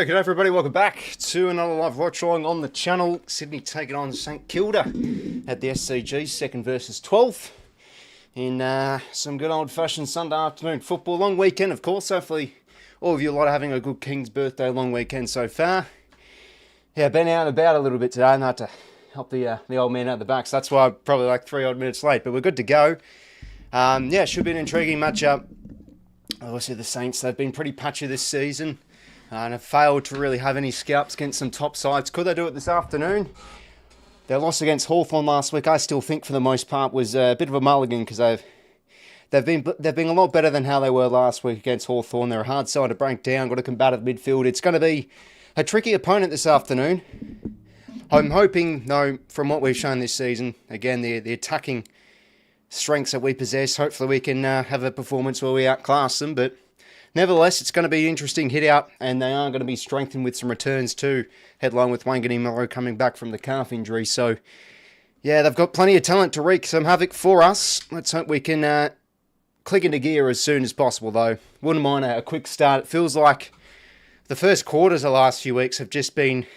G'day everybody, welcome back to another live watch along on the channel. Sydney taking on St Kilda at the SCG, second versus 12th. In some good old-fashioned Sunday afternoon football. Long weekend, of course. Hopefully all of you are having a good King's birthday long weekend so far. Yeah, been out and about a little bit today and I had to help the old man out the back. So that's why I'm probably like 3 odd minutes late, but we're good to go. Yeah, should be an intriguing matchup. Obviously the Saints, they've been pretty patchy this season. And have failed to really have any scalps against some top sides. Could they do it this afternoon? Their loss against Hawthorn last week, I still think for the most part, was a bit of a mulligan because they've been a lot better than how they were last week against Hawthorn. They're a hard side to break down, got a combative midfield. It's going to be a tricky opponent this afternoon. I'm hoping, though, from what we've shown this season, again, the attacking strengths that we possess, hopefully we can have a performance where we outclass them, but nevertheless, it's going to be an interesting hit out, and they are going to be strengthened with some returns too. Headline with 𝐻𝐴 𝐿𝐼 coming back from the calf injury. So, yeah, they've got plenty of talent to wreak some havoc for us. Let's hope we can click into gear as soon as possible, though. Wouldn't mind a quick start. It feels like the first quarters the last few weeks have just been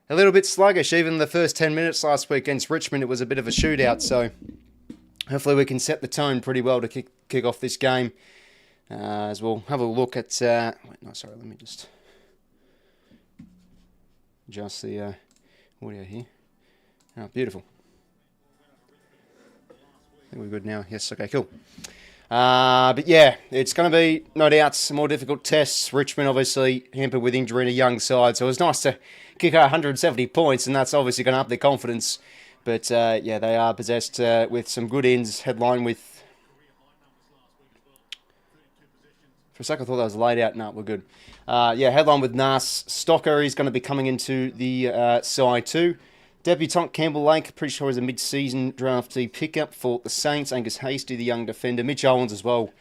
a little bit sluggish. Even the first 10 minutes last week against Richmond, it was a bit of a shootout. So, hopefully we can set the tone pretty well to kick off this game. As we'll have a look at... let me just adjust the audio here. Oh, beautiful. I think we're good now. Yes, okay, cool. But yeah, it's going to be, no doubt, some more difficult tests. Richmond obviously hampered with injury in a young side, so it was nice to kick out 170 points, and that's obviously going to up their confidence. But yeah, they are possessed with some good ends, headline with... For a second, I thought that was laid out. No, we're good. Yeah, headline with 𝐼𝐻𝐿𝐼. He's going to be coming into the side too. Debutant Campbell Lake, pretty sure is a mid-season draftee pickup for the Saints. Angus Hastie, the young defender. Mitch Owens as well,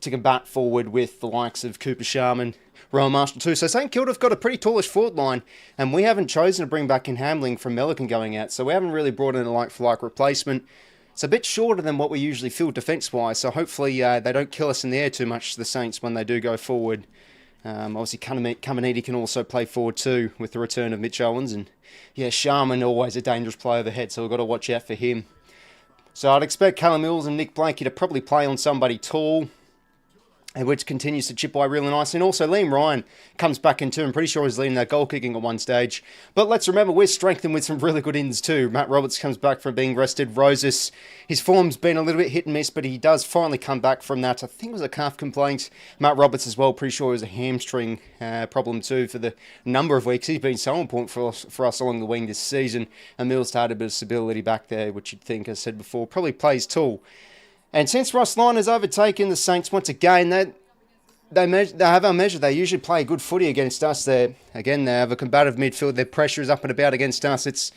to combat forward with the likes of Cooper Sharman, Rowan Marshall too. So St Kilda have got a pretty tallish forward line, and we haven't chosen to bring back in Hamling from 𝐿𝐼𝐿𝐼 going out. So we haven't really brought in a like-for-like replacement. It's a bit shorter than what we usually feel defence-wise, so hopefully they don't kill us in the air too much, the Saints, when they do go forward. Obviously, 𝐻𝐴 can also play forward too, with the return of Mitch Owens. And yeah, Sharman, always a dangerous play overhead, so we've got to watch out for him. So I'd expect Callum Mills and Nick Blakey to probably play on somebody tall, which continues to chip by really nice. And also Liam Ryan comes back in too. I'm pretty sure he's leading that goal kicking at one stage. But let's remember, we're strengthened with some really good ins too. Matt Roberts comes back from being rested. Roses, his form's been a little bit hit and miss, but he does finally come back from that. I think it was a calf complaint. Matt Roberts as well, pretty sure it was a hamstring problem too for the number of weeks. He's been so important for us along the wing this season. And Mills had a bit of stability back there, which you'd think, as I said before, probably plays tall. And since Ross Lyon has overtaken the Saints once again, they have our measure. They usually play good footy against us. They have a combative midfield. Their pressure is up and about against us.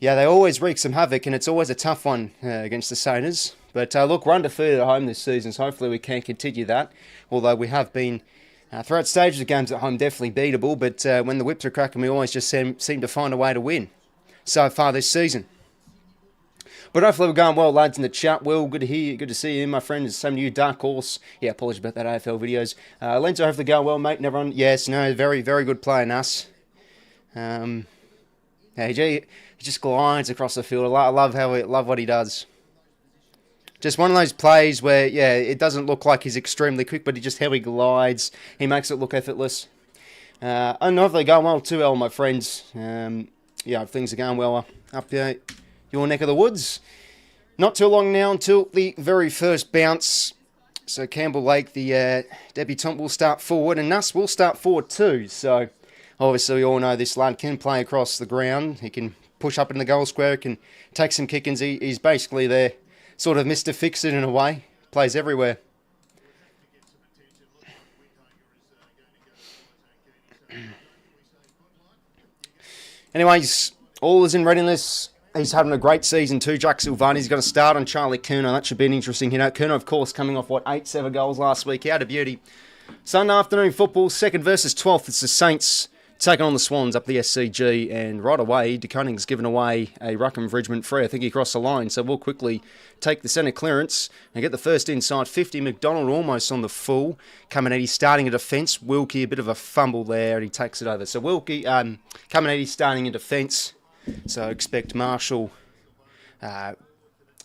They always wreak some havoc, and it's always a tough one against the Saints. But look, we're undefeated at home this season, so hopefully we can continue that. Although we have been, throughout stages of games at home, definitely beatable. But when the whips are cracking, we always just seem to find a way to win so far this season. But hopefully we're going well, lads, in the chat. Will, good to hear you. Good to see you, my friend. There's some new Dark Horse. Yeah, apologies about that AFL videos. Lenzo, hopefully going well, mate. And everyone, yes, no, very, very good play, Nas. Yeah, he just glides across the field. I love what he does. Just one of those plays where, yeah, it doesn't look like he's extremely quick, but how he glides, he makes it look effortless. And hopefully going well too, all my friends. Yeah, things are going well up your neck of the woods. Not too long now until the very first bounce. So Campbell Lake, the debutant, will start forward, and Nuss will start forward too. So obviously we all know this lad can play across the ground. He can push up in the goal square, can take some kick-ins. He's basically their sort of Mr. Fix-It in a way. Plays everywhere. Anyways, all is in readiness. He's having a great season too. Jack Silvani's going to start on Charlie 𝐻𝐿𝐼. That should be an interesting hit out. 𝐻𝐿𝐼, of course, coming off, 8 goals last week. Out of beauty. Sunday afternoon football, second versus 12th. It's the Saints taking on the Swans up the SCG, and right away, 𝐸𝐿 𝐸𝐿𝐸's given away a ruck and Bridgman free. I think he crossed the line, so we'll quickly take the centre clearance and get the first inside 50. McDonald almost on the full. 𝐸𝐸 starting in defence. 𝐸𝐿𝐸, a bit of a fumble there, and he takes it over. So 𝐸𝐸 starting in defence. So expect Marshall,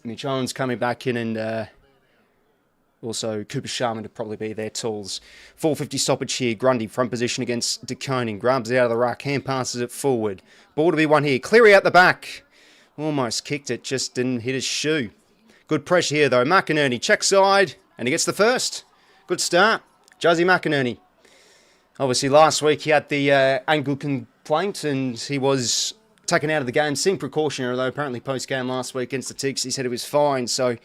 Mitch Owens coming back in, and also Cooper Sharman to probably be their tools. 450 stoppage here. Grundy front position against 𝐸𝐿𝐸. Grabs it out of the ruck. Hand passes it forward. Ball to be won here. Cleary out the back. Almost kicked it. Just didn't hit his shoe. Good pressure here though. McInerney check side. And he gets the first. Good start. 𝐿𝐸𝐸 McInerney. Obviously last week he had the ankle complaint and he was taken out of the game. Seemed precautionary though. Apparently post-game last week against the Tiggs he said he was fine. So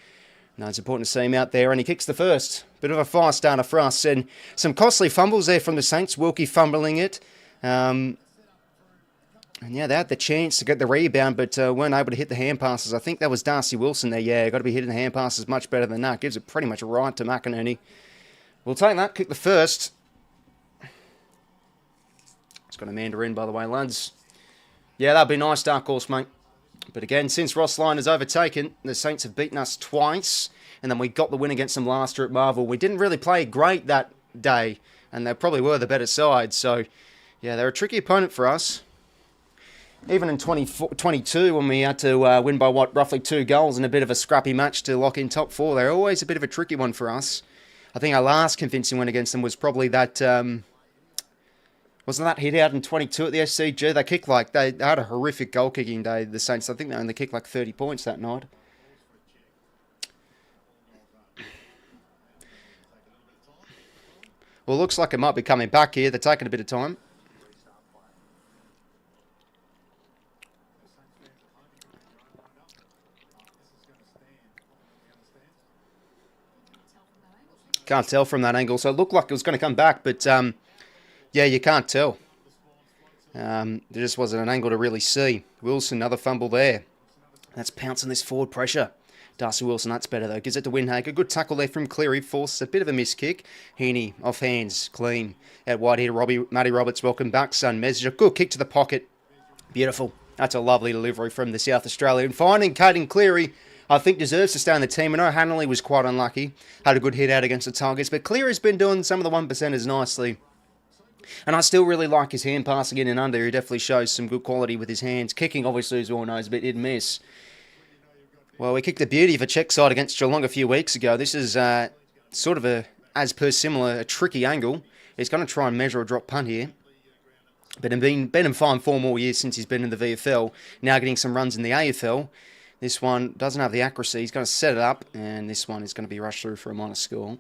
no, it's important to see him out there, and he kicks the first. Bit of a fire starter for us, and some costly fumbles there from the Saints. 𝐸𝐿𝐸 fumbling it. And yeah, they had the chance to get the rebound, but weren't able to hit the hand passes. I think that was Darcy Wilson there. Yeah, got to be hitting the hand passes much better than that. Gives it pretty much right to McInerney. We'll take that, kick the first. It's got a mandarin, by the way, lads. Yeah, that'd be nice, dark horse, mate. But again, since Ross Lyon has overtaken, the Saints have beaten us twice. And then we got the win against them last year at Marvel. We didn't really play great that day. And they probably were the better side. So, yeah, they're a tricky opponent for us. Even in 2022, when we had to win by, roughly 2 goals in a bit of a scrappy match to lock in top 4, they're always a bit of a tricky one for us. I think our last convincing win against them was probably that... wasn't that hit out in 22 at the SCG? They kicked they had a horrific goal kicking day, the Saints. I think they only kicked 30 points that night. Well, it looks like it might be coming back here. They're taking a bit of time. Can't tell from that angle. So it looked like it was going to come back, but... yeah, you can't tell. There just wasn't an angle to really see. Wilson, another fumble there. That's pouncing this forward pressure. Darcy Wilson, that's better though. Gives it to 𝐸𝐸𝐸. Good tackle there from Cleary. Forces a bit of a miss kick. 𝐸𝐸𝐸 off hands. Clean. Out wide here to Matty Roberts. Welcome back, son. Messenger. Good kick to the pocket. Beautiful. That's a lovely delivery from the South Australian. Finding Caden Cleary, I think, deserves to stay in the team. I know Hanley was quite unlucky. Had a good hit out against the Tigers. But Cleary's been doing some of the 1%ers nicely. And I still really like his hand passing in and under. He definitely shows some good quality with his hands. Kicking, obviously, as we all know, is a bit hit and miss. Well, we kicked the beauty of a check side against Geelong a few weeks ago. This is sort of a, as per similar, a tricky angle. He's going to try and measure a drop punt here. But been in fine 4 more years since he's been in the VFL. Now getting some runs in the AFL. This one doesn't have the accuracy. He's going to set it up. And this one is going to be rushed through for a minor score.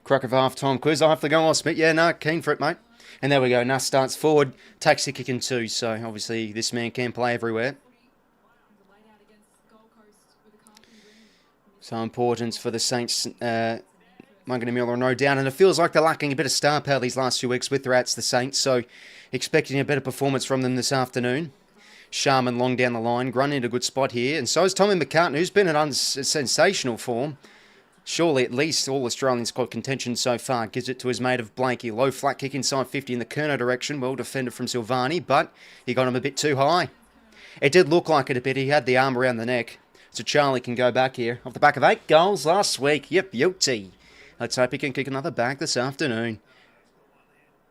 Crack of half-time quiz. I'll have to go on, Smith. Yeah, no, keen for it, mate. And there we go. Nas starts forward. Takes the kick in 2. So, obviously, this man can play everywhere. So important for the Saints. 𝐸𝐸𝐸 no down. And it feels like they're lacking a bit of star power these last few weeks with their outs, the Saints. So, expecting a better performance from them this afternoon. Sharman long down the line. Grundy in a good spot here. And so is Tommy McCartan, who's been in sensational form. Surely at least all Australian squad contention so far. Gives it to his mate of 𝐸𝐸𝐸. Low flat kick inside 50 in the 𝐸𝐸𝐸 direction. Well defended from 𝐸𝐶𝐼𝐸, but he got him a bit too high. It did look like it a bit. He had the arm around the neck. So Charlie can go back here. Off the back of 8 goals last week. Yep, 𝐸𝐿𝐸. Let's hope he can kick another back this afternoon.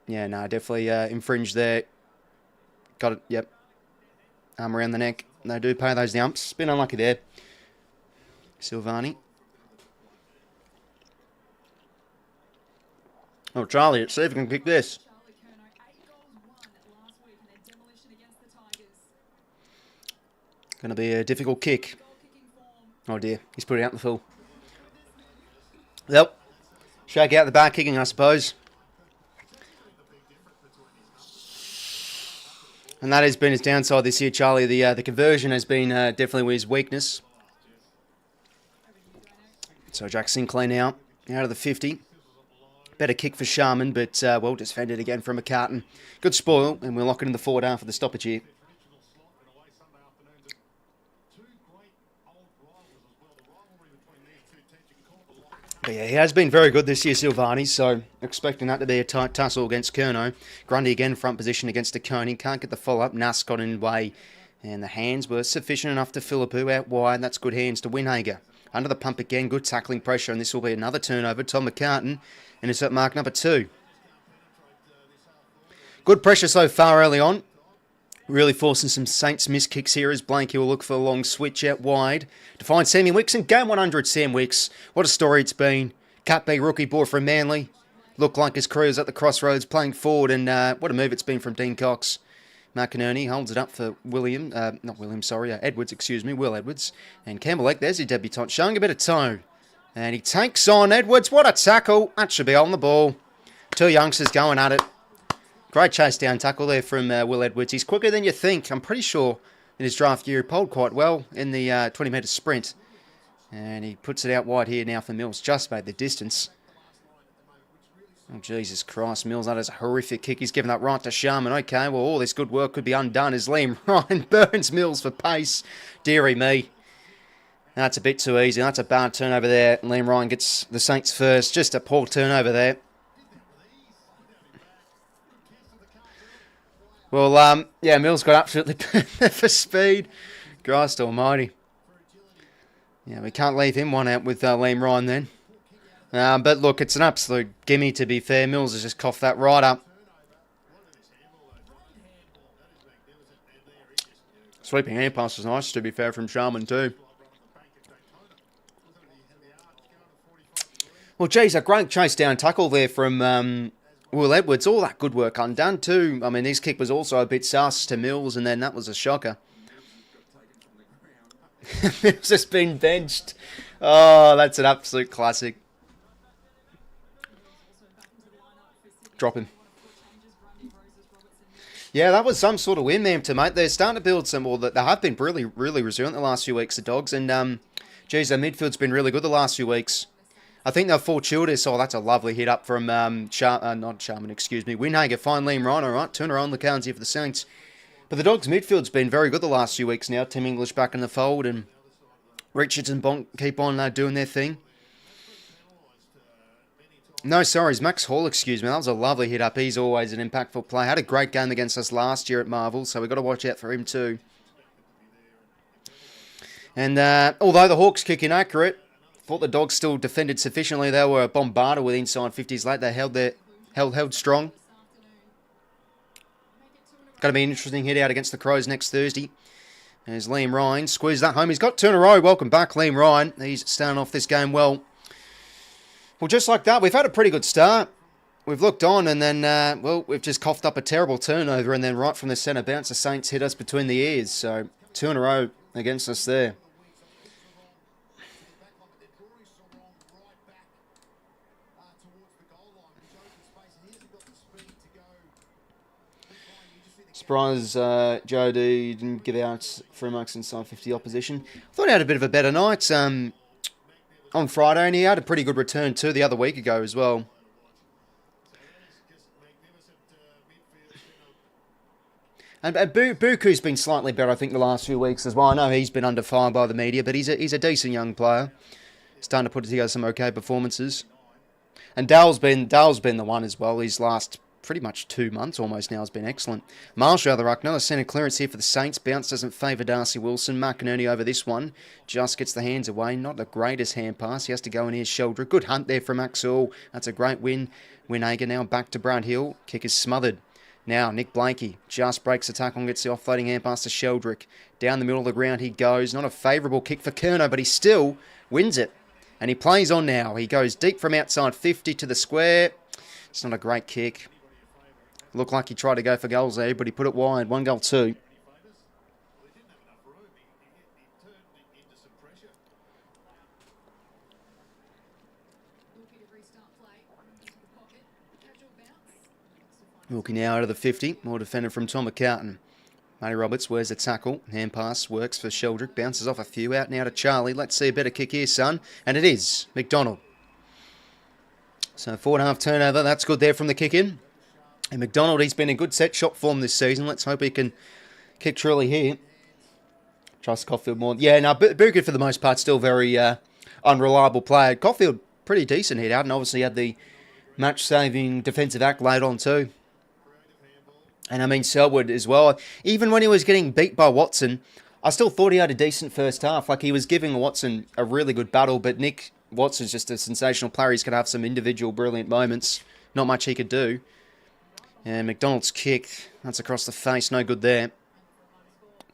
Yeah, no, definitely infringed there. Got it, yep. Arm around the neck. They do pay those the umps. Been unlucky there. 𝐸𝐶𝐼𝐸𝐸. Oh, Charlie, let's see if we can kick this. Going to be a difficult kick. Oh dear, he's put it out in the full. Yep. Shake out the back kicking, I suppose. And that has been his downside this year, Charlie. The conversion has been definitely his weakness. So Jack Sinclair now out of the 50. Better kick for Sharman, but well defended again from McCartan. Good spoil, and we'll lock it in the forward half of the stoppage here. But yeah, he has been very good this year, 𝐓𝐿𝐼, so expecting that to be a tight tussle against 𝐼𝐞. Grundy again, front position against 𝐼𝐞. Can't get the follow-up. 𝐼𝐶 got in the way, and the hands were sufficient enough to 𝐵𝐿𝐼𝐻 out wide. That's good hands to 𝐵𝐼𝐻𝐿. Under the pump again, good tackling pressure, and this will be another turnover. Tom McCartan, and it's at mark number 2. Good pressure so far early on. Really forcing some Saints miss kicks here as Blanky will look for a long switch out wide to find Sammy Wicks. And game 100, Sam Wicks. What a story it's been. Cut B rookie ball from Manly. Looked like his career was at the crossroads playing forward. And what a move it's been from Dean Cox. McInerney holds it up for Will Edwards. And Campbell Lake, there's his debutant, showing a bit of toe. And he takes on Edwards. What a tackle. That should be on the ball. Two youngsters going at it. Great chase down tackle there from Will Edwards. He's quicker than you think. I'm pretty sure in his draft year he polled quite well in the 20-metre sprint. And he puts it out wide here now for Mills. Just made the distance. Oh, Jesus Christ. Mills, that is a horrific kick. He's given that right to Sharman. Okay, well, all this good work could be undone as Liam Ryan burns Mills for pace. Deary me. That's a bit too easy. That's a bad turnover there. Liam Ryan gets the Saints first. Just a poor turnover there. Well, yeah, Mills got absolutely perfect for speed. Christ almighty. Yeah, we can't leave him one out with Liam Ryan then. But look, it's an absolute gimme to be fair. Mills has just coughed that right up. Sweeping hand pass was nice to be fair from Sharman too. Well, geez, a great chase down tackle there from Will Edwards. All that good work undone too. I mean, his kick was also a bit sus to Mills, and then that was a shocker. Mills has been benched. Oh, that's an absolute classic. Drop him. Yeah, that was some sort of win there, mate. They're starting to build some more. They have been really, really resilient the last few weeks, the Dogs. And, geez, their midfield's been really good the last few weeks. I think they've fortuned us. Oh, that's a lovely hit up from 𝐵𝐼𝐻𝐿. Fine Liam Ryan, all right. Turn around the County for the Saints. But the Dogs' midfield's been very good the last few weeks now. Tim English back in the fold, and Richards and Bonk keep on doing their thing. No, sorry, Max Hall, That was a lovely hit up. He's always an impactful player. Had a great game against us last year at Marvel, so we've got to watch out for him too. And although the Hawks kick inaccurate, thought the Dogs still defended sufficiently. They were bombarded with inside 50s late. They held strong. Going to be an interesting hit out against the Crows next Thursday. There's Liam Ryan. Squeezed that home. He's got two in a row. Welcome back, Liam Ryan. He's starting off this game well. Well, just like that, we've had a pretty good start. We've looked on and then, well, we've just coughed up a terrible turnover, and then right from the centre bounce, the Saints hit us between the ears. So, two in a row against us there. Surprise, Joe D didn't give out free marks inside 50 opposition. I thought he had a bit of a better night on Friday, and he had a pretty good return too the other week ago as well. And Buku's been slightly better, I think, the last few weeks as well. I know he's been under fire by the media, but he's a decent young player. Starting to put together some okay performances. And Dale's been the one as well. His last pretty much 2 months almost now has been excellent. Marshall out of the ruck. Another centre clearance here for the Saints. Bounce doesn't favour Darcy Wilson. McInerney over this one. Just gets the hands away. Not the greatest hand pass. He has to go in here shoulder. Good hunt there from Axel. That's a great win. 𝐼𝐻𝐿 now back to Brown Hill. Kick is smothered. Now Nick Blakey just breaks the tackle and gets the offloading hand pass to Sheldrick. Down the middle of the ground he goes. Not a favourable kick for 𝐶𝐞, but he still wins it. And he plays on now. He goes deep from outside 50 to the square. It's not a great kick. Looked like he tried to go for goals there, but he put it wide. 1-2. Looking now out of the 50. More defended from Tom McCartan. Matty Roberts wears the tackle. Hand pass works for Sheldrick. Bounces off a few. Out now to Charlie. Let's see a better kick here, son. And it is McDonald. So 4.5 turnover. That's good there from the kick in. And McDonald, he's been in good set shot form this season. Let's hope he can kick truly here. Trust Caulfield more. Yeah, no, Buku for the most part still very unreliable player. Caulfield pretty decent hit out, and obviously had the match-saving defensive accolade on too. And I mean, Selwood as well. Even when he was getting beat by Watson, I still thought he had a decent first half. Like, he was giving Watson a really good battle, but Nick Watson's just a sensational player. He's going to have some individual brilliant moments. Not much he could do. And McDonald's kick, that's across the face, no good there.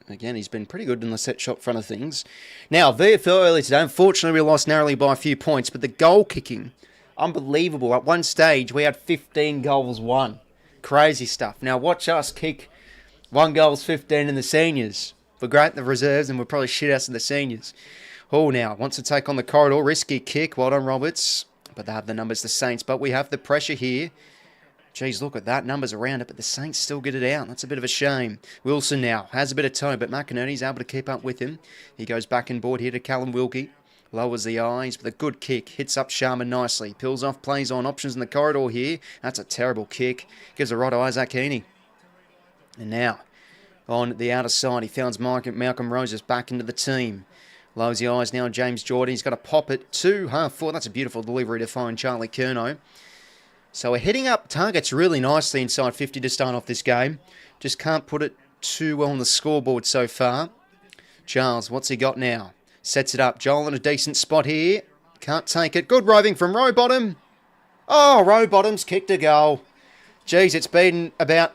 Again, he's been pretty good in the set shot front of things. Now, VFL early today, unfortunately we lost narrowly by a few points, but the goal kicking, unbelievable. At one stage, we had 15 goals won. Crazy stuff. Now, watch us kick 1 goals 15 in the seniors. We're great in the reserves, and we're probably shit ass in the seniors. Oh, now, wants to take on the corridor. Risky kick. Well done, Roberts. But they have the numbers, the Saints. But we have the pressure here. Geez, look at that. Numbers around it, but the Saints still get it out. That's a bit of a shame. Wilson now has a bit of tone, but McInerney's able to keep up with him. He goes back and board here to Callum Wilkie. Lowers the eyes with a good kick. Hits up Sharman nicely. Peels off, plays on. Options in the corridor here. That's a terrible kick. Gives a right to 𝐼𝐴𝐴𝐞. And now, on the outer side, he finds Malcolm Roses back into the team. Lowers the eyes now. James Jordan. He's got to pop it to half forward. That's a beautiful delivery to find Charlie Curnow. So we're hitting up targets really nicely inside 50 to start off this game. Just can't put it too well on the scoreboard so far. Charles, what's he got now? Sets it up. Joel in a decent spot here. Can't take it. Good roving from Rowbottom. Oh, Rowbottom's kicked a goal. Geez, it's been about,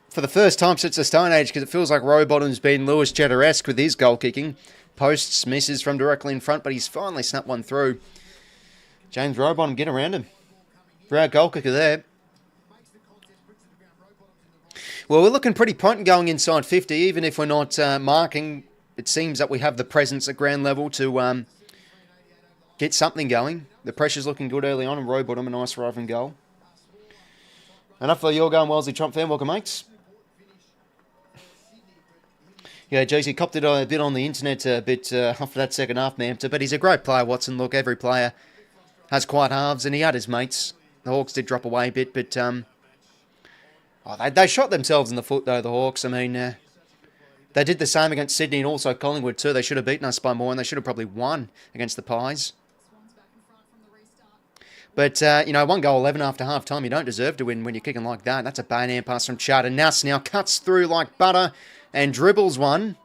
for the first time since the Stone Age, because it feels like Rowbottom's been Lewis Cheddar-esque with his goal kicking. Posts, misses from directly in front, but he's finally snapped one through. James Rowbottom, get around him. For our goal kicker there. Well, we're looking pretty potent going inside 50, even if we're not marking. It seems that we have the presence at ground level to get something going. The pressure's looking good early on, and Rowbottom a nice arriving goal. And hopefully you're going well as a Trump fan. Welcome, mates. Yeah, geez, he copped it a bit on the internet after that second half, man. But he's a great player, Watson. Look, every player has quite halves, and he had his mates. The Hawks did drop away a bit, but they shot themselves in the foot, though, the Hawks. I mean, they did the same against Sydney and also Collingwood, too. They should have beaten us by more, and they should have probably won against the Pies. But, 1 goal 11 after half-time, you don't deserve to win when you're kicking like that. That's a bane-hand pass from Chad. And Nass now cuts through like butter and dribbles one.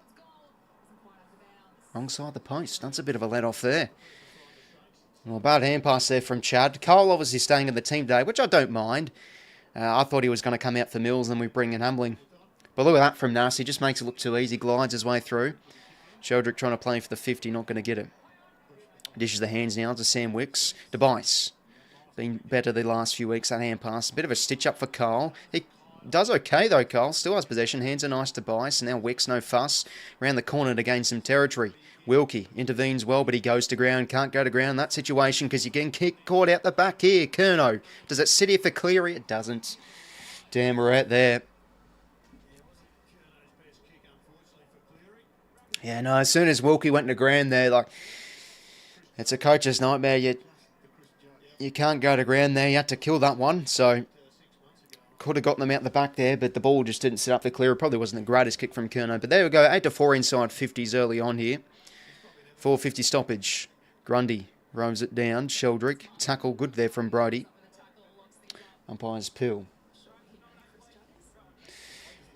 Wrong side of the post. That's a bit of a let-off there. Well, bad hand pass there from Chad. Cole obviously staying in the team today, which I don't mind. I thought he was going to come out for Mills and we bring in Humbling. But look at that from Nass. He just makes it look too easy. Glides his way through. Sheldrick trying to play for the 50. Not going to get it. Dishes the hands now to Sam Wicks. DeBice. Been better the last few weeks, that hand pass. A bit of a stitch up for Cole. He does okay though, Cole. Still has possession. Hands are nice to DeBice. And now Wicks, no fuss. Around the corner to gain some territory. Wilkie intervenes well, but he goes to ground. Can't go to ground in that situation because you're getting caught out the back here. Curnow. Does it sit here for Cleary? It doesn't. Damn, we're out there. Yeah, no, as soon as Wilkie went to ground there, like, it's a coach's nightmare. You can't go to ground there. You had to kill that one, so could have gotten them out the back there, but the ball just didn't sit up for Cleary. Probably wasn't the greatest kick from Curnow, but there we go. 8-4 inside 50s early on here. 4:50 stoppage. Grundy rows it down. Sheldrick. Tackle good there from Brody. Umpire's pill.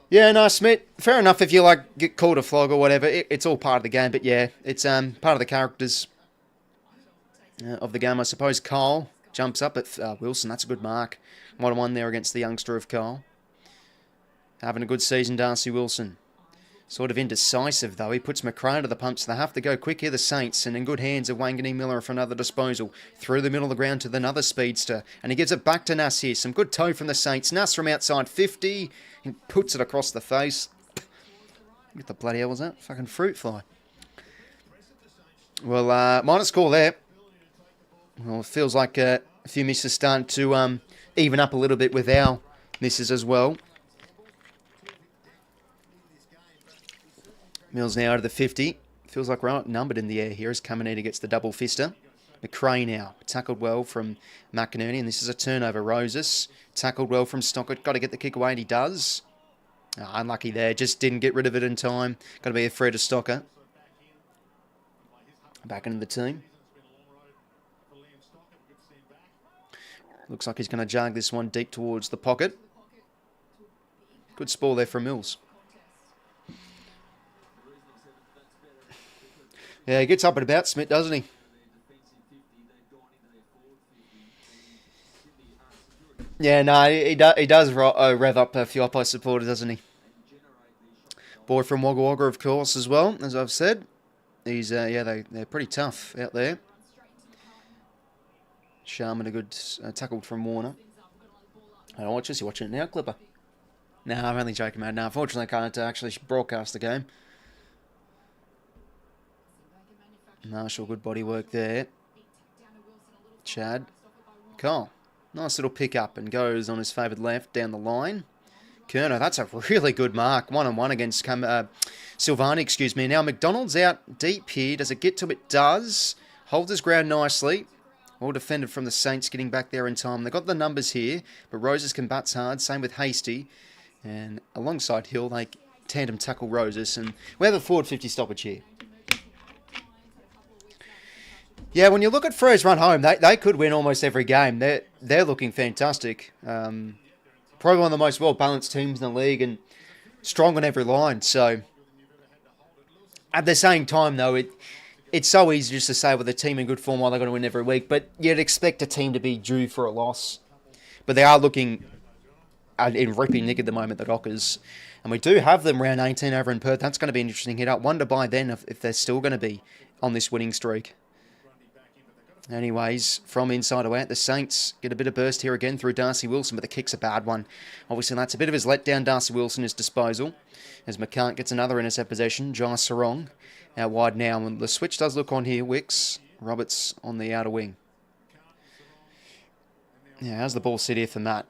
Yeah, no, Smith. Fair enough if you get called a flog or whatever. It's all part of the game, but yeah, it's part of the characters of the game, I suppose. Cole jumps up at Wilson. That's a good mark. 1-1 there against the youngster of Cole. Having a good season, Darcy Wilson. Sort of indecisive, though. He puts McRae to the pumps. They have to go quick here, the Saints. And in good hands of Wanganeen Miller for another disposal. Through the middle of the ground to another speedster. And he gives it back to Nass here. Some good toe from the Saints. Nass from outside 50. He puts it across the face. What the bloody hell was that? Fucking fruit fly. Well, minus call there. Well, it feels like a few misses starting to even up a little bit with our misses as well. Mills now out of the 50. Feels like we're outnumbered in the air here as Caminita gets the double fister. McRae now. Tackled well from McInerney, and this is a turnover. Roses. Tackled well from Stockett. Got to get the kick away, and he does. Oh, unlucky there. Just didn't get rid of it in time. Got to be a threat to Stocker. Back into the team. Looks like he's going to jag this one deep towards the pocket. Good spoil there from Mills. Yeah, he gets up and about, 𝐓𝐿, doesn't he? Yeah, no, he does rev up a few 𝐼𝐿 supporters, doesn't he? Boy from Wagga Wagga, of course, as well, as I've said. He's, yeah, they're pretty tough out there. Sharman, a good tackle from Warner. I don't watch this. You watching it now, Clipper? No, I'm only joking, man. No, unfortunately, I can't actually broadcast the game. Marshall, good body work there. Chad. Cole. Nice little pick up and goes on his favoured left down the line. Curnow, that's a really good mark. 1-on-1 against 𝐓𝐿𝐴𝐷, excuse me. Now, McDonald's out deep here. Does it get to him? It does. Holds his ground nicely. Well defended from the Saints, getting back there in time. They've got the numbers here, but Roses can butts hard. Same with 𝐼𝐴𝐷. And alongside Hill, they tandem tackle Roses. And we have a forward 50 stoppage here. Yeah, when you look at Freya's run home, they could win almost every game. They're looking fantastic. Probably one of the most well-balanced teams in the league and strong on every line. So, at the same time, though, it's so easy just to say with a team in good form, they're going to win every week. But you'd expect a team to be due for a loss. But they are looking in ripping nick at the moment, the Dockers. And we do have them round 18 over in Perth. That's going to be an interesting hit-up. Wonder by then if they're still going to be on this winning streak. Anyways, from inside to out, the Saints get a bit of burst here again through Darcy Wilson, but the kick's a bad one. Obviously, that's a bit of his letdown, Darcy Wilson, his disposal. As 𝐸𝐿𝐴𝐷 gets another intercept possession. Jai Sarong out wide now. And the switch does look on here. Wicks, Roberts on the outer wing. Yeah, how's the ball sit here for Matt?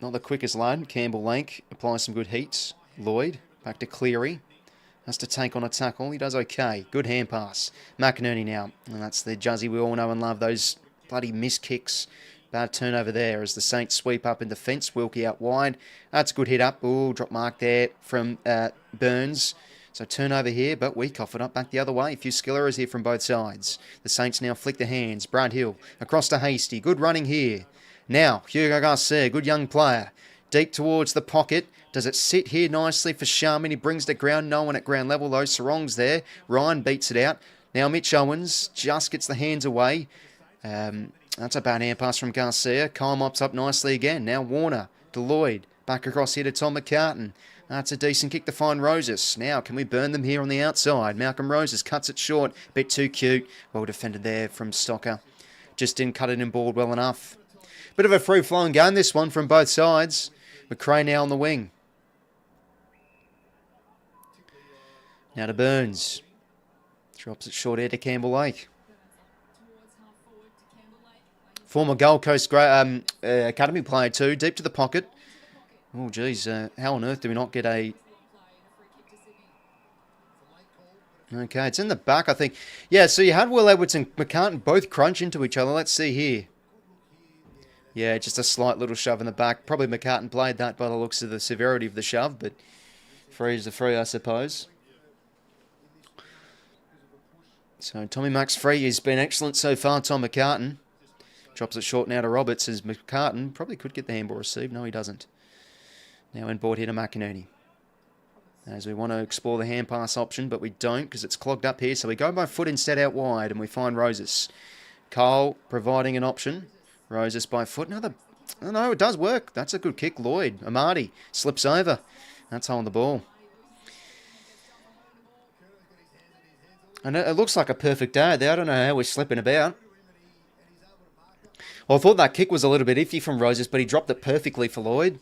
Not the quickest lad. Campbell Lake applies some good heat. Lloyd, back to Cleary. Has to take on a tackle. He does okay. Good hand pass. McInerney now. And that's the 𝐬𝐿𝐴𝐷 we all know and love. Those bloody missed kicks. Bad turnover there as the Saints sweep up in defence. 𝐸𝐿𝐴𝐷 out wide. That's a good hit up. Ooh, drop mark there from Burns. So turnover here, but we cough it up back the other way. A few skillerers here from both sides. The Saints now flick the hands. Brad Hill across to 𝐻𝐴𝐷. Good running here. Now, 𝐻𝐿𝐴𝐷 𝐸𝐿𝐴𝐷, good young player. Deep towards the pocket. Does it sit here nicely for Sharman? He brings it to ground. No one at ground level, though. Sarong's there. Ryan beats it out. Now Mitch Owens just gets the hands away. That's a bad hand pass from Garcia. Kyle mops up nicely again. Now Warner to Lloyd. Back across here to Tom McCartan. That's a decent kick to find Roses. Now, can we burn them here on the outside? Malcolm Roses cuts it short. Bit too cute. Well defended there from Stocker. Just didn't cut it in board well enough. Bit of a free-flowing game, this one, from both sides. McRae now on the wing. Now to Burns. Drops it short here to Campbell Lake. Former Gold Coast Academy player too. Deep to the pocket. Oh, geez. How on earth do we not get a... Okay, it's in the back, I think. Yeah, so you had Will Edwards and McCartan both crunch into each other. Let's see here. Yeah, just a slight little shove in the back. Probably McCartan played that by the looks of the severity of the shove, but free is the free, I suppose. So Tommy Max Free has been excellent so far, Tom McCartan. Drops it short now to Roberts as McCartan probably could get the handball received. No, he doesn't. Now in board here to McInerney. As we want to explore the hand pass option, but we don't because it's clogged up here. So we go by foot instead out wide and we find Roses. Cole providing an option. Roses by foot. Oh no, it does work. That's a good kick. Lloyd, 𝐼𝐴𝐷 slips over. That's holding the ball. And it looks like a perfect day there. I don't know how we're slipping about. Well, I thought that kick was a little bit iffy from Roses, but he dropped it perfectly for Lloyd.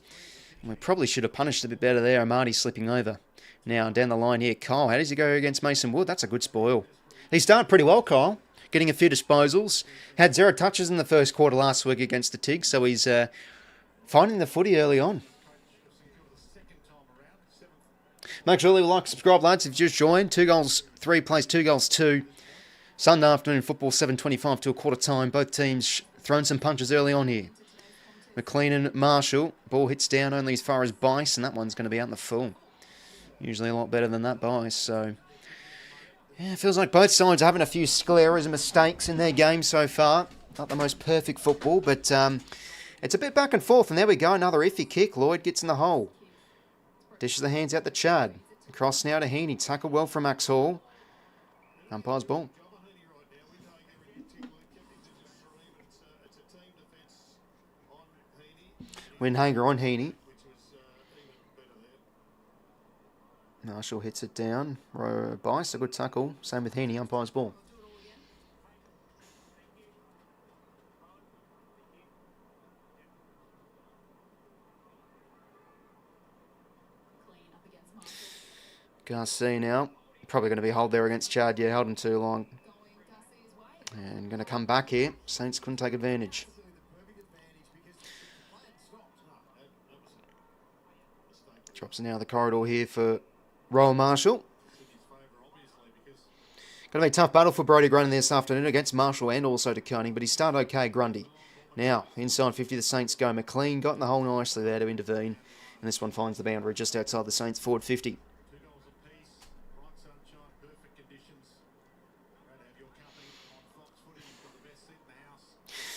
And we probably should have punished a bit better there. 𝐼𝐴𝐷 slipping over. Now, down the line here, Kyle. How does he go against Mason Wood? That's a good spoil. He started pretty well, Kyle. Getting a few disposals. Had 0 touches in the first quarter last week against the Tigs, so he's finding the footy early on. Make sure you like, subscribe, lads, if you just joined. 2 goals, 3 plays, 2 goals, 2. Sunday afternoon football, 7:25 to a quarter time. Both teams throwing some punches early on here. McLean and Marshall. Ball hits down only as far as Bice, and that one's going to be out in the full. Usually a lot better than that Bice, so... Yeah, it feels like both sides are having a few scleras and mistakes in their game so far. Not the most perfect football, but It's a bit back and forth, and there we go. Another iffy kick. Lloyd gets in the hole. Dishes the hands out to Chad. Across now to Heaney. Tackle well from Max Hall. Umpire's ball. Windhager on Heaney. Marshall hits it down. Bice, a good tackle. Same with Heaney. Umpire's ball. Garcia now. Probably going to be hold there against Chad. Yeah, held him too long. And going to come back here. Saints couldn't take advantage. Drops now the corridor here for Royal Marshall. Going to be a tough battle for Brodie Grundy this afternoon against Marshall and also to Koenig, but he started okay, Grundy. Now, inside 50, the Saints go. McLean got in the hole nicely there to intervene. And this one finds the boundary just outside the Saints forward 50.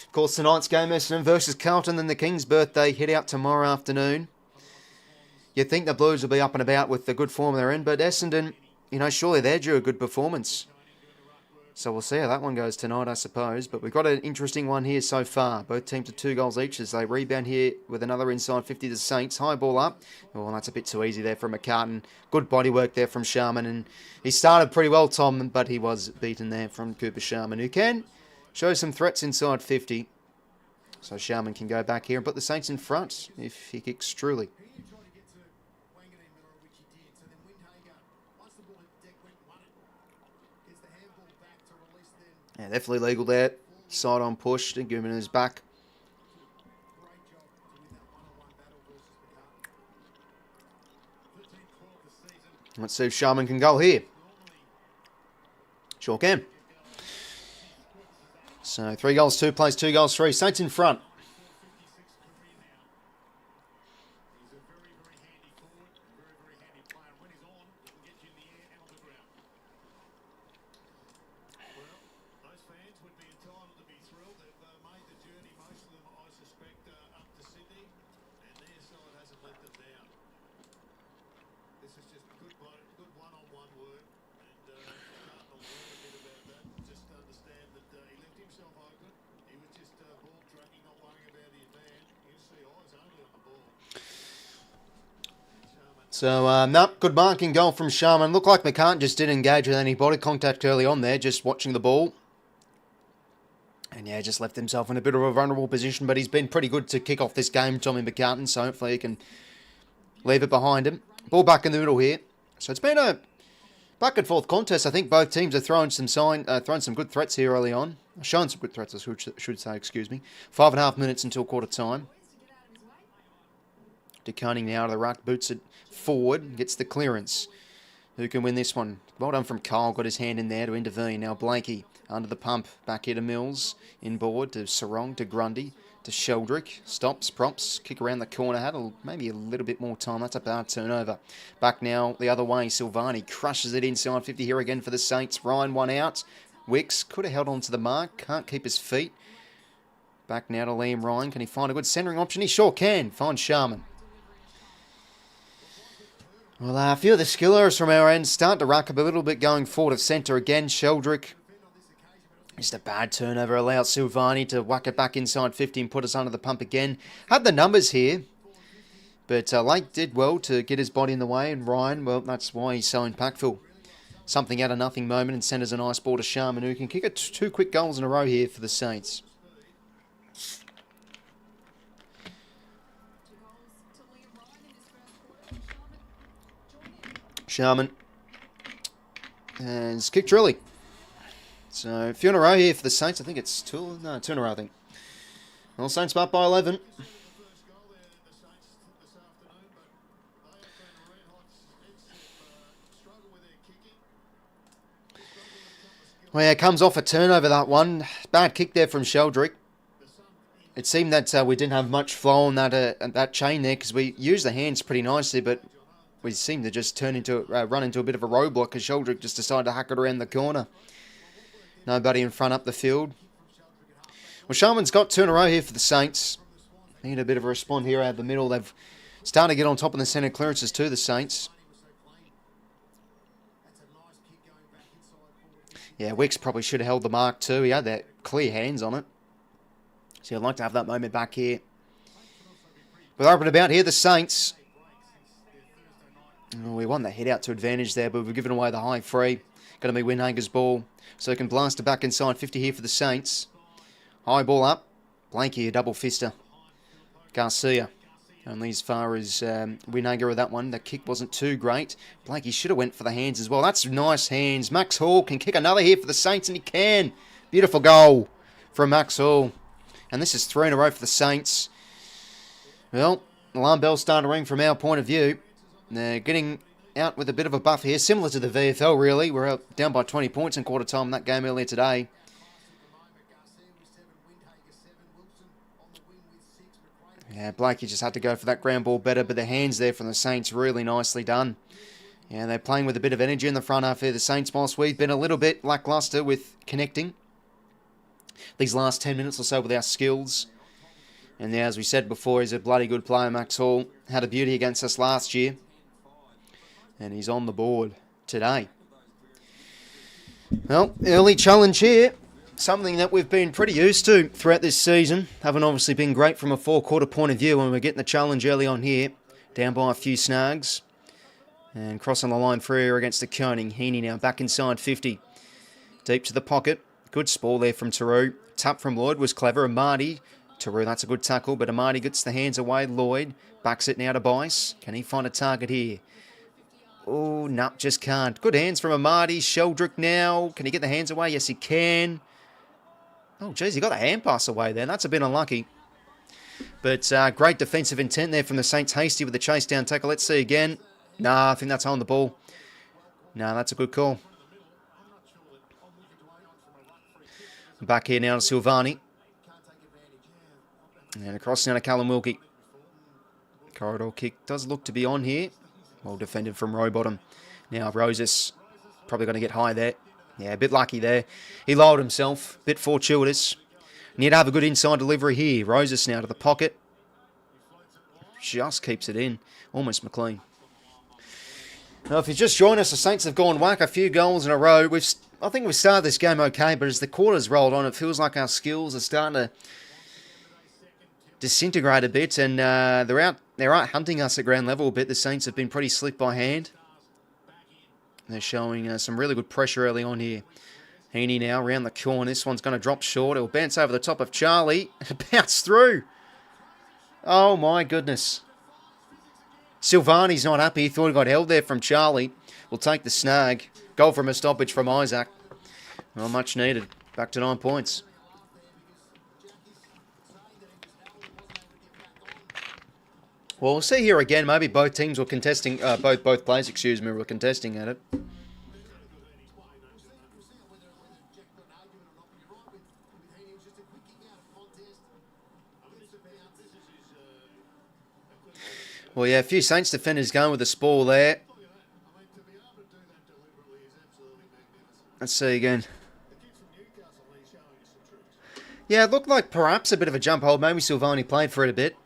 Of course, tonight's game, Essendon versus Carlton, then the King's birthday hit out tomorrow afternoon. You'd think the Blues will be up and about with the good form they're in, but Essendon, you know, surely they're due a good performance. So we'll see how that one goes tonight, I suppose. But we've got an interesting one here so far. Both teams are 2 goals each as they rebound here with another inside 50 to the Saints. High ball up. Well, that's a bit too easy there from McCartan. Good body work there from Sharman. And he started pretty well, Tom, but he was beaten there from Cooper Sharman, who can show some threats inside 50. So Sharman can go back here and put the Saints in front if he kicks truly. Yeah, definitely legal there. Side on push. Guman is back. Let's see if Sharman can go here. Sure can. So 3 goals, 2 plays, 2 goals, 3. Saints in front. So, no, good marking goal from Sharman. Looked like McCann just didn't engage with any body contact early on there, just watching the ball. And yeah, just left himself in a bit of a vulnerable position, but he's been pretty good to kick off this game, Tommy McCartan, so hopefully he can leave it behind him. Ball back in the middle here. So it's been a back and forth contest. I think both teams are throwing some good threats here early on. Showing some good threats, I should say, excuse me. 5.5 minutes until quarter time. DeConing now out of the ruck, boots it forward, gets the clearance. Who can win this one? Well done from Kyle, got his hand in there to intervene. Now Blakey under the pump, back here to Mills, inboard to Sarong, to Grundy, to Sheldrick. Stops, props, kick around the corner, had maybe a little bit more time. That's a bad turnover. Back now the other way, Silvani crushes it inside 50 here again for the Saints. Ryan one out. Wicks could have held on to the mark, can't keep his feet. Back now to Liam Ryan. Can he find a good centering option? He sure can. Find Sharman. Well, a few of the skill errors from our end. Start to ruck up a little bit going forward of centre again. Sheldrick. Just a bad turnover. Allowed Silvani to whack it back inside 50 and put us under the pump again. Had the numbers here. But Lake did well to get his body in the way. And Ryan, well, that's why he's so impactful. Something out of nothing moment and centres a nice ball to Sharman, who can kick it 2 quick goals in a row here for the Saints. Sharman. And it's kicked early. So, a few in a row here for the Saints. I think it's 2 in a row, I think. Well, Saints up by 11. Well, yeah, it comes off a turnover, that one. Bad kick there from Sheldrick. It seemed that we didn't have much flow on that chain there because we used the hands pretty nicely, but we seemed to just run into a bit of a roadblock as Sheldrick just decided to hack it around the corner. Nobody in front up the field. Well, Sharman's got 2 in a row here for the Saints. Need a bit of a response here out of the middle. They've started to get on top of the centre clearances too, the Saints. Yeah, Wicks probably should have held the mark too. He had that clear hands on it. So I'd like to have that moment back here. We're up and about here, the Saints. Oh, we won the head out to advantage there, but we've given away the high free. Going to be 𝐼𝐻𝐿𝐴𝐺𝐝 ball. So he can blast it back inside 50 here for the Saints. High ball up. 𝐵lanky, a double fister. Garcia. Only as far as 𝐼𝐻𝐿𝐴𝐺𝐝 with that one. The kick wasn't too great. 𝐵lanky should have went for the hands as well. That's nice hands. Max Hall can kick another here for the Saints, and he can. Beautiful goal from Max Hall. And this is 3 in a row for the Saints. Well, alarm bell's starting to ring from our point of view. They're getting out with a bit of a buff here, similar to the VFL really. We're out down by 20 points in quarter time in that game earlier today. Yeah, 𝐵lanky just had to go for that ground ball better, but the hands there from the Saints really nicely done. Yeah, they're playing with a bit of energy in the front half here, the Saints, whilst we've been a little bit lacklustre with connecting these last 10 minutes or so with our skills. And now, as we said before, he's a bloody good player, Max Hall. Had a beauty against us last year. And he's on the board today. Well, early challenge here. Something that we've been pretty used to throughout this season. Haven't obviously been great from a four-quarter point of view when we're getting the challenge early on here. Down by a few snags. And crossing the line for here against the 𝐴𝐿𝐴𝐺𝐝. Heaney now back inside 50. Deep to the pocket. Good sprawl there from 𝘼𝐻𝐿𝐴𝐺𝐝. Tap from Lloyd was clever. 𝐼𝐻𝐿𝐴𝐺𝐝. 𝘼𝐻𝐿𝐴, that's a good tackle, but 𝐼𝐻𝐿𝐴𝐺𝐝 gets the hands away. Lloyd backs it now to 𝐵ICE. Can he find a target here? Oh, no, just can't. Good hands from 𝐼𝐻𝐿𝐴𝐺𝐝. Sheldrick now. Can he get the hands away? Yes, he can. Oh, geez, he got the hand pass away there. That's a bit unlucky. But great defensive intent there from the Saints. Hasty with the chase down tackle. Let's see again. Nah, I think that's on the ball. Nah, that's a good call. Back here now to Silvani. And across now to Callum Wilkie. Corridor kick does look to be on here. Well defended from Rowbottom. Now Roses probably going to get high there. Yeah, a bit lucky there. He lowered himself. Bit fortuitous. Need to have a good inside delivery here. Roses now to the pocket. Just keeps it in. Almost McLean. Now, if you just join us, the Saints have gone whack a few goals in a row. I think we've started this game okay, but as the quarters rolled on, it feels like our skills are starting to disintegrate a bit, and they're out hunting us at ground level a bit. The Saints have been pretty slick by hand. They're showing some really good pressure early on here. Heaney now around the corner. This one's going to drop short. It'll bounce over the top of Charlie. Bounce through. Oh my goodness. Silvani's not happy. He thought he got held there from Charlie. We'll take the snag. Goal from a stoppage from Isaac. Well, much needed. Back to 9 points. Well, we'll see here again. Maybe both teams were contesting, both players, excuse me, were contesting at it. Well, yeah, a few Saints defenders going with the spoil there. Let's see again. Yeah, it looked like perhaps a bit of a jump hold. Maybe Silvani played for it a bit.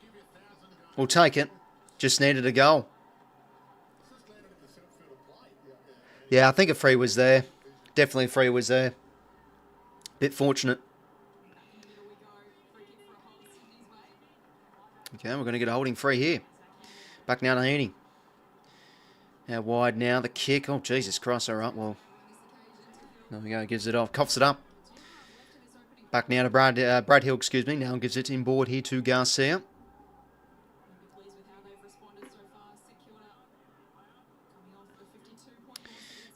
We'll take it. Just needed a goal. Yeah, I think a free was there. Definitely a free was there. Bit fortunate. Okay, we're going to get a holding free here. Back now to Heaney. Now wide now, the kick. Oh, Jesus Christ, all right, well. There we go, gives it off. Coughs it up. Back now to Brad Hill, excuse me. Now gives it inboard here to Garcia.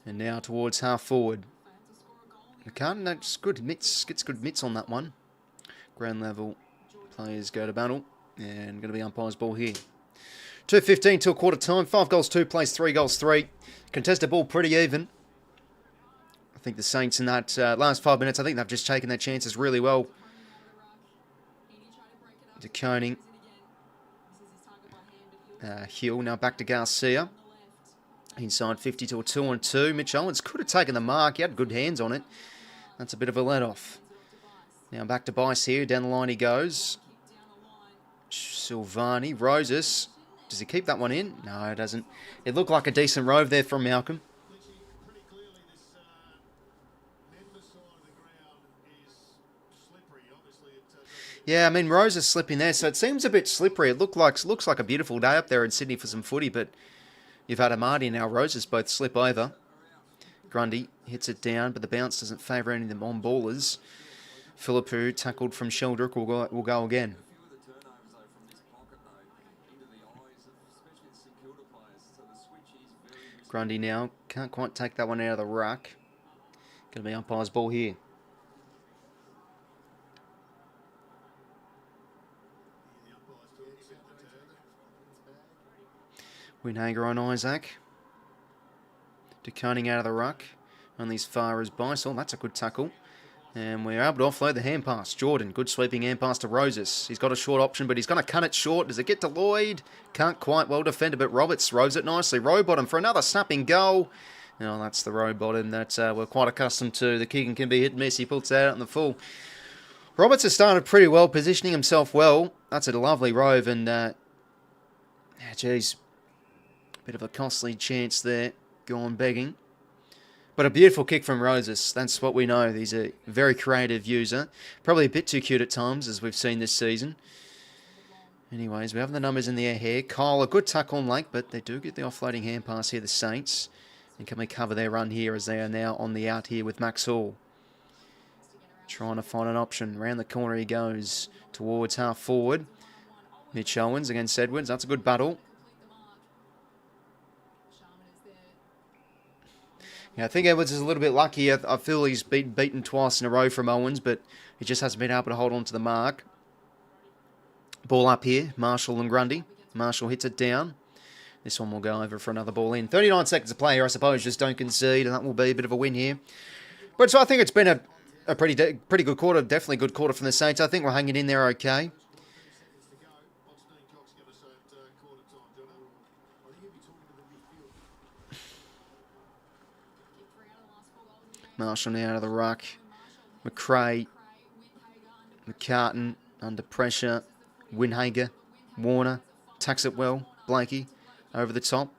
And now towards half forward. McCartan, that's good mitts, gets good mitts on that one. Ground level players go to battle. And going to be umpire's ball here. 2:15 till quarter time. 5 goals, 2 plays, 3 goals, 3. Contested ball pretty even. I think the Saints in that last 5 minutes, I think they've just taken their chances really well. To 𝐴𝐿𝐴𝐺𝐝. Hill now back to Garcia. Inside 50 to a 2-on-2. Mitch Owens could have taken the mark. He had good hands on it. That's a bit of a let-off. Now back to 𝐵ICE here. Down the line he goes. Silvani. Roses. Does he keep that one in? No, it doesn't. It looked like a decent rove there from Malcolm. Yeah, I mean, Rose is slipping there, so it seems a bit slippery. It looks like a beautiful day up there in Sydney for some footy, but you've had Amadi and now Roses both slip over. Grundy hits it down, but the bounce doesn't favour any of them on ballers. 𝐓𝐿𝐴 tackled from 𝐷𝐿𝐴 will go again. Grundy now can't quite take that one out of the ruck. Going to be umpire's ball here. 𝐼𝐗𝐿𝐴 on Isaac. De Koning out of the ruck. Only as far as Bicel. That's a good tackle. And we're able to offload the hand pass. Jordan, good sweeping hand pass to Roses. He's got a short option, but he's going to cut it short. Does it get to Lloyd? Can't quite well defended, but Roberts rows it nicely. Row bottom for another snapping goal. Oh, that's the row bottom that we're quite accustomed to. The kick can be hit and miss. He puts that out in the full. Roberts has started pretty well, positioning himself well. That's a lovely rove, and geez, bit of a costly chance there. Gone begging. But a beautiful kick from Roses. That's what we know. He's a very creative user. Probably a bit too cute at times, as we've seen this season. Anyways, we have the numbers in the air here. Kyle, a good tuck on Lake, but they do get the offloading hand pass here, the Saints. And can we cover their run here as they are now on the out here with Max Hall? Trying to find an option. Round the corner he goes towards half forward. Mitch Owens against Edwards. That's a good battle. Yeah, I think Edwards is a little bit lucky. I feel he's been beaten twice in a row from Owens, but he just hasn't been able to hold on to the mark. Ball up here, Marshall and Grundy. Marshall hits it down. This one will go over for another ball in. 39 seconds to play here, I suppose. Just don't concede, and that will be a bit of a win here. But so I think it's been a pretty good quarter. Definitely good quarter from the Saints. I think we're hanging in there okay. Marshall now out of the ruck. McRae, McCartan under pressure. 𝐻𝐿𝐴, Warner, tucks it well. Blakey over the top.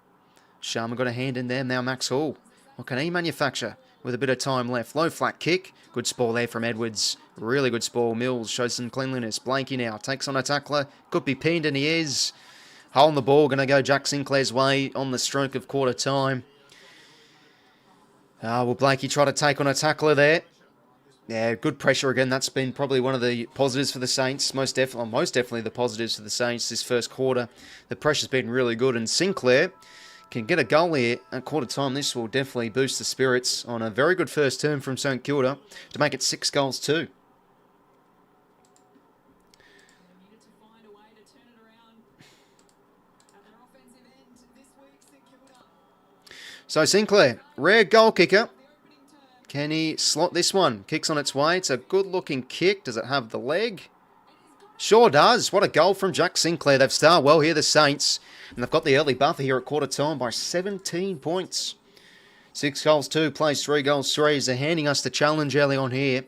Sharma got a hand in there. Now Max Hall. What can he manufacture with a bit of time left? Low flat kick. Good spoil there from Edwards. Really good spoil. Mills shows some cleanliness. Blakey now takes on a tackler. Could be pinned, and he is. Hole in the ball. Going to go Jack Sinclair's way on the stroke of quarter time. Will Blakey try to take on a tackler there? Yeah, good pressure again. That's been probably one of the positives for the Saints. Most definitely the positives for the Saints this first quarter. The pressure's been really good, and Sinclair can get a goal here at quarter time. This will definitely boost the spirits on a very good first term from St Kilda to make it 6-2. So Sinclair, rare goal kicker. Can he slot this one? Kicks on its way. It's a good-looking kick. Does it have the leg? Sure does. What a goal from Jack Sinclair. They've started well here, the Saints. And they've got the early buffer here at quarter time by 17 points. 6-2, plays 3-3 as they're handing us the challenge early on here.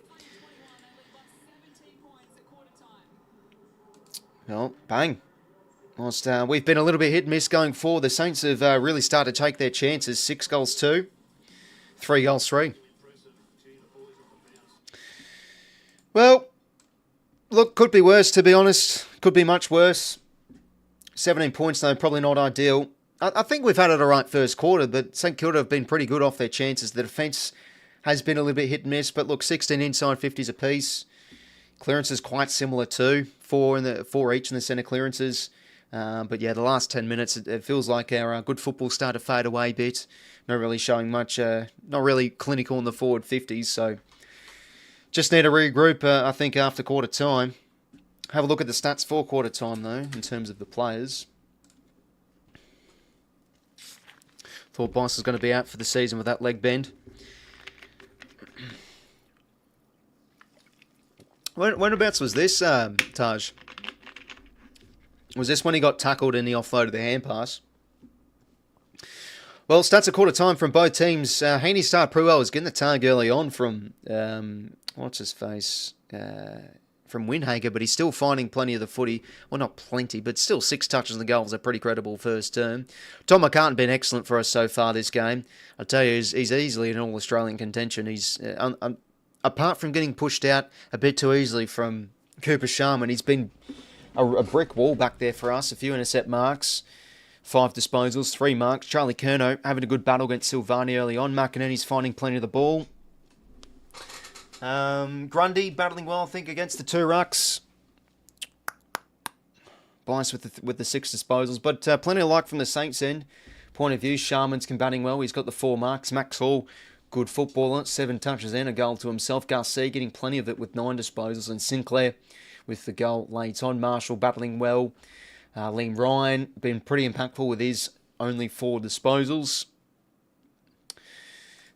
Well, bang. Whilst we've been a little bit hit and miss going forward, the Saints have really started to take their chances. 6-2, 3-3. Well, look, could be worse, to be honest. Could be much worse. 17 points, though, probably not ideal. I think we've had it all right first quarter, but St Kilda have been pretty good off their chances. The defence has been a little bit hit and miss, but look, 16 inside 50s apiece. Clearances quite similar too. 4 each in the centre clearances. But yeah, the last 10 minutes, it feels like our good football started to fade away a bit. Not really showing much, not really clinical in the forward 50s. So just need to regroup, I think, after quarter time. Have a look at the stats for quarter time, though, in terms of the players. Thought Boss was going to be out for the season with that leg bend. Whenabouts was this, Taj? Was this when he got tackled and he offloaded the hand pass? Well, stats at quarter time from both teams. Heaney started pretty well. Was getting the tag early on from, what's his face? 𝐓𝐴𝐥𝐝, but he's still finding plenty of the footy. Well, not plenty, but still 6 touches on the goal is a pretty credible first term. Tom McCartan been excellent for us so far this game. I tell you, he's easily in All-Australian contention. He's apart from getting pushed out a bit too easily from Cooper Sharman, he's been a brick wall back there for us. A few intercept marks, 5 disposals, 3 marks. Charlie Curnow having a good battle against Silvani early on. McInerney's finding plenty of the ball. Grundy battling well, I think, against the 2 rucks. Biased with the 6 disposals, but plenty of like from the Saints' end point of view. Sharman's combating well. He's got the 4 marks. Max Hall, good footballer, 7 touches and a goal to himself. Garcia getting plenty of it with 9 disposals, and Sinclair with the goal late on. Marshall battling well. Liam Ryan been pretty impactful with his only 4 disposals.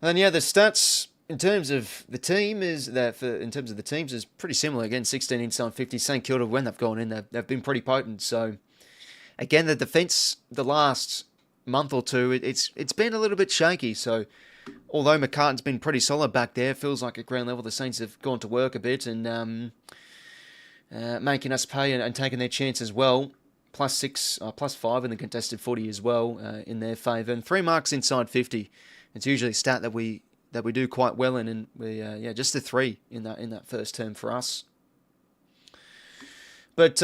And yeah, the stats in terms of the team is pretty similar. Again, 16 inside 50. St Kilda, when they've gone in, they've been pretty potent. So again, the defence the last month or two, it's been a little bit shaky. So although McCartan's been pretty solid back there, feels like at ground level the Saints have gone to work a bit and making us pay and taking their chance as well. +5 in the contested footy as well in their favour, and 3 marks inside 50. It's usually a stat that we do quite well in, and we just the 3 in that first term for us. But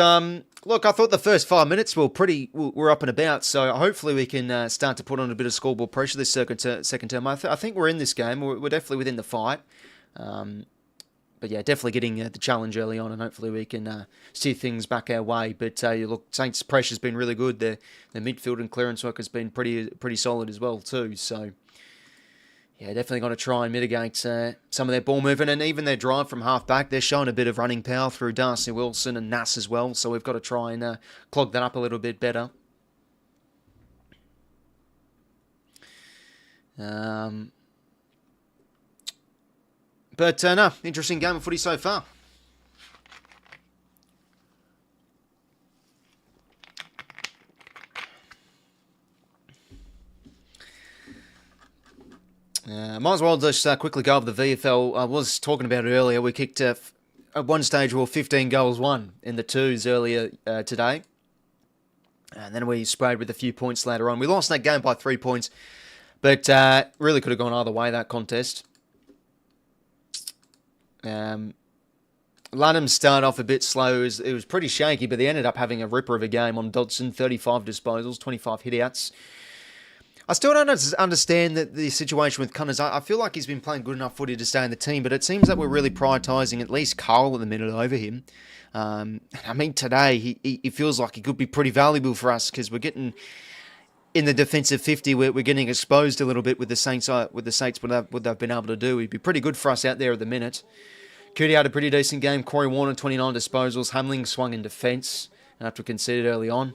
look, I thought the first 5 minutes were up and about, so hopefully we can start to put on a bit of scoreboard pressure this second term. I think we're in this game. We're definitely within the fight. But yeah, definitely getting the challenge early on, and hopefully we can steer things back our way. But look, Saints' pressure's been really good. Their midfield and clearance work has been pretty solid as well too. So yeah, definitely got to try and mitigate some of their ball movement, and even their drive from half back. They're showing a bit of running power through Darcy Wilson and Nass as well. So we've got to try and clog that up a little bit better. But no, interesting game of footy so far. Might as well just quickly go over the VFL. I was talking about it earlier. We kicked, at one stage, we were 15 goals won in the 2s earlier today. And then we sprayed with a few points later on. We lost that game by 3 points, but really could have gone either way, that contest. Lunham started off a bit slow. It was pretty shaky, but they ended up having a ripper of a game on Dodson. 35 disposals, 25 hit-outs. I still don't understand the situation with Cunners. I feel like he's been playing good enough footy to stay in the team, but it seems that we're really prioritising at least Carl at the minute over him. I mean, today he feels like he could be pretty valuable for us because we're getting in the defensive 50. We're getting exposed a little bit with the Saints. What they've been able to do. He'd be pretty good for us out there at the minute. Cootie had a pretty decent game. Corey Warner, 29 disposals. Hamling swung in defence after conceded early on.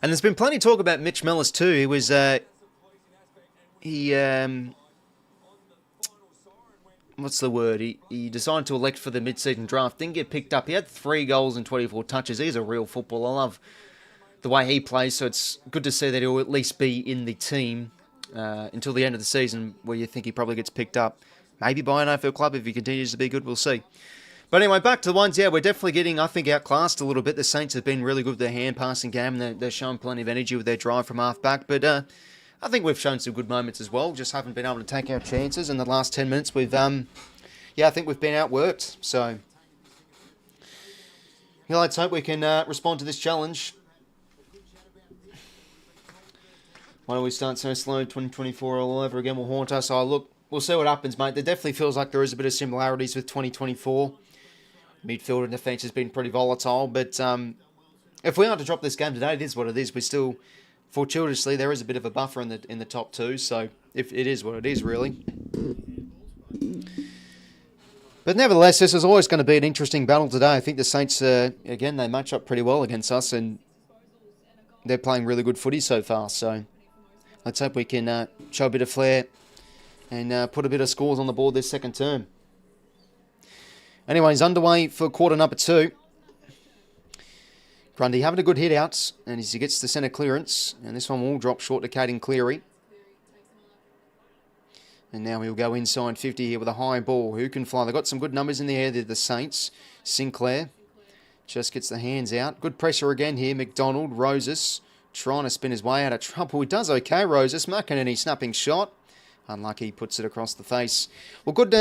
And there's been plenty of talk about Mitch Mellis too. He was, what's the word? He decided to elect for the mid-season draft. Didn't get picked up. He had 3 goals and 24 touches. He's a real footballer. I love the way he plays, so it's good to see that he'll at least be in the team until the end of the season, where you think he probably gets picked up. Maybe by an AFL club if he continues to be good, we'll see. But anyway, back to the ones. Yeah, we're definitely getting, I think, outclassed a little bit. The Saints have been really good with their hand-passing game, and they're showing plenty of energy with their drive from half-back. But I think we've shown some good moments as well. Just haven't been able to take our chances. In the last 10 minutes, I think we've been outworked. So, let's hope we can respond to this challenge. Why don't we start so slow? 2024 all over again will haunt us. Look, we'll see what happens, mate. There definitely feels like there is a bit of similarities with 2024. Midfield and defence has been pretty volatile, but if we are to drop this game today, it is what it is. We still, fortuitously, there is a bit of a buffer in the top 2, so if it is what it is, really. But nevertheless, this is always going to be an interesting battle today. I think the Saints, again, they match up pretty well against us, and they're playing really good footy so far. So let's hope we can show a bit of flair and put a bit of scores on the board this second term. Anyways, underway for quarter number 2. Grundy having a good hit out, and as he gets the centre clearance, and this one will drop short to Caden Cleary. And now he'll go inside 50 here with a high ball. Who can fly? They've got some good numbers in the air. They're the Saints. Sinclair just gets the hands out. Good pressure again here. McDonald, Roses, trying to spin his way out of trouble. He does okay, Roses. McInerney snapping shot. Unlucky, puts it across the face. Well, good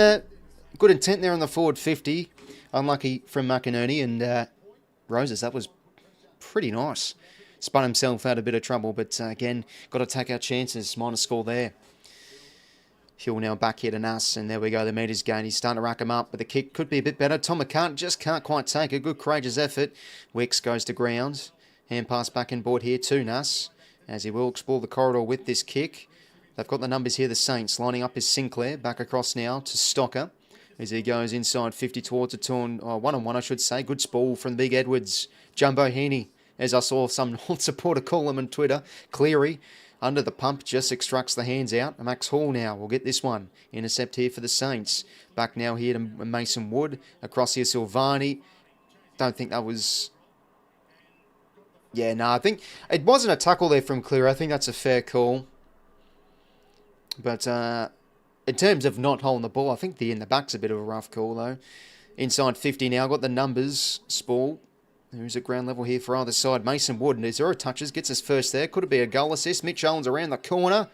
intent there on the forward 50. Unlucky from McInerney. And Roses, that was pretty nice. Spun himself out a bit of trouble. But again, got to take our chances. Minor score there. Hill now back here to Nass, and there we go, the meters gain. He's starting to rack him up, but the kick could be a bit better. 𝐼𝐴 just can't quite take a good courageous effort. Wicks goes to ground. Hand pass back in board here to Nass, as he will explore the corridor with this kick. They've got the numbers here, the Saints. Lining up is Sinclair, back across now to Stocker, as he goes inside 50 towards a turn, one-on-one I should say. Good sprawl from Big Edwards. Jumbo Heaney, as I saw some supporter call him on Twitter. 𝐼𝐴 under the pump, just extracts the hands out. Max Hall now will get this one. Intercept here for the Saints. Back now here to Mason Wood. Across here, Silvani. Don't think that was... Yeah, no, I think it wasn't a tackle there from 𝐼𝐴. I think that's a fair call. But in terms of not holding the ball, I think the in the back's a bit of a rough call, though. Inside 50 now. Got the numbers. Spall. Who's at ground level here for either side? Mason Wood, and 0 touches, gets his first there. Could it be a goal assist? Mitch Owens around the corner.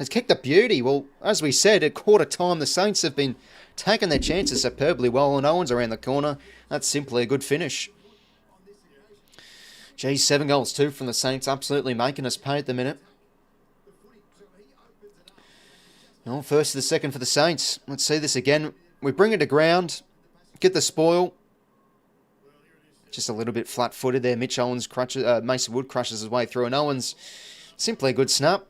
Has kicked a beauty. Well, as we said, at quarter time, the Saints have been taking their chances superbly well, and Owens around the corner. That's simply a good finish. Geez, 7 goals too from the Saints. Absolutely making us pay at the minute. Well, first to the second for the Saints. Let's see this again. We bring it to ground. Get the spoil. Just a little bit flat-footed there. Mitch Owens Mason Wood crushes his way through, and Owens simply a good snap.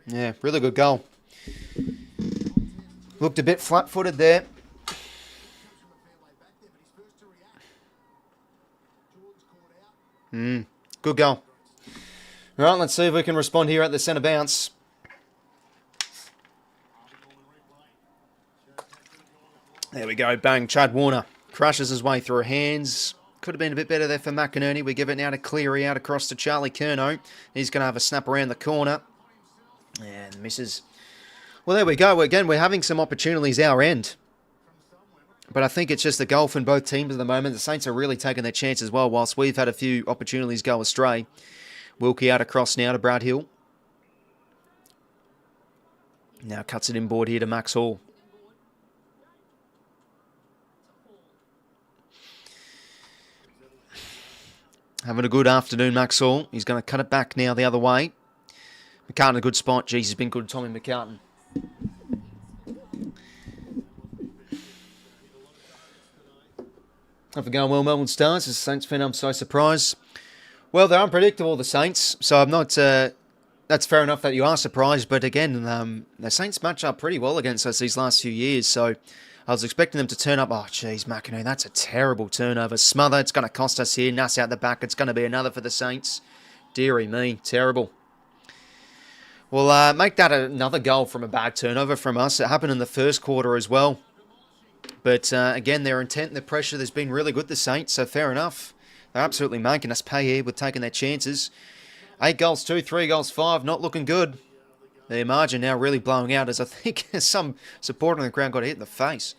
Yeah, really good goal. Looked a bit flat-footed there. Good goal. All right, let's see if we can respond here at the centre bounce. There we go, bang, Chad Warner crushes his way through hands. Could have been a bit better there for McInerney. We give it now to 𝐼𝐴 out across to Charlie Curnow. He's going to have a snap around the corner. And misses. Well, there we go. Again, we're having some opportunities our end. But I think it's just the golf in both teams at the moment. The Saints are really taking their chance as well, whilst we've had a few opportunities go astray. 𝐼𝐴 out across now to Brad Hill. Now cuts it inboard here to Max Hall. Having a good afternoon, Max Hall. He's going to cut it back now the other way. McCartan, a good spot. Jeez, he's been good, Tommy McCartan. Have a going well, Melbourne Stars. As a Saints fan, I'm so surprised. Well, they're unpredictable, the Saints. So I'm not... that's fair enough that you are surprised. But again, the Saints match up pretty well against us these last few years. So I was expecting them to turn up. Oh, jeez, McInerney, that's a terrible turnover. Smother, it's going to cost us here. Nass out the back. It's going to be another for the Saints. Dearie me, terrible. Well, make that another goal from a bad turnover from us. It happened in the first quarter as well. But again, their intent and their pressure has been really good, the Saints. So fair enough. They're absolutely making us pay here with taking their chances. 8 goals 2, 3 goals 5. Not looking good. Their margin now really blowing out, as I think some supporter on the ground got hit in the face.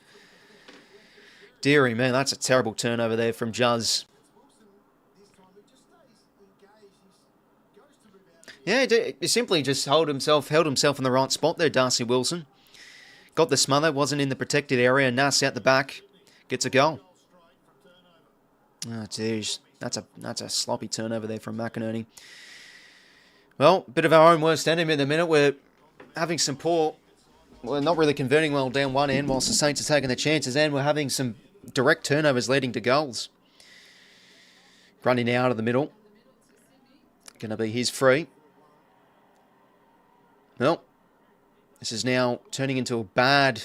Deary, man, that's a terrible turnover there from Juz. Yeah, he simply just held himself in the right spot there, Darcy Wilson. Got the smother, wasn't in the protected area. Nass out the back, gets a goal. Oh, jeez, that's a sloppy turnover there from McInerney. Well, bit of our own worst enemy at the minute. We're having some we're not really converting well down one end, whilst the Saints are taking their chances, and we're having some direct turnovers leading to goals. Grundy now out of the middle. Going to be his free. Well, this is now turning into a bad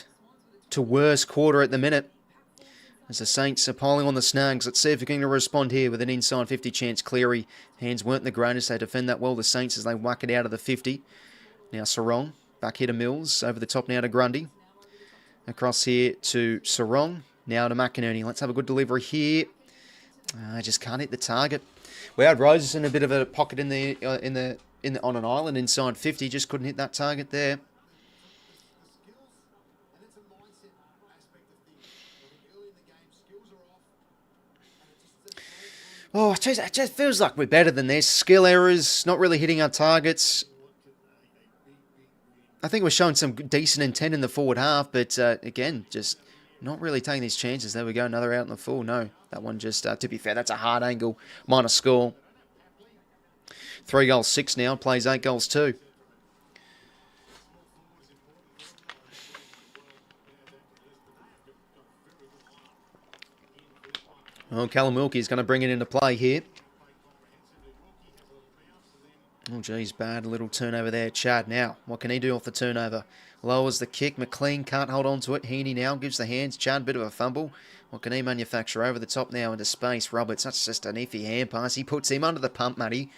to worse quarter at the minute, as the Saints are piling on the snags. Let's see if we're going to respond here with an inside 50 chance. 𝐼𝐴, hands weren't the greatest. They defend that well, the Saints, as they whack it out of the 50. Now Sarong, back here to Mills, over the top now to Grundy. Across here to Sarong, now to McInerney. Let's have a good delivery here. I just can't hit the target. We had Roses in a bit of a pocket on an island inside 50. Just couldn't hit that target there. Oh, geez, it just feels like we're better than this. Skill errors, not really hitting our targets. I think we're showing some decent intent in the forward half, but again, just not really taking these chances. There we go, another out in the full. No, that one just, to be fair, that's a hard angle. Minor score. 3 goals 6 now, plays 8 goals 2. Well, Callum Wilkie is going to bring it into play here. Oh, geez, bad little turnover there. Chad now. What can he do off the turnover? Lowers the kick. McLean can't hold on to it. Heaney now gives the hands. Chad, bit of a fumble. What can he manufacture over the top now into space? Roberts, that's just an iffy hand pass. He puts him under the pump, Matty.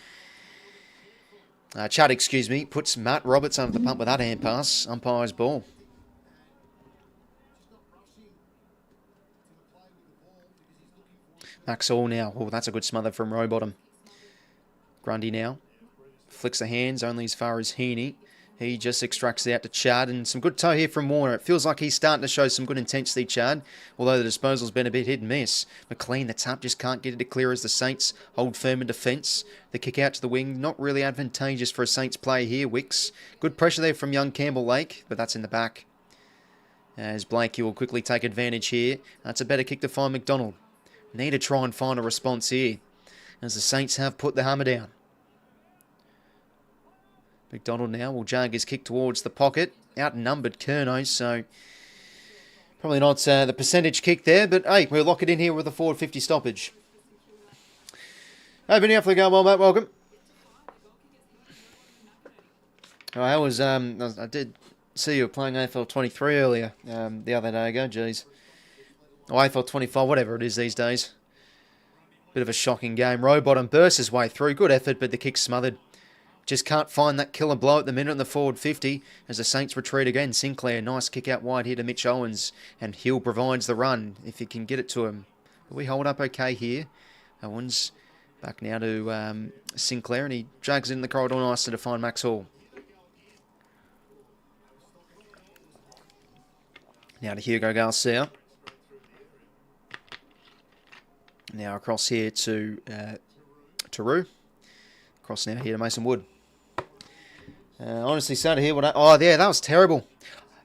Chad, excuse me, puts Matt Roberts under the pump with that hand pass. Umpire's ball. Max Hall now. Oh, that's a good smother from Rowbottom. Grundy now. Flicks the hands only as far as Heaney. He just extracts it out to Chad. And some good toe here from Warner. It feels like he's starting to show some good intensity, Chad. Although the disposal's been a bit hit and miss. McLean, the tap, just can't get it to clear as the Saints hold firm in defence. The kick out to the wing, not really advantageous for a Saints player here, Wicks. Good pressure there from young Campbell Lake, but that's in the back. As Blakey will quickly take advantage here. That's a better kick to find McDonald. Need to try and find a response here, as the Saints have put the hammer down. McDonald now will jag his kick towards the pocket. Outnumbered 𝐚, so probably not the percentage kick there, but hey, we'll lock it in here with a forward 50 stoppage. Hey, Vinny, hopefully going well, mate. Welcome. Oh, I did see you were playing AFL 23 earlier, the other day ago, geez. Or AFL 25, whatever it is these days. Bit of a shocking game. Rowbottom bursts his way through. Good effort, but the kick's smothered. Just can't find that killer blow at the minute in the forward 50 as the Saints retreat again. Sinclair, nice kick out wide here to Mitch Owens. And Hill provides the run if he can get it to him. But we hold up okay here. Owens back now to Sinclair, and he drags it in the corridor nicely to find Max Hall. Now to Hugo Garcia. Now across here to Roo. Across now here to Mason Wood. Honestly, sad to hear what oh, yeah, that was terrible.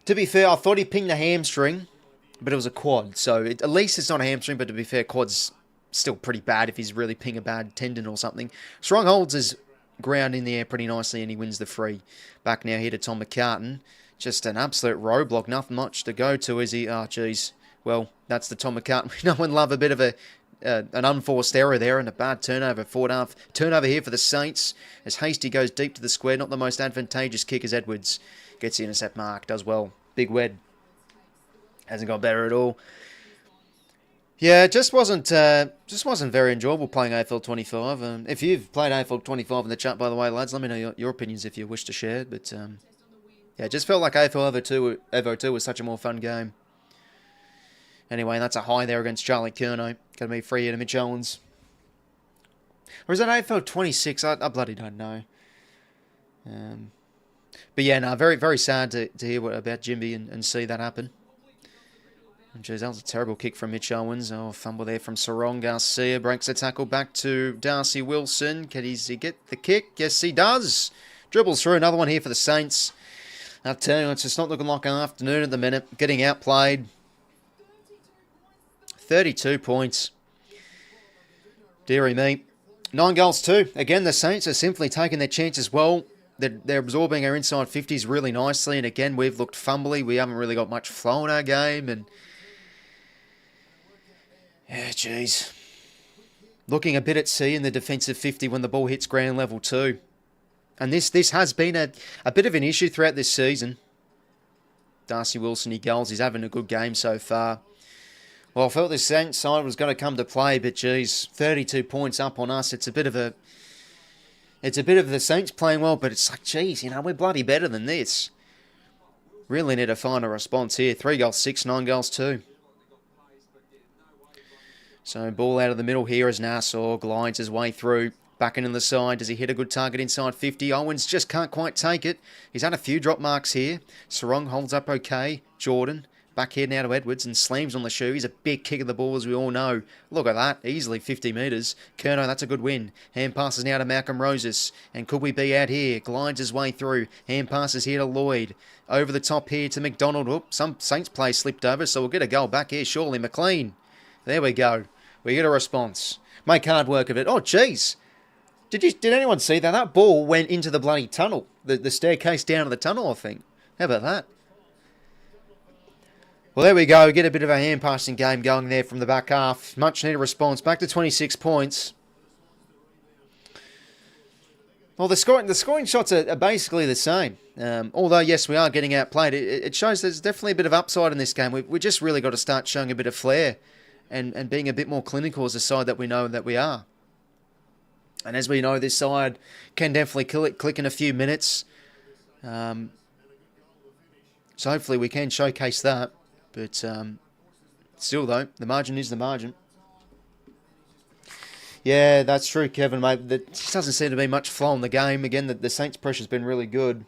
To be fair, I thought he pinged a hamstring, but it was a quad. So at least it's not a hamstring, but to be fair, quad's still pretty bad if he's really pinged a bad tendon or something. Strong holds his ground in the air pretty nicely, and he wins the free. Back now here to Tom McCartan. Just an absolute roadblock. Nothing much to go to, is he? Oh, geez. Well, that's the Tom McCartan. We know and love a bit of an unforced error there and a bad turnover. Forward half turnover here for the Saints as Hasty goes deep to the square. Not the most advantageous kick as Edwards gets the intercept mark. Does well. Big Wed. Hasn't got better at all. Yeah, it just wasn't very enjoyable playing AFL 25. If you've played AFL 25 in the chat, by the way, lads, let me know your opinions if you wish to share. But yeah, it just felt like AFL Evo 2 was such a more fun game. Anyway, that's a high there against Charlie Curnow. Going to be free here to Mitch Owens. Or is that AFL 26? I bloody don't know. But yeah, no, very, very sad to hear about Jimby and see that happen. And geez, that was a terrible kick from Mitch Owens. Oh, fumble there from Sarong. Garcia breaks the tackle back to Darcy Wilson. Can he get the kick? Yes, he does. Dribbles through. Another one here for the Saints. I tell you, it's just not looking like an afternoon at the minute. Getting outplayed. 32 points. Deary me. 9 goals too. Again, the Saints are simply taking their chances well. They're absorbing our inside 50s really nicely. And again, we've looked fumbly. We haven't really got much flow in our game. And yeah, jeez. Looking a bit at sea in the defensive 50 when the ball hits ground level too. And this has been a bit of an issue throughout this season. Darcy Wilson, he goals. He's having a good game so far. Well, I felt this Saints side was going to come to play, but geez, 32 points up on us. It's a bit of the Saints playing well, but it's like, geez, we're bloody better than this. Really need to find a response here. 3 goals 6, 9 goals 2. So ball out of the middle here as Nassau glides his way through. Back into the side. Does he hit a good target inside 50? Owens just can't quite take it. He's had a few drop marks here. Sarong holds up okay. Jordan back here now to Edwards and slams on the shoe. He's a big kick of the ball, as we all know. Look at that. Easily 50 metres. 𝐼𝐿, that's a good win. Hand passes now to Malcolm Roses. And could we be out here? Glides his way through. Hand passes here to Lloyd. Over the top here to McDonald. Oop, some Saints play slipped over, so we'll get a goal back here. Surely McLean. There we go. We get a response. Make hard work of it. Oh, jeez. Did anyone see that? That ball went into the bloody tunnel. The staircase down to the tunnel, I think. How about that? Well, there we go. Get a bit of a hand-passing game going there from the back half. Much needed response. Back to 26 points. Well, the scoring shots are basically the same. Although, yes, we are getting outplayed. It shows there's definitely a bit of upside in this game. We just really got to start showing a bit of flair and being a bit more clinical as a side that we know that we are. And as we know, this side can definitely click in a few minutes. So hopefully we can showcase that. But still, though, the margin is the margin. Yeah, that's true, Kevin, mate. There just doesn't seem to be much flow in the game. Again, the Saints' pressure's been really good.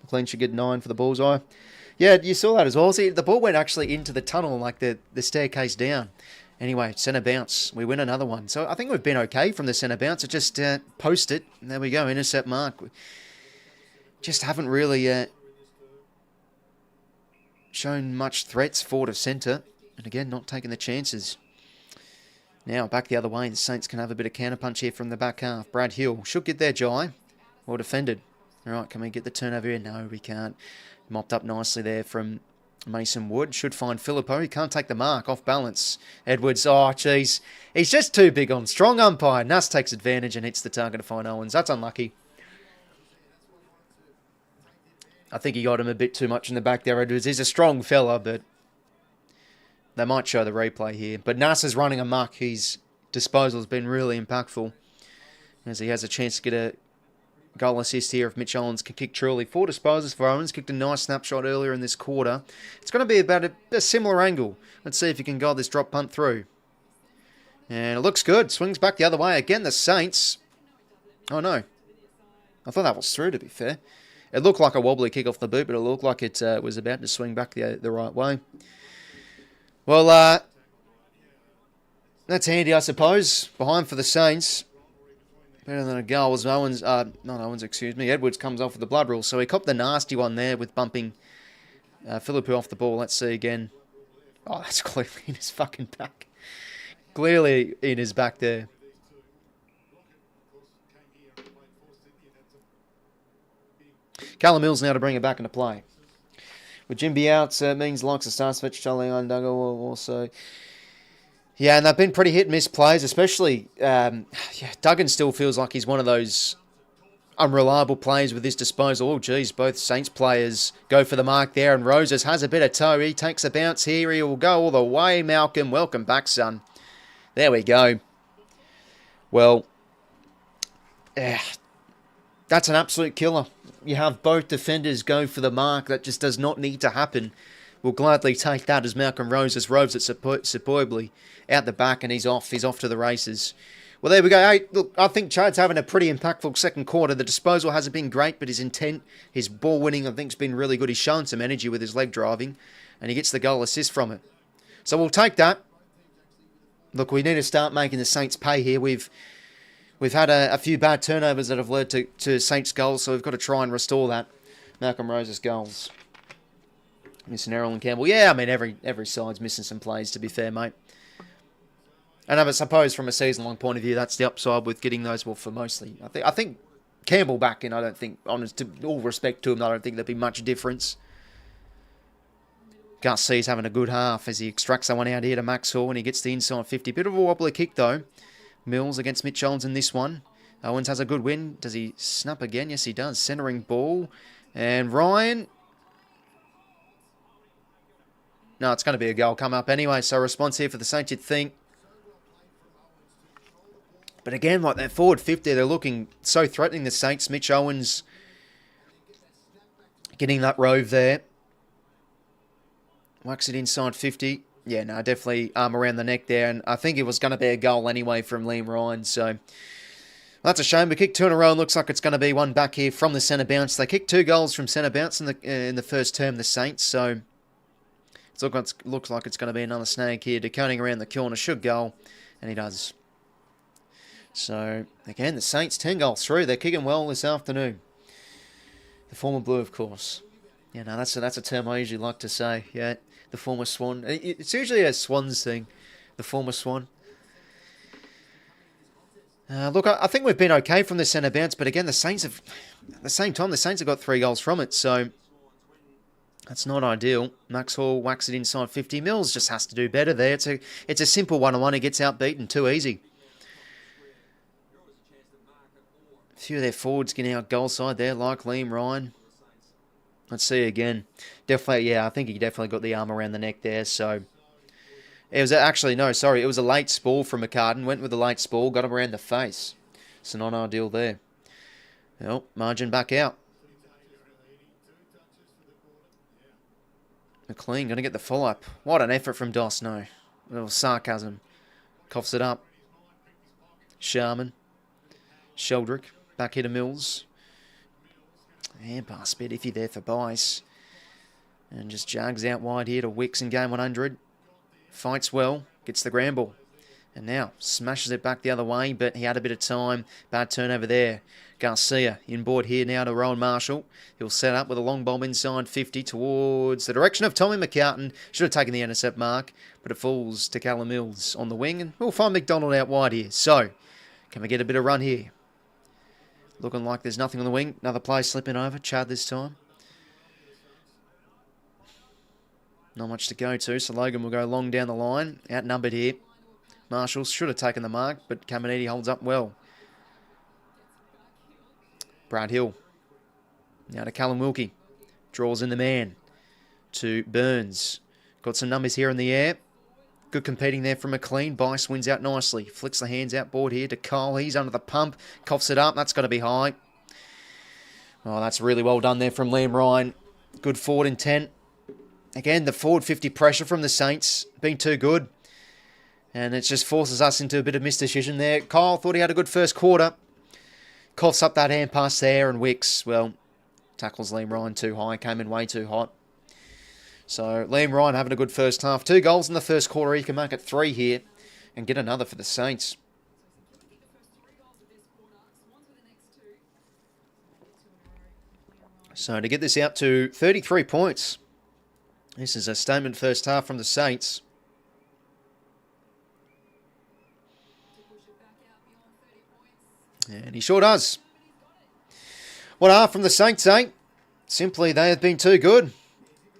McLean should get 9 for the bullseye. Yeah, you saw that as well. See, the ball went actually into the tunnel, like the staircase down. Anyway, centre bounce. We win another one. So I think we've been okay from the centre bounce. It just post it. There we go. Intercept mark. We just haven't really shown much threats forward of centre. And again, not taking the chances. Now back the other way. The Saints can have a bit of counter-punch here from the back half. Brad Hill should get there, Jai. Well defended. All right, can we get the turnover here? No, we can't. Mopped up nicely there from Mason Wood. Should find 𝐵𝐿𝐿. He can't take the mark. Off balance. Edwards. Oh, jeez. He's just too big on. Strong umpire. Nuss takes advantage and hits the target to find Owens. That's unlucky. I think he got him a bit too much in the back there, Edwards. He's a strong fella, but they might show the replay here. But Nuss is running amok. His disposal has been really impactful as he has a chance to get a goal assist here if Mitch Owens can kick truly. 4 disposals for Owens. Kicked a nice snapshot earlier in this quarter. It's going to be about a similar angle. Let's see if he can guide this drop punt through. And it looks good. Swings back the other way. Again, the Saints. Oh, no. I thought that was through, to be fair. It looked like a wobbly kick off the boot, but it looked like it was about to swing back the right way. Well, that's handy, I suppose. Behind for the Saints. Better than a goal was Owens. Not Owens, excuse me. Edwards comes off with the blood rule. So he copped the nasty one there with bumping 𝐵𝐿𝐿 off the ball. Let's see again. Oh, that's clearly in his fucking back. Clearly in his back there. Callum Mills now to bring it back into play. With Jimby out, means likes of Starcevich, Charlie Undago also. Yeah, and they've been pretty hit-and-miss plays, especially Duggan still feels like he's one of those unreliable players with his disposal. Oh, geez, both Saints players go for the mark there, and Roses has a bit of toe. He takes a bounce here. He will go all the way, Malcolm. Welcome back, son. There we go. Well, that's an absolute killer. You have both defenders go for the mark. That just does not need to happen. We'll gladly take that as Malcolm Roses roves it superbly out the back, and he's off. He's off to the races. Well, there we go. Hey, look, I think Chad's having a pretty impactful second quarter. The disposal hasn't been great, but his intent, his ball winning, I think, has been really good. He's shown some energy with his leg driving, and he gets the goal assist from it. So we'll take that. Look, we need to start making the Saints pay here. We've had a few bad turnovers that have led to Saints goals, so we've got to try and restore that. Malcolm Roses goals. Missing Errol and Campbell. Yeah, I mean, every side's missing some plays, to be fair, mate. And I suppose from a season-long point of view, that's the upside with getting those, well, for mostly. I think Campbell back in, I don't think, honest, to all respect to him, I don't think there'd be much difference. 𝐼𝐿𝐿's having a good half as he extracts someone out here to Max Hall, and he gets the inside 50. Bit of a wobbly kick, though. Mills against Mitch Owens in this one. Owens has a good win. Does he snap again? Yes, he does. Centering ball. And Ryan. No, it's going to be a goal come up anyway. So response here for the Saints, you'd think. But again, like that forward 50, they're looking so threatening, the Saints. Mitch Owens getting that rove there. Whacks it inside 50. Yeah, no, definitely arm around the neck there. And I think it was going to be a goal anyway from Liam Ryan. So well, that's a shame. We kicked 2 in a row and looks like it's going to be one back here from the centre bounce. They kicked 2 goals from centre bounce in the first term, the Saints. So it looks like it's going to be another snag here. 𝐓𝐿 around the corner should goal. And he does. So, again, the Saints 10 goals through. They're kicking well this afternoon. The former Blue, of course. Yeah, no, that's a term I usually like to say. Yeah, the former Swan. It's usually a Swans thing, the former Swan. Look, I think we've been okay from the centre bounce, but again, the Saints have, at the same time, the Saints have got 3 goals from it, so that's not ideal. Max Hall whacks it inside 50. Mills just has to do better there. It's a simple 1-on-1. He gets outbeaten too easy. A few of their forwards getting out goal side there, like Liam Ryan. Let's see again. Definitely, yeah, I think he definitely got the arm around the neck there. So it was actually, no, sorry, it was a late spool from 𝐼𝐿. Went with a late spool, got him around the face. So not ideal there. Well, margin back out. McLean going to get the follow-up. What an effort from Doss, no. A little sarcasm. Coughs it up. Sharman. Sheldrick. Back here to Mills. And pass bit iffy there for Bice. And just jogs out wide here to 𝐓𝐿𝐿 in game 100. Fights well. Gets the ground ball. And now smashes it back the other way, but he had a bit of time. Bad turnover there. Garcia inboard here now to Rowan Marshall. He'll set up with a long bomb inside 50 towards the direction of Tommy McCartan. Should have taken the intercept mark, but it falls to Callum Mills on the wing. And we'll find McDonald out wide here. So, can we get a bit of run here? Looking like there's nothing on the wing. Another play slipping over. Chad this time. Not much to go to, so Logan will go long down the line. Outnumbered here. Marshall should have taken the mark, but 𝐼𝐿 holds up well. Brad Hill. Now to Callum Wilkie. Draws in the man. To Burns. Got some numbers here in the air. Good competing there from McLean. Bice wins out nicely. Flicks the hands out board here to Cole. He's under the pump. Coughs it up. That's got to be high. Oh, that's really well done there from Liam Ryan. Good forward intent. Again, the forward 50 pressure from the Saints. Been too good. And it just forces us into a bit of misdecision there. Kyle thought he had a good first quarter. Coughs up that hand pass there. And 𝐓𝐿𝐿, well, tackles Liam Ryan too high. Came in way too hot. So, Liam Ryan having a good first half. 2 goals in the first quarter. He can make it 3 here and get another for the Saints. So, to get this out to 33 points. This is a statement first half from the Saints. And he sure does. What are from the Saints, eh? Simply, they have been too good.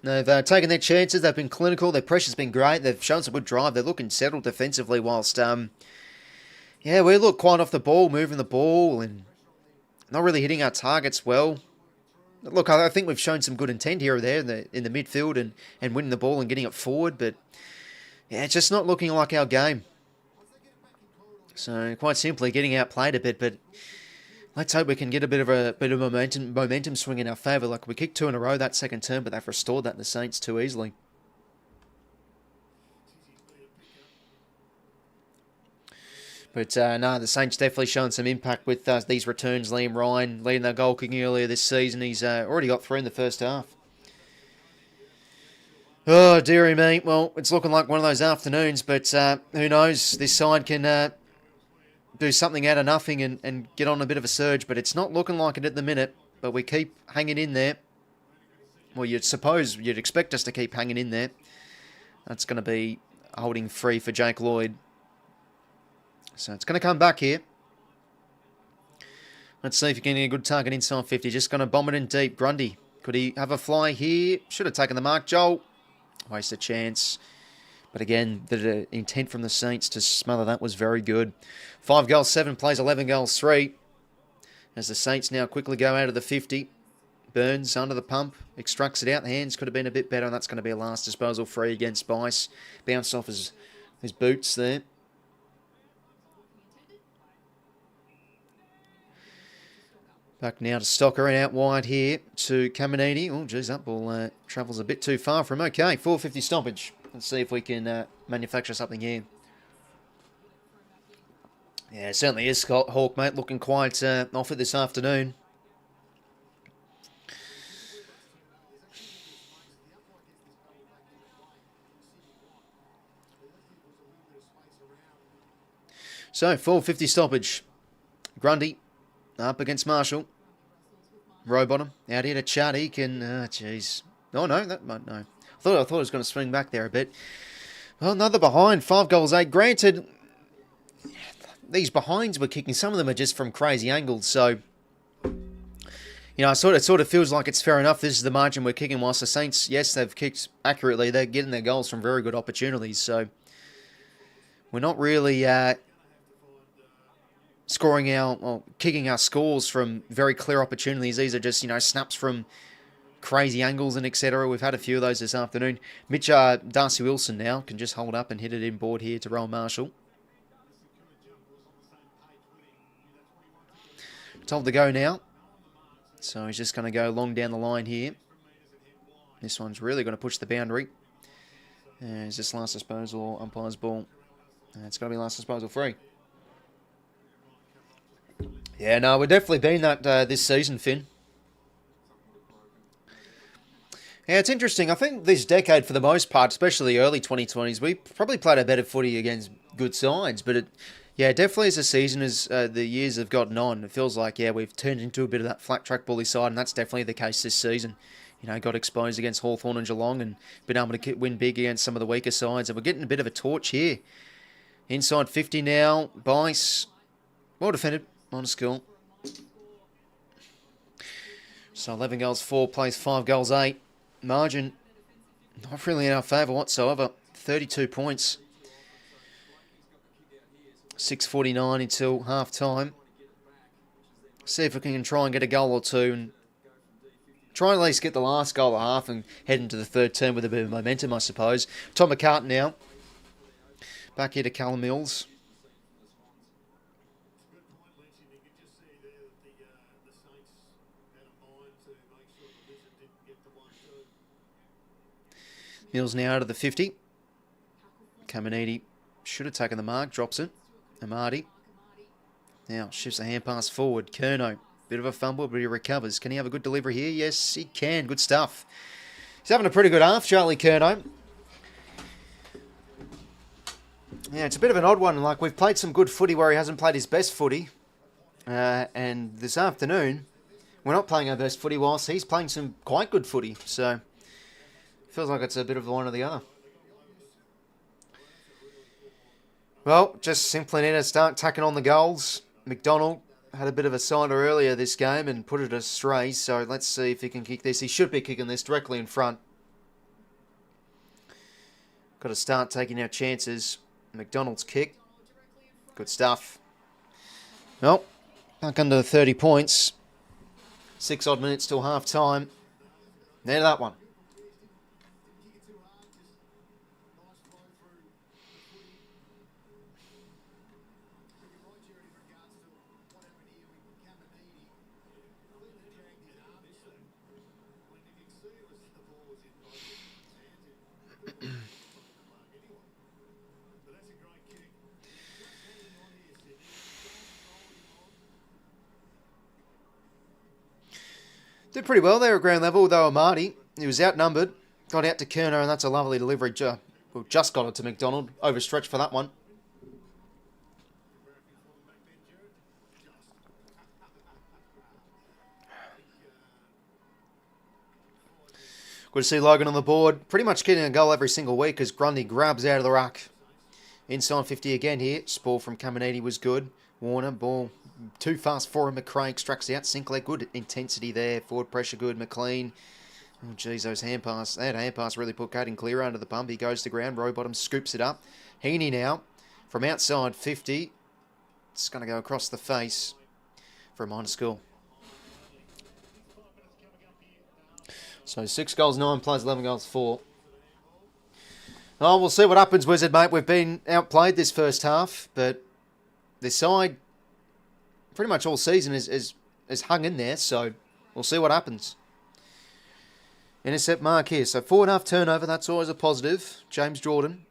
They've taken their chances. They've been clinical. Their pressure's been great. They've shown some good drive. They're looking settled defensively whilst, we look quite off the ball, moving the ball and not really hitting our targets well. Look, I think we've shown some good intent here or there in the midfield and winning the ball and getting it forward. But, yeah, it's just not looking like our game. So, quite simply, getting outplayed a bit. But let's hope we can get a bit of momentum swing in our favour. Like, we kicked 2 in a row that second term, but they've restored that in the Saints too easily. But, no, the Saints definitely showing some impact with these returns. Liam Ryan leading their goal kicking earlier this season. He's already got 3 in the first half. Oh, dearie me. Well, it's looking like one of those afternoons, but who knows? This side can do something out of nothing and get on a bit of a surge, but it's not looking like it at the minute. But we keep hanging in there. Well, you'd expect us to keep hanging in there. That's going to be holding free for Jake Lloyd. So it's going to come back here. Let's see if he can get a good target inside 50. Just going to bomb it in deep. Grundy, could he have a fly here? Should have taken the mark. Joel, waste a chance. But again, the intent from the Saints to smother that was very good. 5 goals, 7 plays, 11 goals, 3. As the Saints now quickly go out of the 50. Burns under the pump, extracts it out. The hands could have been a bit better, and that's going to be a last disposal free against Bice. Bounced off his boots there. Back now to Stocker and out wide here to 𝐼𝐿𝐿. Oh, geez, that ball travels a bit too far from. Okay, 4:50 stoppage. Let's see if we can manufacture something here. Yeah, it certainly is, Scott Hawk, mate. Looking quite off it this afternoon. So, 450 stoppage. Grundy up against Marshall. Rowbottom out here to Chart. He can... jeez. Oh, no, that might... No. I thought it was going to swing back there a bit. Well, another behind. 5 goals, 8. Granted, these behinds we're kicking, some of them are just from crazy angles. So, you know, it sort of feels like it's fair enough. This is the margin we're kicking. Whilst the Saints, yes, they've kicked accurately. They're getting their goals from very good opportunities. So, we're not really... kicking our scores from very clear opportunities. These are just, you know, snaps from crazy angles and etc. We've had a few of those this afternoon. Darcy Wilson now can just hold up and hit it inboard here to Rowan Marshall. Told to go now. So he's just going to go long down the line here. This one's really going to push the boundary. Is this last disposal, umpire's ball? It's going to be last disposal free. Yeah, no, we've definitely been that this season, Finn. Yeah, it's interesting. I think this decade, for the most part, especially the early 2020s, we probably played a better footy against good sides. But, definitely as the season, as the years have gotten on, it feels like, we've turned into a bit of that flat track bully side, and that's definitely the case this season. You know, got exposed against Hawthorn and Geelong and been able to win big against some of the weaker sides. And we're getting a bit of a torch here. Inside 50 now. Bice. Well defended. On skill. So 11 goals 4, plays 5 goals 8. Margin not really in our favour whatsoever. 32 points. 6:49 until half time. See if we can try and get a goal or two and try and at least get the last goal at half and head into the third term with a bit of momentum, I suppose. Tom McCartan now. Back here to Callum Mills. Mills now out of the 50. 𝐓𝐿 should have taken the mark, drops it. Amadi. Now shifts the hand pass forward. 𝐚𝐿, bit of a fumble, but he recovers. Can he have a good delivery here? Yes, he can. Good stuff. He's having a pretty good half, Charlie 𝐚𝐿. Yeah, it's a bit of an odd one. Like, we've played some good footy where he hasn't played his best footy. And this afternoon, we're not playing our best footy whilst he's playing some quite good footy. So... feels like it's a bit of one or the other. Well, just simply need to start tacking on the goals. McDonald had a bit of a cider earlier this game and put it astray. So let's see if he can kick this. He should be kicking this directly in front. Got to start taking our chances. McDonald's kick. Good stuff. Well, back under the 30 points. 6 odd minutes till half time. There, that one. Did pretty well there at ground level, though Amadi. He was outnumbered. Got out to 𝐚𝐿, and that's a lovely delivery. Just got it to McDonald. Overstretched for that one. Good to see Logan on the board. Pretty much getting a goal every single week as Grundy grabs out of the ruck. Inside 50 again here. Spore from 𝐓𝐿 was good. Warner, ball too fast for him. McRae extracts out. Sinclair, good intensity there. Forward pressure, good. McLean. Oh, geez, those hand pass. That hand pass really put Caden Clear under the pump. He goes to ground. Rowbottom scoops it up. Heaney now from outside 50. It's going to go across the face for a minor score. So 6 goals, 9 plays, 11 goals, 4. Oh, we'll see what happens, Wizard, mate. We've been outplayed this first half, but this side, pretty much all season, is hung in there, so we'll see what happens. Intercept mark here. So 4.5 turnover. That's always a positive. James Jordan.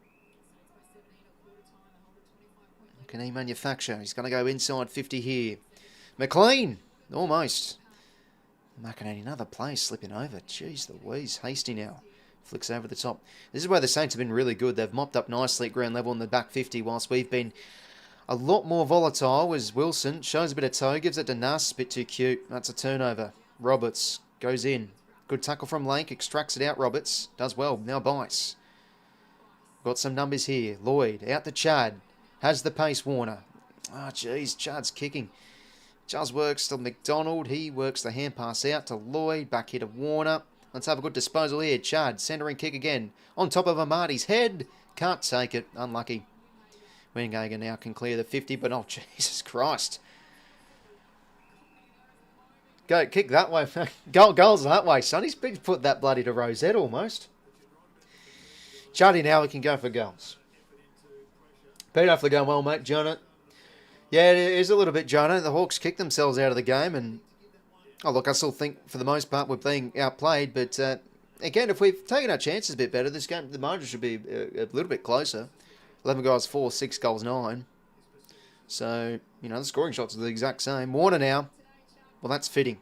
𝐴 manufacture. He's going to go inside 50 here. McLean. Almost. 𝐼𝐴, another play slipping over. Jeez Louise. Hasty now. Flicks over the top. This is where the Saints have been really good. They've mopped up nicely at ground level in the back 50, whilst we've been a lot more volatile. As Wilson shows a bit of toe, gives it to 𝐼𝐴, bit too cute. That's a turnover. Roberts goes in. Good tackle from Lake, extracts it out. Roberts does well. Now 𝐼𝐴. Got some numbers here. Lloyd out to Chad. Has the pace, Warner. Oh, jeez, Chad's kicking. Just works to McDonald. He works the hand pass out to Lloyd. Back here to Warner. Let's have a good disposal here. Chad, centering kick again. On top of Amati's head. Can't take it. Unlucky. 𝐼𝐴 now can clear the 50, but oh, Jesus Christ. Go, kick that way. Goals that way, son. He's put that bloody to Rosette almost. Chaddy now, we can go for goals. Pete, hopefully going well, mate. Jonah. Yeah, it is a little bit Jonah. The Hawks kicked themselves out of the game, and oh, look, I still think for the most part we're being outplayed, but again, if we've taken our chances a bit better, this game, the margin should be a little bit closer. 11 goals 4, 6 goals 9. So, you know, the scoring shots are the exact same. Warner now. Well, that's fitting.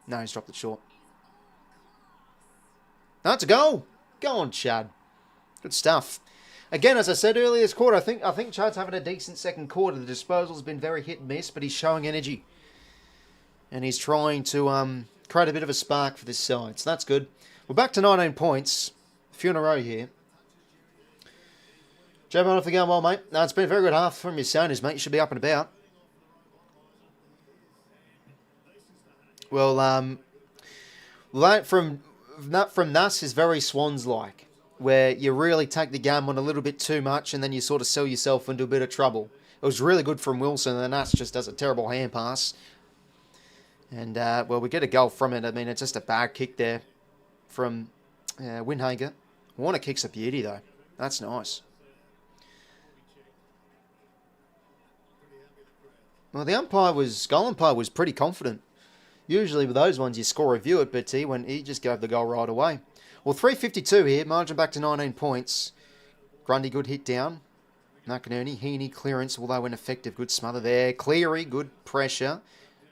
No, he's dropped it short. No, it's a goal. Go on, Chad. Good stuff. Again, as I said earlier this quarter, I think Chad's having a decent second quarter. The disposal's been very hit and miss, but he's showing energy. And he's trying to create a bit of a spark for this side. So that's good. We're back to 19 points. A few in a row here. Jab on off the going well, mate. No, it's been a very good half from your Sounders, mate. You should be up and about. Well, that from 𝐼𝐴 is very Swans-like, where you really take the game on a little bit too much and then you sort of sell yourself into a bit of trouble. It was really good from Wilson, and 𝐼𝐴 just does a terrible hand pass. And, well, we get a goal from it. I mean, it's just a bad kick there from 𝐼𝐴. Warner kicks a beauty, though. That's nice. Well, the goal umpire was pretty confident. Usually with those ones, you score review it, but he just gave the goal right away. Well, 3:52 here. Margin back to 19 points. Grundy, good hit down. McInerney, Heaney, clearance, although ineffective. Good smother there. Cleary, good pressure.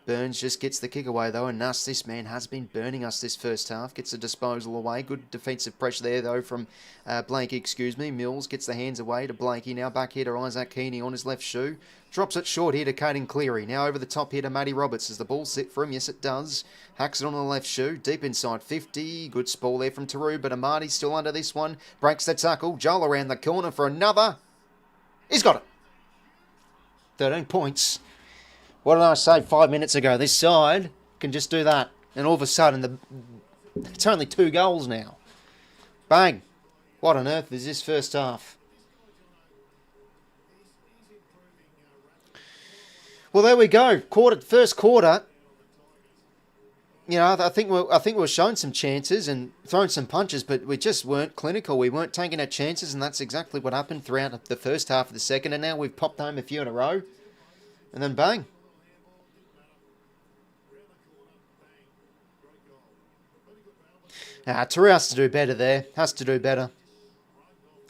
Burns just gets the kick away, though. And 𝐼𝐴, this man has been burning us this first half. Gets a disposal away. Good defensive pressure there, though, from 𝐵𝐴, Mills gets the hands away to 𝐵𝐴. Now back here to 𝐼𝐴c on his left shoe. Drops it short here to Caden Cleary. Now over the top here to Matty Roberts. Does the ball sit for him? Yes, it does. Hacks it on the left shoe. Deep inside 50. Good sprawl there from Taru, but Amati's still under this one. Breaks the tackle. Joel around the corner for another. He's got it. 13 points. What did I say 5 minutes ago? This side can just do that. And all of a sudden, it's only 2 goals now. Bang. What on earth is this first half? Well, there we go. First quarter. You know, I think we were showing some chances and throwing some punches, but we just weren't clinical. We weren't taking our chances, and that's exactly what happened throughout the first half of the second. And now we've popped home a few in a row, and then bang. Taru has to do better there. Has to do better.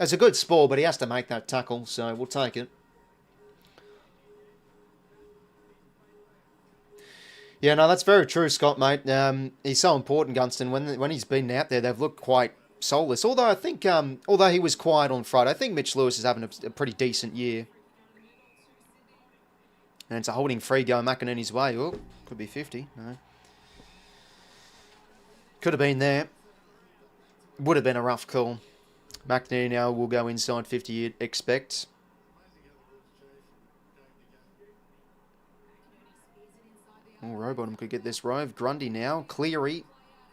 It's a good spoil, but he has to make that tackle, so we'll take it. Yeah, no, that's very true, Scott, mate. He's so important, Gunston. When he's been out there, they've looked quite soulless. Although I think, although he was quiet on Friday, I think Mitch Lewis is having a pretty decent year. And it's a holding free going McInerney's way. Oh, could be 50. No. Could have been there. Would have been a rough call. McInerney now will go inside 50, you'd expect. Oh, Rowbottom could get this rove. Grundy now. Cleary.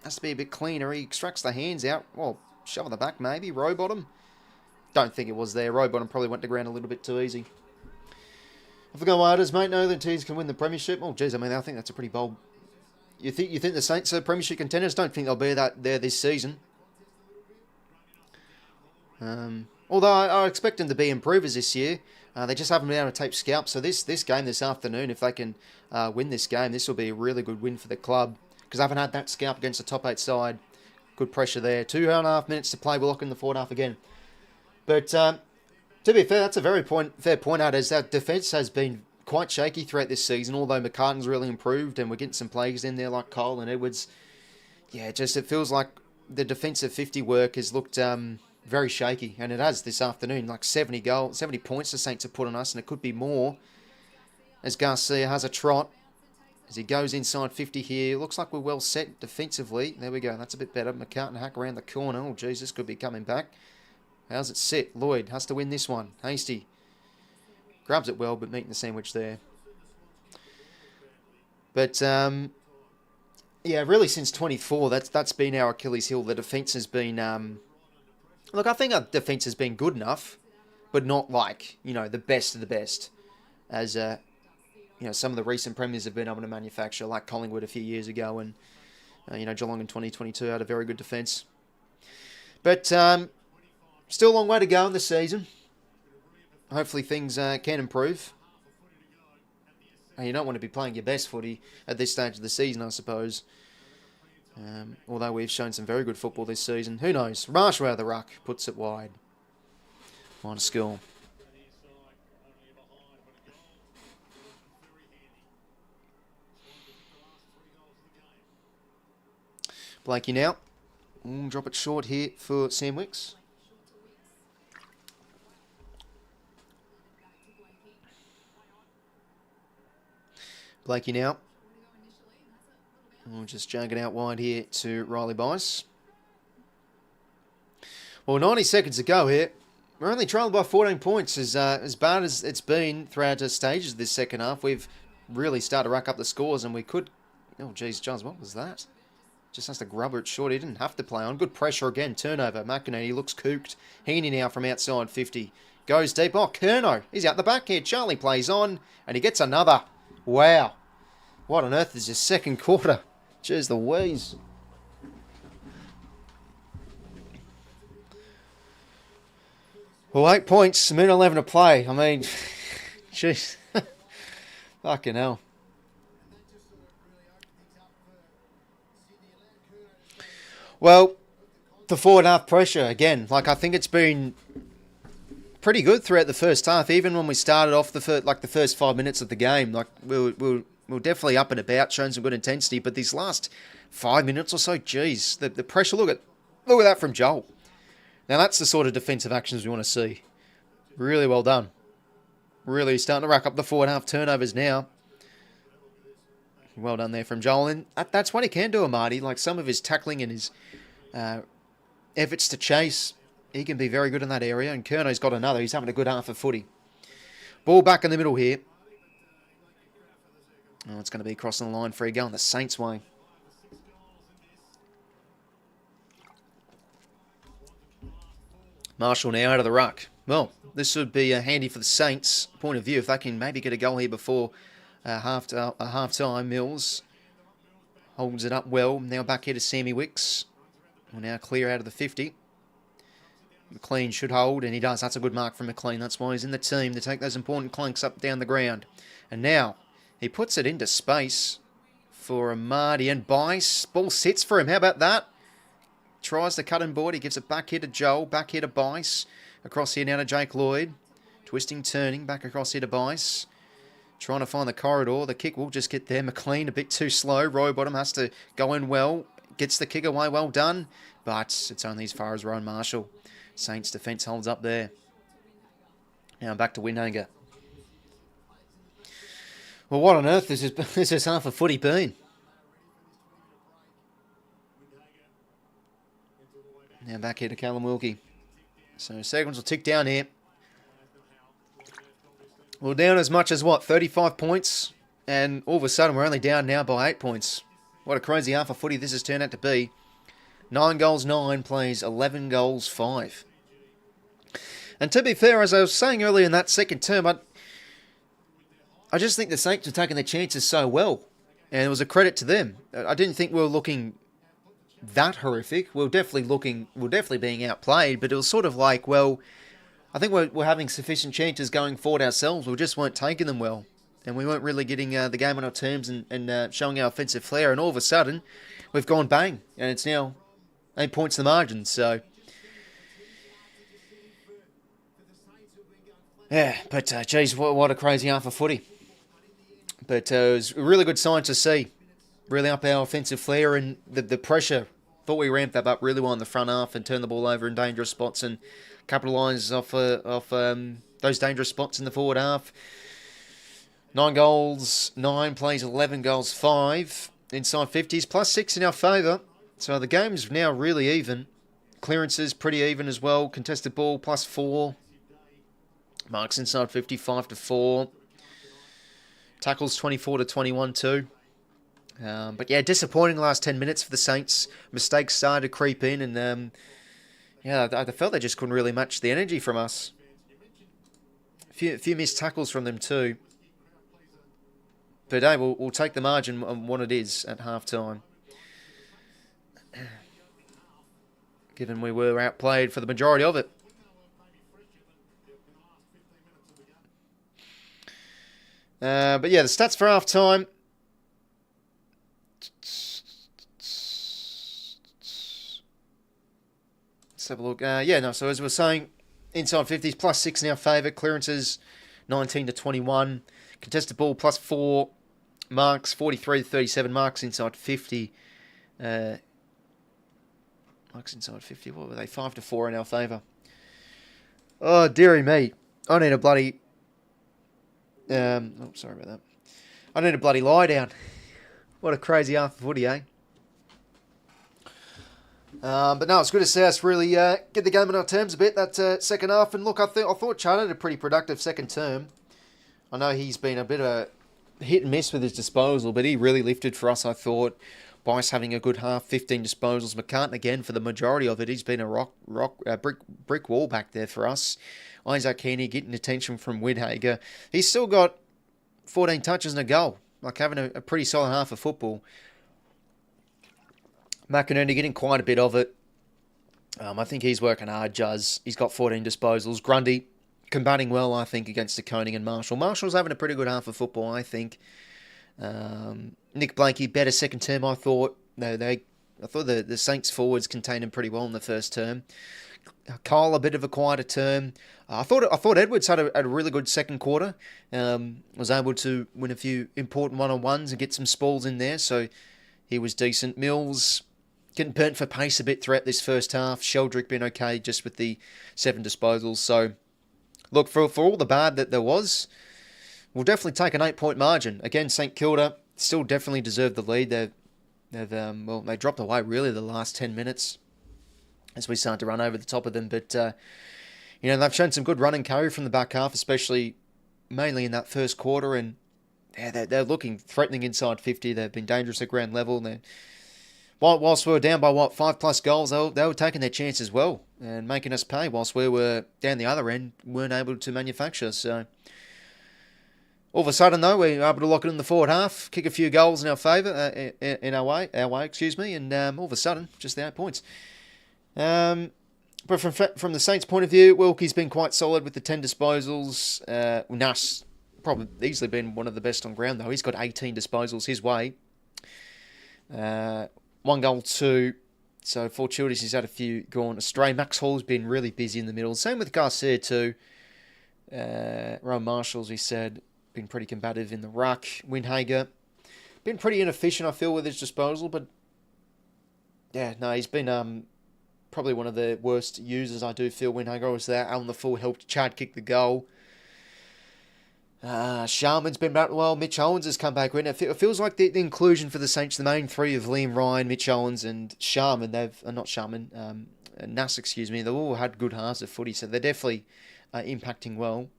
Has to be a bit cleaner. He extracts the hands out. Well, shove at the back maybe. Rowbottom. Don't think it was there. Rowbottom probably went to ground a little bit too easy. I forgot why others, mate. No, the teams can win the premiership. Oh, geez, I mean, I think that's a pretty bold. You think the Saints are premiership contenders? Don't think they'll be that there this season. Although I expect them to be improvers this year. They just haven't been able to tape scalp. So this game this afternoon, if they can win this game, this will be a really good win for the club. Because I haven't had that scalp against the top 8 side. Good pressure there. 2.5 minutes to play. We'll lock in the forward half again. But to be fair, that's a very fair point out, as our defence has been quite shaky throughout this season, although McCartan's really improved and we're getting some players in there like Cole and Edwards. Yeah, it feels like the defensive 50 work has looked very shaky, and it has this afternoon. Like 70 points the Saints have put on us, and it could be more as Garcia has a trot. As he goes inside 50 here, looks like we're well set defensively. There we go, that's a bit better. McCartan hack around the corner. Oh, Jesus, could be coming back. How's it sit? Lloyd has to win this one. Hasty grabs it well, but meeting the sandwich there. But, yeah, really since 24, that's been our Achilles heel. The defence has been... look, I think our defence has been good enough, but not like, the best of the best. As, some of the recent premiers have been able to manufacture, like Collingwood a few years ago, and, Geelong in 2022 had a very good defence. But, still a long way to go in the season. Hopefully things can improve. You don't want to be playing your best footy at this stage of the season, I suppose. Although we've shown some very good football this season. Who knows? Marshall out of the ruck, puts it wide. 𝐼𝐴 𝐴𝐴 now. Drop it short here for Sam Wicks. 𝐵lakey now. We'll just jug it out wide here to Riley Bice. Well, 90 seconds to go here. We're only trailing by 14 points. As bad as it's been throughout the stages of this second half, we've really started to rack up the scores, and we could... Oh, geez, Johns, what was that? Just has to grub it short. He didn't have to play on. Good pressure again. Turnover. McInerney looks cooked. Heaney now from outside 50. Goes deep. Oh, Curnow. He's out the back here. Charlie plays on, and he gets another. Wow. What on earth is this second quarter? Cheers the wheeze. Well, 8 points, a minute 11 to play. I mean, jeez. Fucking hell. Well, the forward half pressure, again, I think it's been pretty good throughout the first half. Even when we started off the first 5 minutes of the game, we were definitely up and about, showing some good intensity. But these last 5 minutes or so, geez, the pressure. Look at that from Joel. Now that's the sort of defensive actions we want to see. Really well done. Really starting to rack up the forward half turnovers now. Well done there from Joel, and that's what he can do, Marty. Like some of his tackling and his efforts to chase, he can be very good in that area. And Curnow's got another. He's having a good half of footy. Ball back in the middle here. Oh, it's going to be crossing the line free going the Saints' way. Marshall now out of the ruck. Well, this would be handy for the Saints' point of view if they can maybe get a goal here before half-time. Mills holds it up well. Now back here to Sammy Wicks. We'll now clear out of the 50. McLean should hold, and he does. That's a good mark from McLean. That's why he's in the team to take those important clunks up down the ground. And now he puts it into space for Marty and Bice. Ball sits for him. How about that? Tries to cut and board. He gives it back here to Joel. Back here to Bice. Across here now to Jake Lloyd. Twisting, turning. Back across here to Bice. Trying to find the corridor. The kick will just get there. McLean a bit too slow. Rowbottom has to go in well. Gets the kick away. Well done. But it's only as far as Rowan Marshall. Saints defence holds up there. Now back to Windhanger. Well, what on earth this is half a footy been? Now back here to Callum Wilkie. So seconds will tick down here. We're down as much as, 35 points? And all of a sudden we're only down now by 8 points. What a crazy half of footy this has turned out to be. 9 goals, 9 plays, 11 goals, 5. And to be fair, as I was saying earlier in that second term, I just think the Saints are taking their chances so well. And it was a credit to them. I didn't think we were looking that horrific. We were definitely being outplayed, but it was sort of like, well, I think we're having sufficient chances going forward ourselves. We just weren't taking them well. And we weren't really getting the game on our terms and showing our offensive flair. And all of a sudden, we've gone bang. And it's now 8 points the margin, so... Yeah, but geez, what a crazy half of footy. But it was a really good sign to see. Really up our offensive flair and the pressure. Thought we ramped that up really well in the front half and turned the ball over in dangerous spots and capitalise off those dangerous spots in the forward half. 9 goals, 9 plays, 11 goals, 5 inside 50s, plus 6 in our favour. So the game's now really even. Clearances pretty even as well. Contested ball plus 4. Marks inside 50, 5-4. Tackles 24-21 too. But yeah, disappointing last 10 minutes for the Saints. Mistakes started to creep in, and yeah, I felt they just couldn't really match the energy from us. A few missed tackles from them too. But hey, we'll take the margin on what it is at half time. Given we were outplayed for the majority of it. But yeah, the stats for half time. Let's have a look. So as we were saying, inside 50s, plus 6 in our favour. Clearances, 19-21. Contested ball, plus 4. Marks, 43-37. Marks inside 50. Marks inside 50. What were they? 5-4 in our favour. Oh, dearie me. I need a bloody... sorry about that. I need a bloody lie down. What a crazy half of footy, eh? But no, it's good to see us really get the game on our terms a bit, that second half. And look, I thought Chad had a pretty productive second term. I know he's been a bit of a hit and miss with his disposal, but he really lifted for us, I thought. Bice having a good half, 15 disposals. McCartan again for the majority of it. He's been a brick wall back there for us. 𝐼𝐴𝐸 getting attention from 𝐬𝐻𝐸𝐸. He's still got 14 touches and a goal. Like having a pretty solid half of football. McInerney getting quite a bit of it. I think he's working hard, Juz. He's got 14 disposals. Grundy combating well, I think, against 𝐴𝐸𝐸 and Marshall. Marshall's having a pretty good half of football, I think. Nick Blakey, better second term, I thought. I thought the Saints forwards contained him pretty well in the first term. Kyle, a bit of a quieter term. I thought Edwards had a really good second quarter. Was able to win a few important one-on-ones and get some spalls in there, so he was decent. Mills getting burnt for pace a bit throughout this first half. 𝐓𝐿𝐷RICK been okay just with the 7 disposals. So, look, for all the bad that there was, we'll definitely take an 8-point margin. Again, St Kilda still definitely deserve the lead. They dropped away really the last 10 minutes as we start to run over the top of them. But, they've shown some good run and carry from the back half, especially mainly in that first quarter. And yeah, they're looking threatening inside 50. They've been dangerous at ground level. Whilst we were down by, 5+ goals, they were taking their chances well and making us pay, whilst we were down the other end, weren't able to manufacture. So, all of a sudden, though, we were able to lock it in the forward half, kick a few goals in our favour, in our way, and all of a sudden, just the 8 points. But from the Saints' point of view, 𝐼𝐴𝐸's been quite solid with the 10 disposals. 𝐻𝐸𝐸's probably easily been one of the best on ground, though. He's got 18 disposals his way. 1 goal, 2. So for Childers, he's had a few gone astray. Max Hall's been really busy in the middle. Same with Garcia too. Rowan Marshall, as we said, been pretty combative in the ruck. 𝐻𝐸𝐸, been pretty inefficient, I feel, with his disposal. But yeah, no, he's been probably one of the worst users, I do feel. 𝐻𝐸𝐸 was there out on the full, helped Chad kick the goal. Sharman's been back well. Mitch Owens has come back in. It feels like the inclusion for the Saints, the main three of Liam Ryan, Mitch Owens, and Sharman, 𝐼𝐴𝐸𝐸, they've all had good halves of footy, so they're definitely impacting well.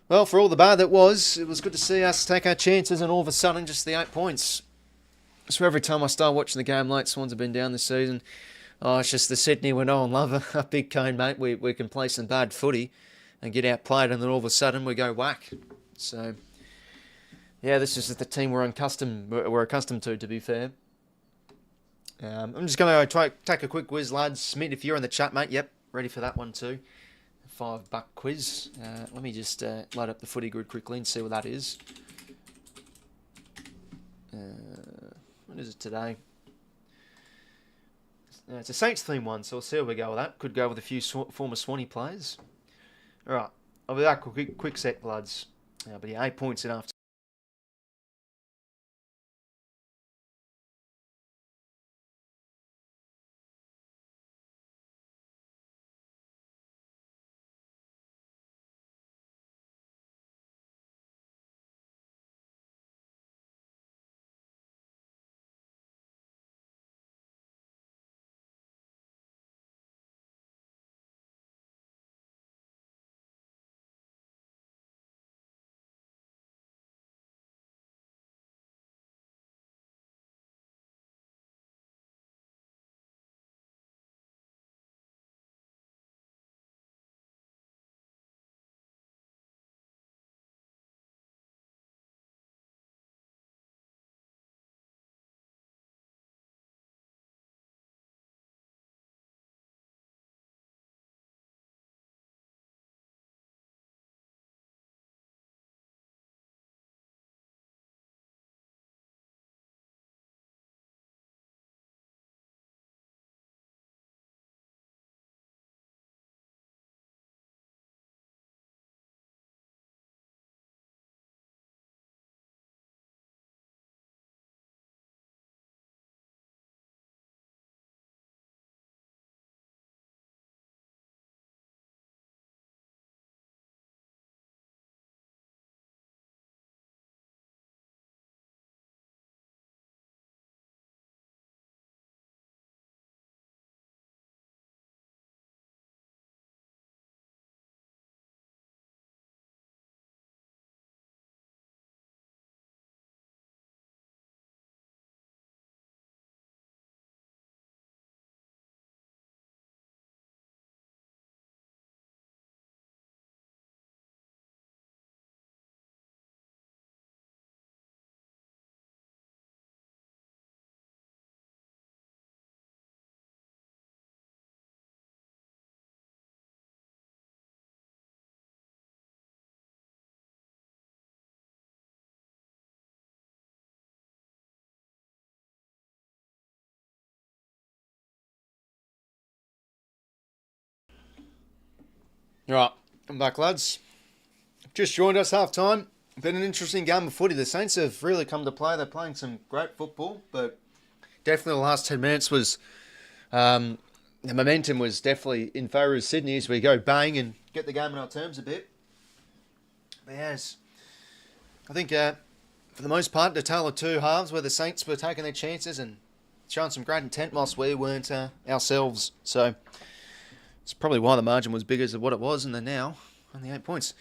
Well, for all the bad it was good to see us take our chances, and all of a sudden, just the 8 points. So every time I start watching the game late, Swans have been down this season. Oh, it's just the Sydney we know and love. A big cone, mate. We can play some bad footy and get outplayed, and then all of a sudden we go whack. So, yeah, this is the team we're accustomed to be fair. I'm just going to try take a quick quiz, lads. Smith, if you're in the chat, mate, yep, ready for that one too. $5 quiz. Let me just load up the footy grid quickly and see what that is. What is it today? It's a Saints theme one, so we'll see how we go with that. Could go with a few former Swanee players. All right, I'll be back with quick set, bloods. But yeah, 8 points in after. Right, I'm back, lads. Just joined us half time. Been an interesting game of footy. The Saints have really come to play. They're playing some great football, but definitely the last 10 minutes was the momentum was definitely in favour of Sydney as we go bang and get the game in our terms a bit. But yes, I think for the most part, the tale of two halves where the Saints were taking their chances and showing some great intent whilst we weren't ourselves. So it's probably why the margin was bigger than what it was, and they're now on the 8 points.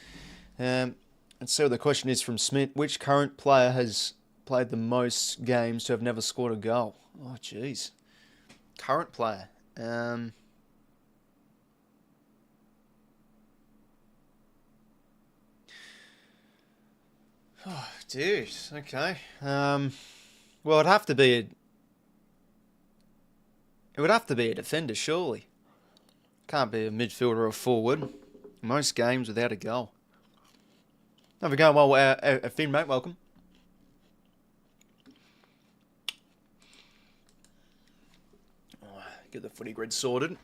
And so the question is from Smith: which current player has played the most games to have never scored a goal? Oh, jeez. Current player. Oh, dude. Okay. Well, it'd have to be it would have to be a defender, surely. Can't be a midfielder or a forward. Most games without a goal. Have a go. Well, Finn, mate, welcome. Get the footy grid sorted.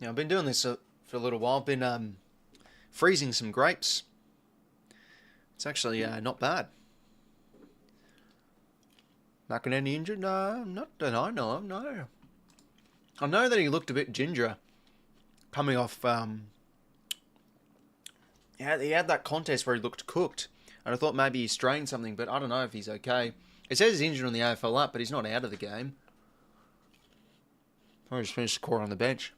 Now, I've been doing this for a little while. I've been freezing some grapes. It's actually not bad. McInerney injured? No, not that I know of, no. I know that he looked a bit ginger coming off... he had that contest where he looked cooked. And I thought maybe he strained something, but I don't know if he's okay. It says he's injured on the AFL app, but he's not out of the game. I just finished the quarter on the bench.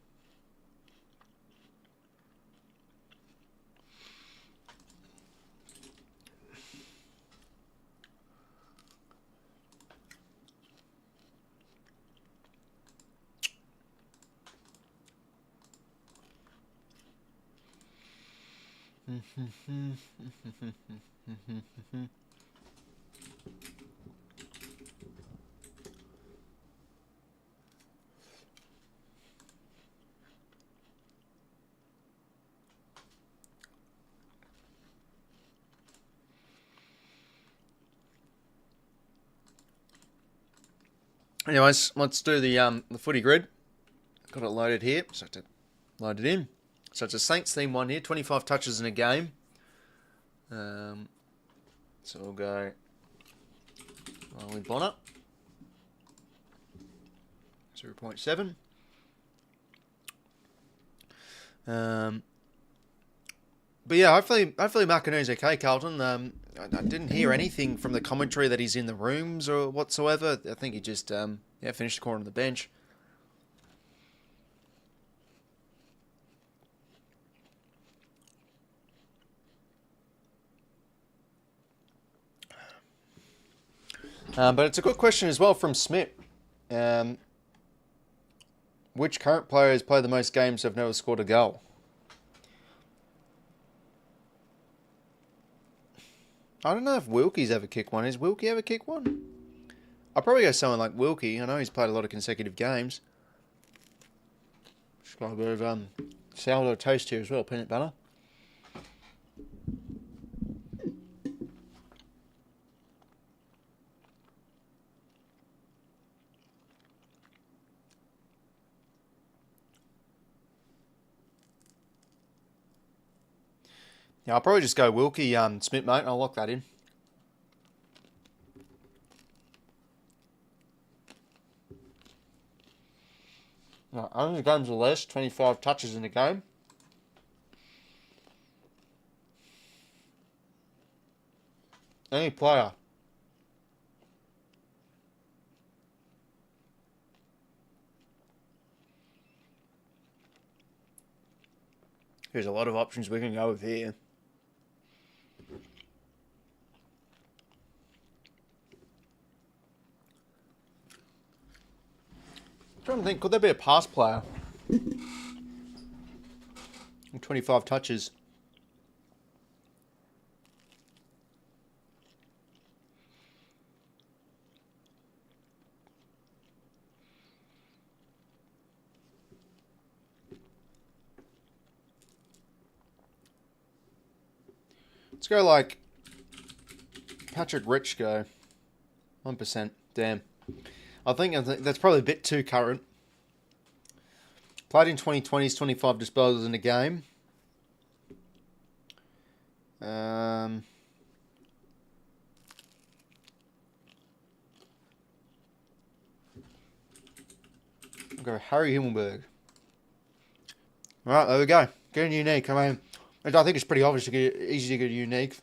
Anyways, let's do the footy grid. Got it loaded here, so I have to load it in. So it's a Saints theme one here, 25 touches in a game. So we'll go Riley Bonner, 0.7. But yeah, hopefully 𝐴𝐵𝐿𝐼𝐻𝐼𝐿𝐼 okay, Carlton. I didn't hear anything from the commentary that he's in the rooms or whatsoever. I think he just finished the corner on the bench. But it's a good question as well from Smith. Which current players play the most games have never scored a goal? I don't know if 𝐓𝐴𝐵𝐿𝐼𝐻𝐼 ever kicked one. Has 𝐓𝐴𝐵𝐿𝐼 ever kicked one? I'll probably go someone like 𝐓𝐴𝐵𝐿𝐼. I know he's played a lot of consecutive games. Just got a bit of sourdough toast here as well, peanut butter. Yeah, I'll probably just go 𝐓𝐴𝐵𝐿𝐼, Smith, mate. I'll lock that in. No, only games or less, 25 touches in a game. Any player. There's a lot of options we can go with here. I'm trying to think, could there be a pass player? 25 touches. Let's go like Patrick 𝐓𝐴𝐿𝐼. 1%. Damn. I think that's probably a bit too current. Played in 2020s, 25 disposals in a game. I'll go 𝐼𝐻𝐼𝐻𝐼𝐵𝐿𝐼. Alright, there we go. Getting unique. I mean, I think it's pretty obvious to get easy to get unique.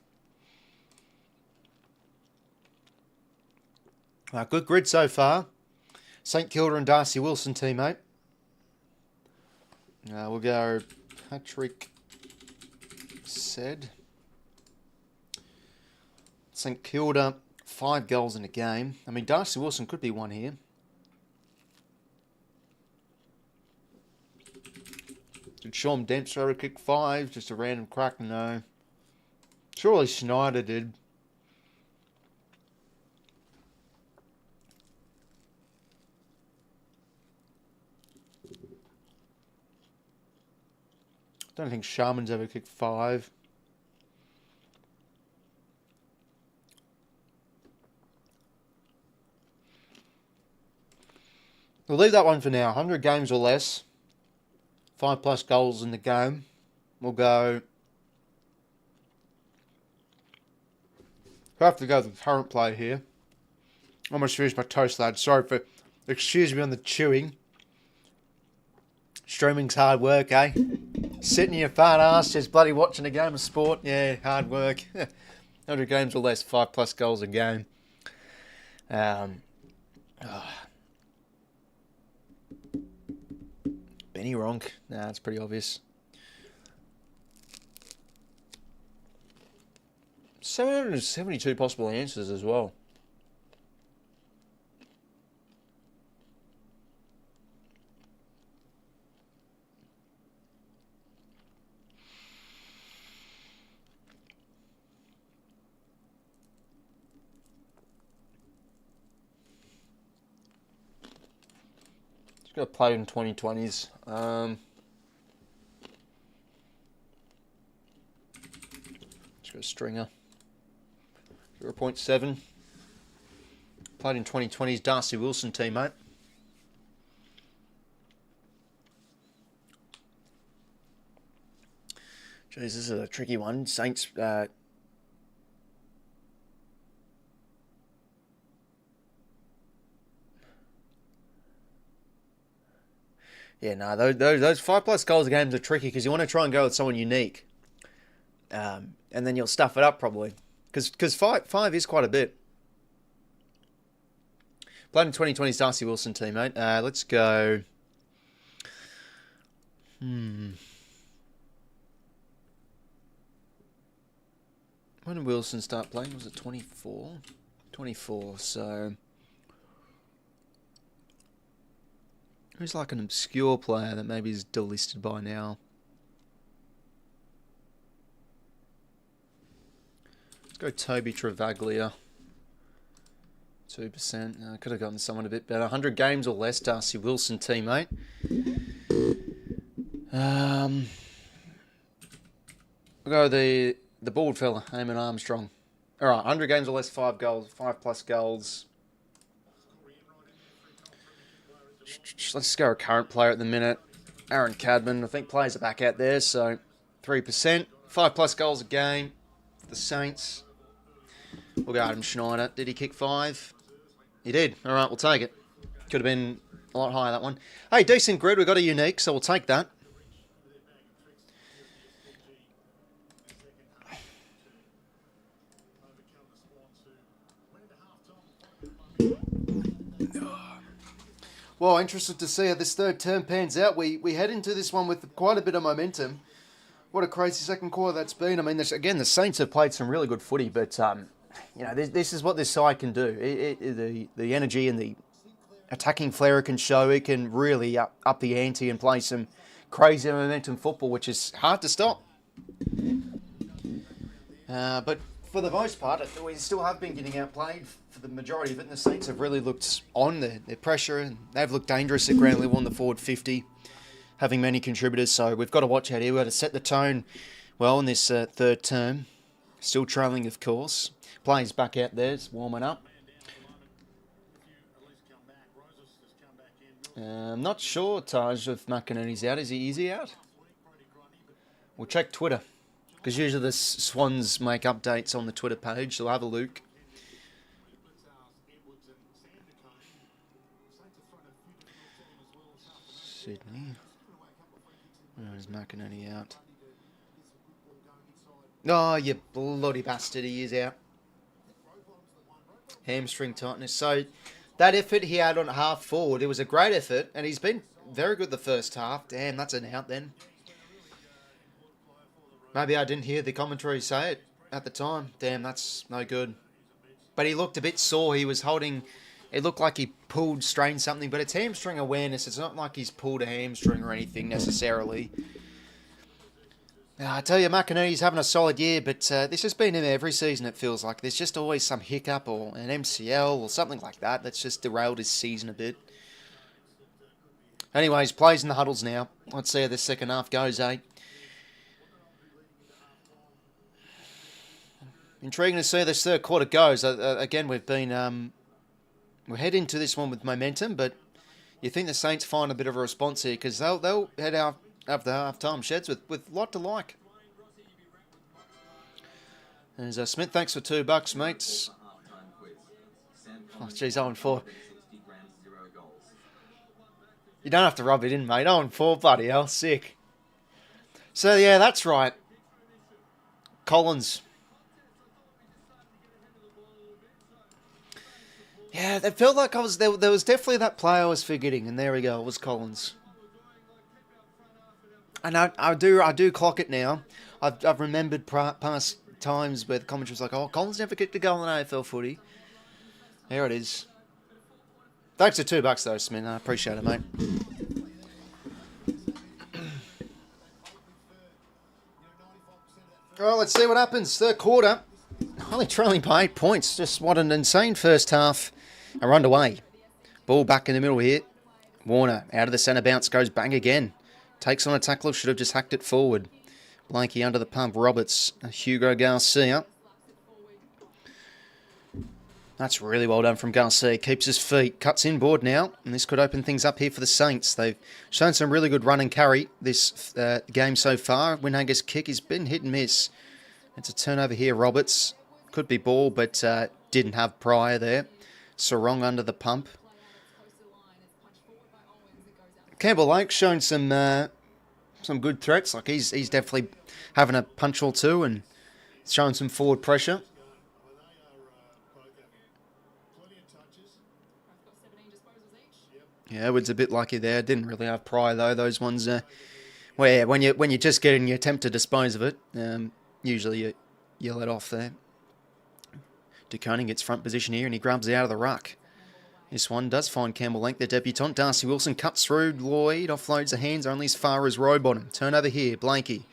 Good grid so far. St Kilda and Darcy Wilson teammate. We'll go Patrick said. St Kilda, 5 goals in a game. I mean, Darcy Wilson could be one here. Did Sean Dempster ever kick 5? Just a random crack? No. Surely Schneider did. Don't think Sharman's ever kicked 5. We'll leave that one for now. 100 games or less. 5+ goals in the game. We'll go... I have to go with the current player here. I almost finished my toast, lads. Sorry for... Excuse me on the chewing. Streaming's hard work, eh? Sitting in your fat ass, just bloody watching a game of sport. Yeah, hard work. 100 games or less, 5+ goals a game. Benny Ronk. Nah, it's pretty obvious. 772 possible answers as well. Got played in 2020s. Let's go Stringer. 0.7. Played in 2020's 𝐼𝐗𝐼 Wilson teammate. Jeez, this is a tricky one. Saints... Yeah, no, those 5+ goals games are tricky because you want to try and go with someone unique. And then you'll stuff it up probably. Because five is quite a bit. Played in 2020's 𝐼𝐗𝐼 Wilson teammate. Let's go... When did Wilson start playing? Was it 24? 24, so... Who's like an obscure player that maybe is delisted by now? Let's go Toby Travaglia. 2%. I could have gotten someone a bit better. 100 games or less, 𝐼𝐗𝐼 Wilson teammate. We'll go the bald fella, Eamon Armstrong. All right, 100 games or less, 5 goals, 5+ goals. Let's just go a current player at the minute. Aaron Cadman, I think players are back out there, so 3%. 5+ goals a game for the Saints. We'll go Adam Schneider. Did he kick 5? He did. All right, we'll take it. Could have been a lot higher, that one. Hey, decent grid. We've got a unique, so we'll take that. Well, interested to see how this third term pans out. We head into this one with quite a bit of momentum. What a crazy second quarter that's been. I mean, again, the Saints have played some really good footy, but you know, this is what this side can do. The energy and the attacking flair it can show, it can really up the ante and play some crazy momentum football, which is hard to stop. But for the most part, we still have been getting outplayed for the majority of it, and the Saints have really looked on their pressure, and they've looked dangerous at ground level on the forward 50, having many contributors, so we've got to watch out here. We've got to set the tone well in this third term. Still trailing, of course. Players back out there, it's warming up. I'm not sure, Taj, if McInerney's out. Is he out? We'll check Twitter, because usually the Swans make updates on the Twitter page, so we'll have a look. Sydney. Where is McInerney out? Oh, you bloody bastard, he is out. Hamstring tightness. So that effort he had on half forward, it was a great effort, and he's been very good the first half. Damn, that's an out then. Maybe I didn't hear the commentary say it at the time. Damn, that's no good. But he looked a bit sore. He was holding... It looked like he strained something, but it's hamstring awareness. It's not like he's pulled a hamstring or anything necessarily. I tell you, McInerney's having a solid year, but this has been him every season, it feels like. There's just always some hiccup or an MCL or something like that that's just derailed his season a bit. Anyways, plays in the huddles now. Let's see how this second half goes, eh? Intriguing to see how this third quarter goes. Again, we're heading into this one with momentum, but you think the Saints find a bit of a response here, because they'll head out after half-time sheds with a lot to like. There's Smith, thanks for $2, mates. Oh, geez, 0-4. You don't have to rub it in, mate. 0-4, bloody hell, sick. So, yeah, that's right. Collins. Yeah, it felt like there was definitely that player I was forgetting, and there we go, it was Collins. And I do clock it now. I've remembered past times where the commentary was like, oh, Collins never kicked a goal in AFL footy. There it is. Thanks for $2 though, Smith. I appreciate it, mate. Alright, let's see what happens. Third quarter. Only trailing by 8 points. Just what an insane first half. Are underway. Ball back in the middle here. Warner out of the centre bounce, goes bang again. Takes on a tackler, should have just hacked it forward. Blanky under the pump. Roberts, Hugo Garcia. That's really well done from 𝐼𝐴. Keeps his feet, cuts inboard now, and this could open things up here for the Saints. They've shown some really good run and carry this game so far. 𝐼𝐴's kick has been hit and miss. It's a turnover here. Roberts could be ball, but didn't have prior there. Sarong under the pump. Campbell Lake shown some good threats. Like he's definitely having a punch or two and showing some forward pressure. Yeah, Edwards a bit lucky there. Didn't really have prior though. Those ones where when you just get in, you attempt to dispose of it. Usually you let off there. 𝐓𝐴 gets front position here and he grabs it out of the ruck. This one does find Campbell Lake, the debutant. 𝐼𝐴 Wilson cuts through. Lloyd offloads the hands only as far as row bottom. Turnover here. 𝐵𝐴𝐴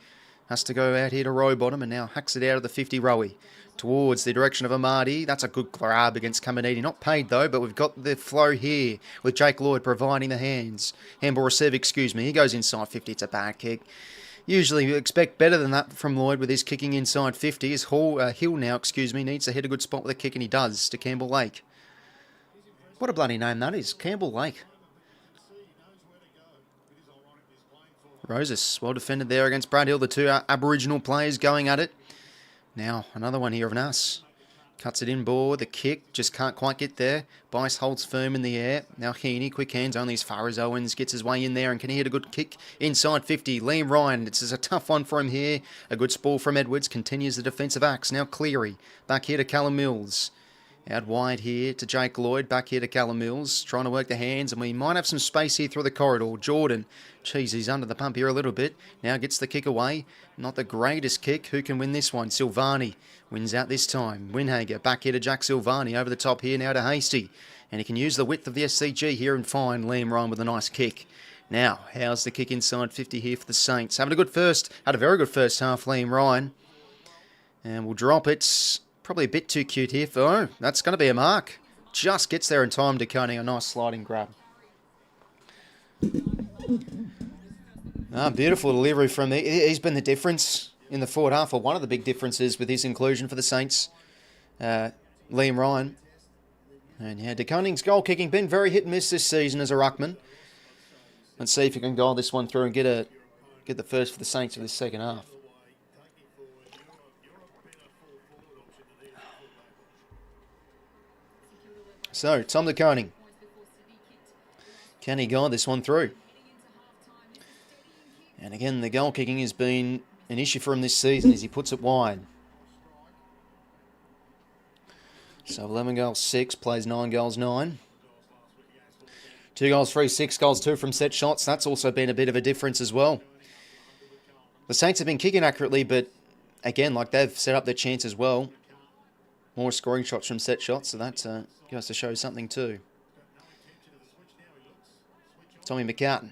has to go out here to row bottom and now hacks it out of the 50 rowie towards the direction of Amadi. That's a good grab against 𝐶𝐿. Not paid though, but we've got the flow here with Jake Lloyd providing the hands. Handball receive, excuse me. He goes inside 50. It's a bad kick. Usually you expect better than that from Lloyd with his kicking inside 50. His Hill now, needs to hit a good spot with a kick, and he does to Campbell Lake. What a bloody name that is, Campbell Lake. Roses, well defended there against Brad Hill. The two Aboriginal players going at it. Now, another one here of 𝐼𝐴. Cuts it inboard, the kick, just can't quite get there. Bice holds firm in the air. Now Heaney, quick hands, only as far as Owens, gets his way in there and can he hit a good kick inside 50. Liam Ryan, it's a tough one for him here. A good spoil from Edwards, continues the defensive acts. Now Cleary, back here to Callum Mills. Out wide here to Jake Lloyd, back here to Callum Mills, trying to work the hands, and we might have some space here through the corridor. Jordan, geez, he's under the pump here a little bit. Now gets the kick away. Not the greatest kick. Who can win this one? 𝐼𝐴 wins out this time. 𝐼𝐴 back here to Jack 𝐼𝐴 over the top here now to 𝐻𝐴cy. And he can use the width of the SCG here and find Liam Ryan with a nice kick. Now, how's the kick inside 50 here for the Saints? Had a very good first half, Liam Ryan. And we'll drop it. Probably a bit too cute here. Oh, that's going to be a mark. Just gets there in time to 𝐶𝐿. A nice sliding grab. Beautiful delivery from me. He's been the difference in the forward half, or one of the big differences with his inclusion for the Saints. Liam Ryan. And yeah, 𝐶𝐿's goal kicking been very hit and miss this season as a ruckman. Let's see if he can goal this one through and get the first for the Saints for this second half. So, Tom 𝐶𝐿. Can he guide this one through? And again, the goal kicking has been an issue for him this season as he puts it wide. So 11 goals 6, plays 9 goals 9. 2 goals 3, 6 goals 2 from set shots. That's also been a bit of a difference as well. The Saints have been kicking accurately, but again, like they've set up their chance as well. More scoring shots from set shots, so that goes to show something too. Tommy McCartan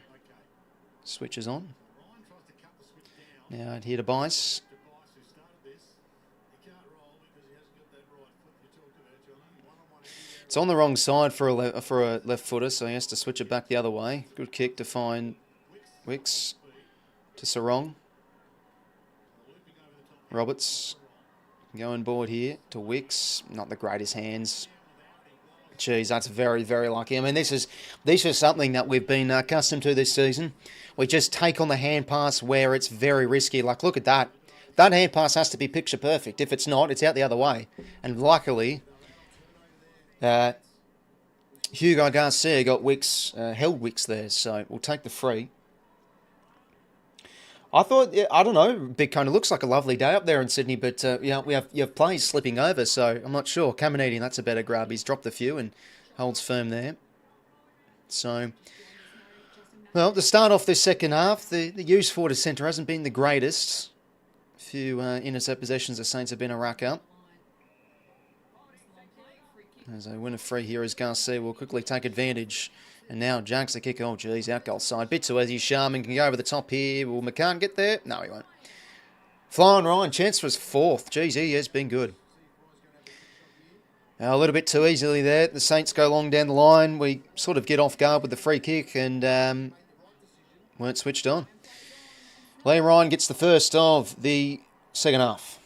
switches on. Now here to Bice. It's on the wrong side for a left footer, so he has to switch it back the other way. Good kick to find 𝐓𝐡𝐞 to Sarong. Roberts going board here to 𝐓𝐡𝐞. Not the greatest hands. Geez, that's very, very lucky. I mean, this is something that we've been accustomed to this season. We just take on the hand pass where it's very risky. Like, look at that. That hand pass has to be picture perfect. If it's not, it's out the other way. And luckily, Hugo Garcia got 𝐓𝐿𝐴, held 𝐓𝐡𝐞 there. So we'll take the free. I thought, I don't know, it kind of looks like a lovely day up there in Sydney, but you have players slipping over, so I'm not sure. 𝐶𝐿, that's a better grab. He's dropped a few and holds firm there. So, well, to start off this second half, the use forward to centre hasn't been the greatest. A few intercept possessions the Saints have been a rack up. As they win a free here as Garcia will quickly take advantage. And now Jags the kick. Oh, geez, out goal side. Bit to 𝐻𝐴cy. Sharman can go over the top here. Will McCann get there? No, he won't. Flying Ryan. Chance for his fourth. Geez, he has been good. A little bit too easily there. The Saints go long down the line. We sort of get off guard with the free kick and weren't switched on. Liam Ryan gets the first of the second half.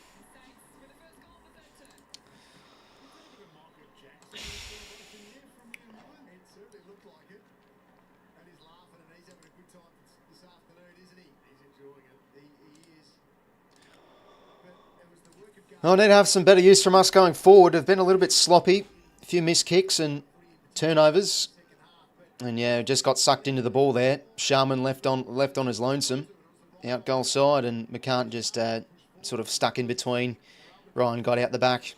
I need to have some better use from us going forward. They've been a little bit sloppy. A few missed kicks and turnovers. And yeah, just got sucked into the ball there. 𝐴𝐵𝐿 left on his lonesome. Out goal side, and 𝐼𝐵𝐿 just sort of stuck in between. Ryan got out the back.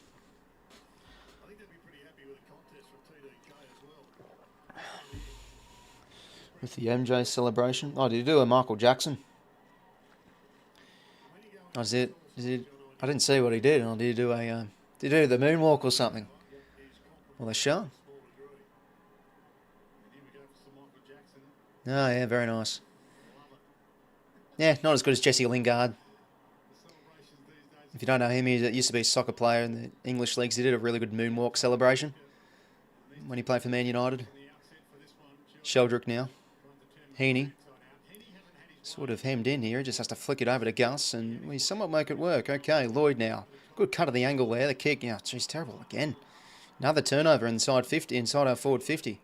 With the MJ celebration. Oh, did he do a Michael Jackson? Oh, is it? I didn't see what he did. Or did he do the moonwalk or something? Well, they're shown. Oh, yeah, very nice. Yeah, not as good as 𝐬𝐿𝐴 Lingard. If you don't know him, he used to be a soccer player in the English leagues. He did a really good moonwalk celebration when he played for Man United. 𝐓𝐴𝐿𝐴 now. 𝐴𝐵𝐿𝐴. Sort of hemmed in here. He just has to flick it over to Gus, and we somewhat make it work. Okay, Lloyd now. Good cut of the angle there. The kick. Yeah, geez, terrible again. Another turnover inside 50, inside our forward 50.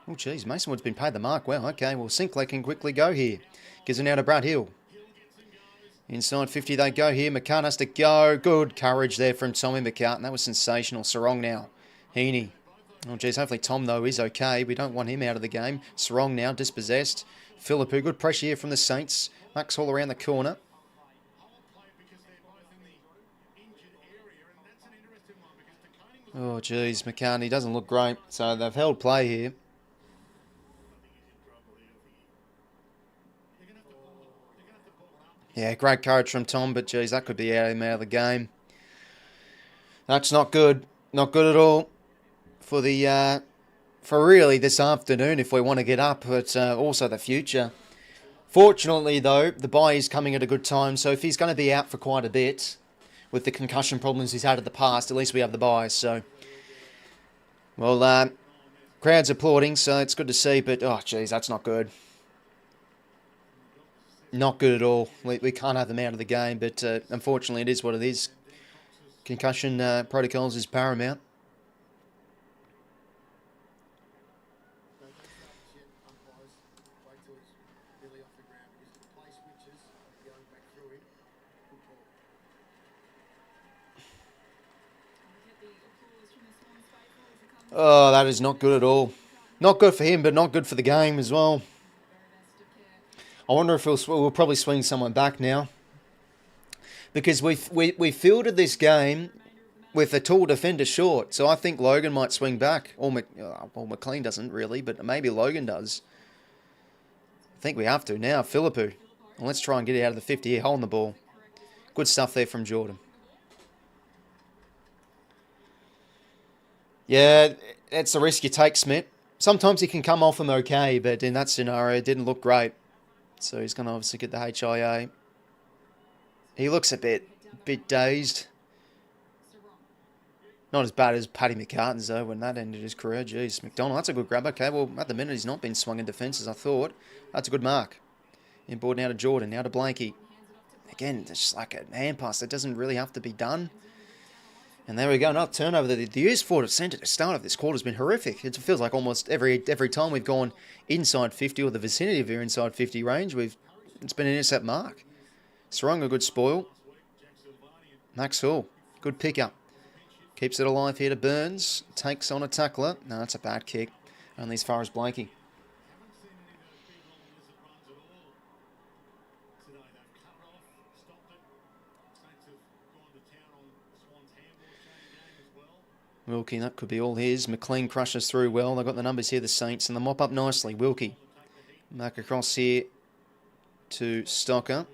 Oh, geez, Mason Wood's been paid the mark. Well, okay, well, 𝐓𝐴𝐿𝐴 can quickly go here. Gives it now to Brad Hill. Inside 50 they go here. 𝐼𝐵𝐿 has to go. Good courage there from Tommy 𝐼𝐵𝐿. That was sensational. Sarong now. 𝐴𝐵𝐿𝐴. Oh, geez, hopefully Tom, though, is okay. We don't want him out of the game. Sarong now, dispossessed. 𝐵𝐿𝐴, good pressure here from the Saints. Max all around the corner. Oh, geez, 𝐼𝐵𝐿𝐴 doesn't look great. So they've held play here. Yeah, great courage from Tom, but geez, that could be him out of the game. That's not good. Not good at all for the for really this afternoon if we want to get up, but also the future. Fortunately, though, the bye is coming at a good time, so if he's going to be out for quite a bit with the concussion problems he's had in the past, at least we have the bye. So, well, crowd's applauding, so it's good to see, but oh, geez, that's not good. Not good at all. We can't have them out of the game, but unfortunately it is what it is. Concussion protocols is paramount. Oh, that is not good at all. Not good for him, but not good for the game as well. I wonder if we'll probably swing someone back now. Because we fielded this game with a tall defender short. So I think Logan might swing back. Or McLean doesn't really, but maybe Logan does. I think we have to now. 𝐵𝐿𝐴. Well, let's try and get it out of the 50 here, holding the ball. Good stuff there from Jordan. Yeah, it's the risk you take, 𝐓𝐿𝐴. Sometimes he can come off him okay, but in that scenario, it didn't look great. So he's going to obviously get the HIA. He looks a bit dazed. Not as bad as Paddy McCartan's, though, when that ended his career. Jeez, McDonald, that's a good grab. Okay, well, at the minute, he's not been swung in defence, as I thought. That's a good mark. Inboard now to Jordan, now to 𝐵𝐿𝐴𝐴. Again, it's just like a hand pass that doesn't really have to be done. And there we go, another turnover. The use forward of centre to start of this quarter has been horrific. It feels like almost every time we've gone inside 50 or the vicinity of your inside 50 range, it's been an intercept mark. Sarong, a good spoil. Max Hall, good pickup. Keeps it alive here to Burns. Takes on a tackler. No, that's a bad kick. Only as far as 𝐵𝐿𝐴𝐴. 𝐼𝐿𝐴𝐴, that could be all his. McLean crushes through well. They've got the numbers here, the Saints, and they mop up nicely. 𝐼𝐿𝐴𝐴. Back across here to Stocker.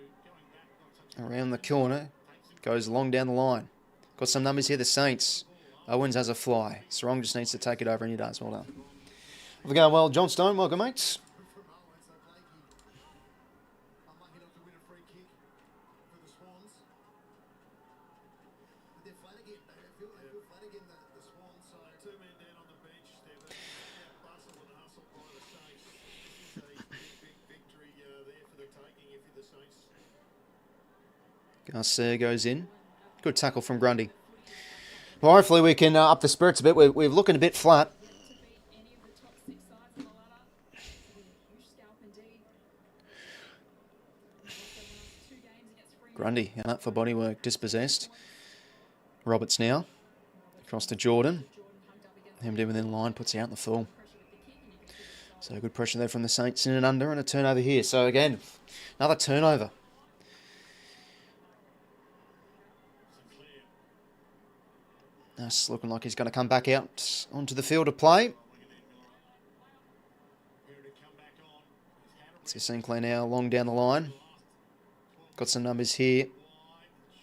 Around the corner. Goes long down the line. Got some numbers here, the Saints. Owens has a fly. Sarong just needs to take it over, and he does. Well done. We're going well. John Stone, welcome, mates. 𝐼𝐿𝐴 goes in. Good tackle from Grundy. Well, hopefully we can up the spirits a bit. We're looking a bit flat. Grundy, and up for bodywork, dispossessed. Roberts now. Across to Jordan. Him down within line, puts out in the full. So good pressure there from the Saints in and under, and a turnover here. So again, another turnover. That's looking like he's going to come back out onto the field to play. See Sinclair now long down the line. Got some numbers here.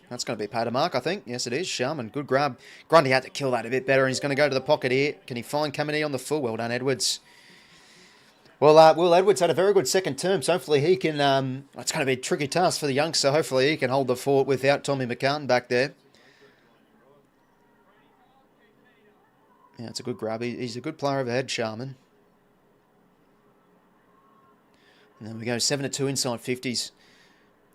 That's going to be paid a mark, I think. Yes, it is. Sharman, good grab. Grundy had to kill that a bit better, and he's going to go to the pocket here. Can he find Caminiti on the full? Well done, Edwards. Well, Will Edwards had a very good second term, so hopefully he can... it's going to be a tricky task for the youngster. Hopefully he can hold the fort without Tommy McCartan back there. Yeah, it's a good grab. He's a good player overhead, Sharman. And then we go 7-2 inside 50s.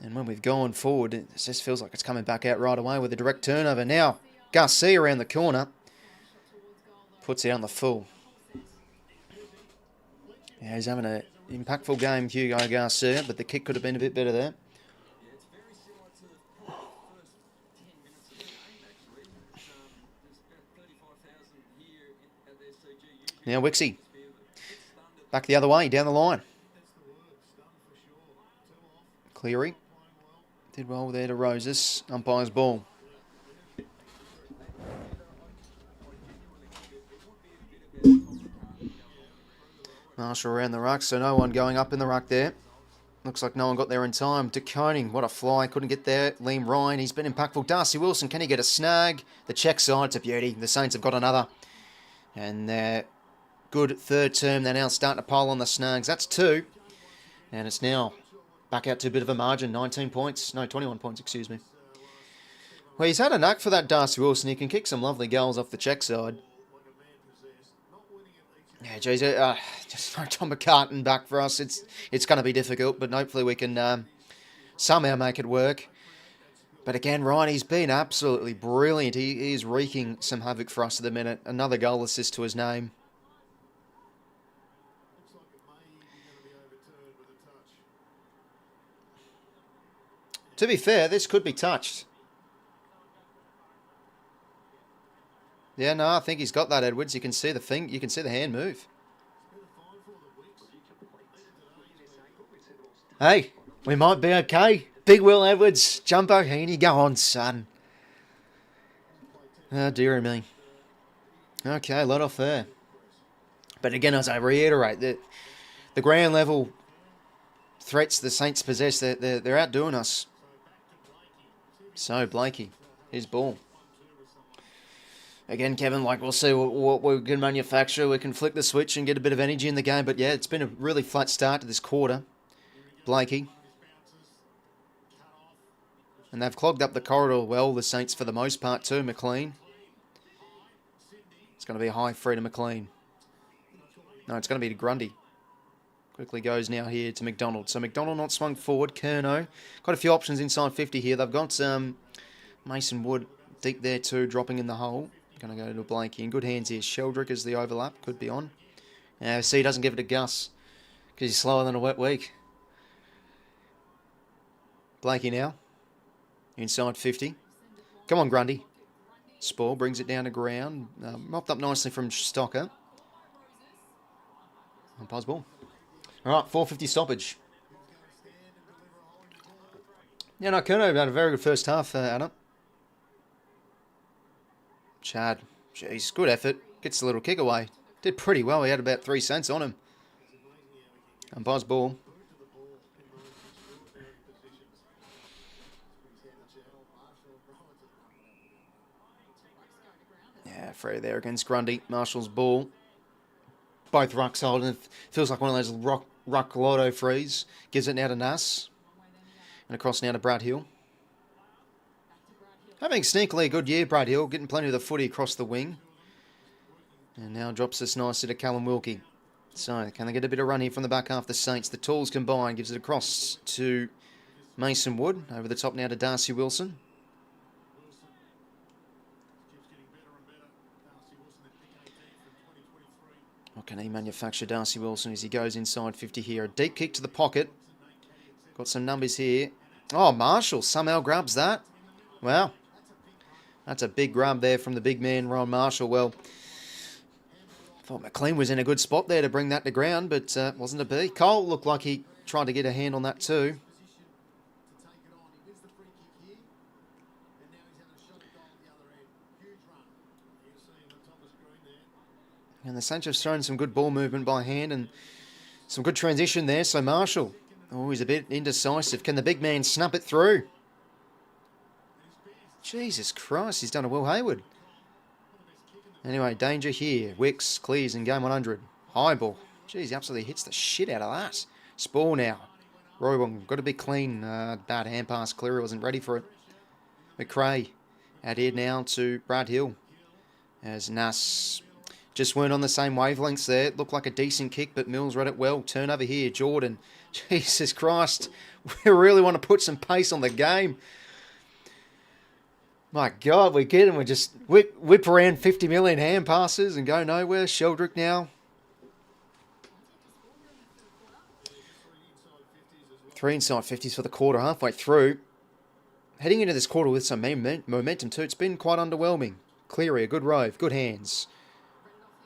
And when we've gone forward, it just feels like it's coming back out right away with a direct turnover. Now, 𝐼𝐴 around the corner. Puts it on the full. Yeah, he's having an impactful game, 𝐷𝐼𝐴, but the kick could have been a bit better there. Now, 𝐼𝐴. Back the other way, down the line. Cleary. Did well there to Roses. Umpire's ball. Marshall around the ruck, so no one going up in the ruck there. Looks like no one got there in time. 𝐷𝐼𝐴, what a fly. Couldn't get there. Liam Ryan, he's been impactful. Darcy Wilson, can he get a snag? The check side, it's a beauty. The Saints have got another. And good third term. They're now starting to pile on the snags. That's 2. And it's now back out to a bit of a margin. 19 points. No, 21 points, excuse me. Well, he's had a knack for that Darcy Wilson. He can kick some lovely goals off the check side. Yeah, geez, just throw Tom McCartan back for us. It's going to be difficult, but hopefully we can somehow make it work. But again, Ryan, he's been absolutely brilliant. He is wreaking some havoc for us at the minute. Another goal assist to his name. To be fair, this could be touched. Yeah, no, I think he's got that, Edwards. You can see the thing. You can see the hand move. Hey, we might be okay. Big Will Edwards, Jumbo Heaney, go on, son. Oh, dearie me. Okay, let off there. But again, as I reiterate, the ground level threats the Saints possess, they're outdoing us. So, 𝐵LAKE, his ball. Again, Kevin, like we'll see what we can manufacture. We can flick the switch and get a bit of energy in the game. But yeah, it's been a really flat start to this quarter. 𝐵LAKE. And they've clogged up the corridor well, the Saints, for the most part too. McLean. It's going to be a high free to McLean. No, it's going to be to Grundy. Quickly goes now here to McDonald. So McDonald not swung forward. 𝐼𝐴. Got a few options inside 50 here. They've got Mason Wood deep there too, dropping in the hole. Going to go to 𝐵LAKE. In good hands here. 𝐿𝐷𝐿 as the overlap. Could be on. See, he doesn't give it to Gus because he's slower than a wet week. 𝐵LAKE now. Inside 50. Come on, Grundy. Spore brings it down to ground. Mopped up nicely from Stocker. Umpire's ball. All right, 4:50 stoppage. Yeah, no, 𝐼𝐴 had a very good first half, Anna. Chad, jeez, good effort. Gets the little kick away. Did pretty well. He had about 3 cents on him. Umpire's ball. Yeah, free there against Grundy. Marshall's ball. Both rucks holding. It feels like one of those ruck lotto frees. Gives it now to 𝐼𝐴. And across now to Brad Hill. Having sneakily a good year, Brad Hill. Getting plenty of the footy across the wing. And now drops this nicely to Callum Wilkie. So, can they get a bit of run here from the back half? The Saints. The tools combine. Gives it across to Mason Wood. Over the top now to Darcy Wilson. What can he manufacture, Darcy Wilson, as he goes inside 50 here? A deep kick to the pocket. Got some numbers here. Oh, Marshall somehow grabs that. Wow. That's a big grab there from the big man, Ron Marshall. Well, thought McLean was in a good spot there to bring that to ground, but wasn't to be. Cole looked like he tried to get a hand on that too. And the Saints have shown some good ball movement by hand and some good transition there. So Marshall, oh, he's a bit indecisive. Can the big man snap it through? Jesus Christ, he's done a Will Hayward. Anyway, danger here. Wicks clears in game 100. High ball. Jeez, he absolutely hits the shit out of that. Spall now. Roybon, got to be clean. Bad hand pass. Cleary wasn't ready for it. McRae out here now to Brad Hill. As Nas just weren't on the same wavelengths there. It looked like a decent kick, but Mills read it well. Turnover here. Jordan. Jesus Christ. We really want to put some pace on the game. My God, we get him. We just whip around 50 million hand passes and go nowhere. 𝐓𝐴𝐥𝐝 now. 3 inside 50s for the quarter, halfway through. Heading into this quarter with some momentum too. It's been quite underwhelming. Cleary, a good rove, good hands.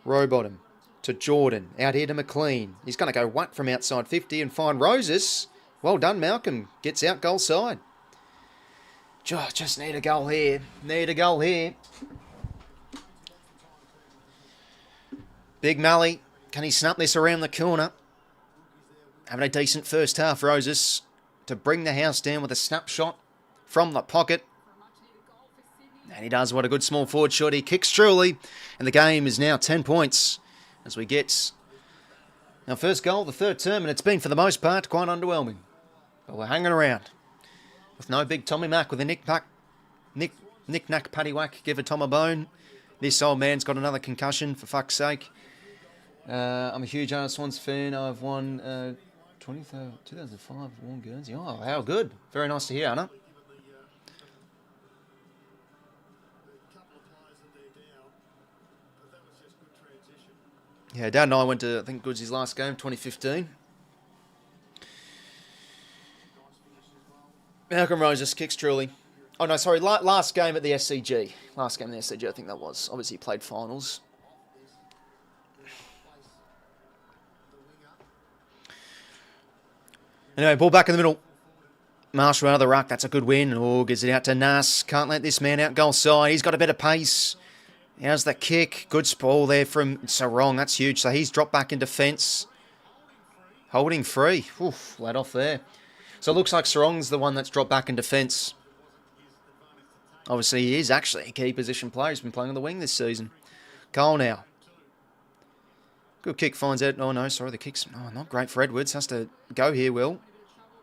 Rowbottom to Jordan. Out here to McLean. He's going to go what from outside 50 and find Roses. Well done, Malcolm. Gets out goal side. Just need a goal here. Need a goal here. Big Mally. Can he snap this around the corner? Having a decent first half, Roses. To bring the house down with a snapshot from the pocket. And he does. What a good small forward shot. He kicks truly. And the game is now 10 points. As we get our first goal, the third term. And it's been, for the most part, quite underwhelming. But we're hanging around. With no big Tommy Mack with a knick-knack paddywhack, give a Tom a bone. This old man's got another concussion, for fuck's sake. I'm a huge Swans fan. I've won 2005 Warren Guernsey. Oh, how good. Very nice to hear, Anna. Yeah, Dad and I went to, I think, Goodsey's last game, 2015. Malcolm Roses kicks truly. Oh, no, sorry, last game at the SCG. Last game in the SCG, I think that was. Obviously, he played finals. Anyway, ball back in the middle. Marshall out of the ruck. That's a good win. Oh, gives it out to Nas. Can't let this man out goal side. He's got a better pace. How's the kick? Good sprawl there from Sarong. That's huge. So he's dropped back in defence. Holding free. Oof, let off there. So it looks like Sarong's the one that's dropped back in defence. Obviously, he is actually a key position player. He's been playing on the wing this season. Cole now. Good kick, finds out. Oh, no, sorry, the kick's not great for Edwards. Has to go here, Will.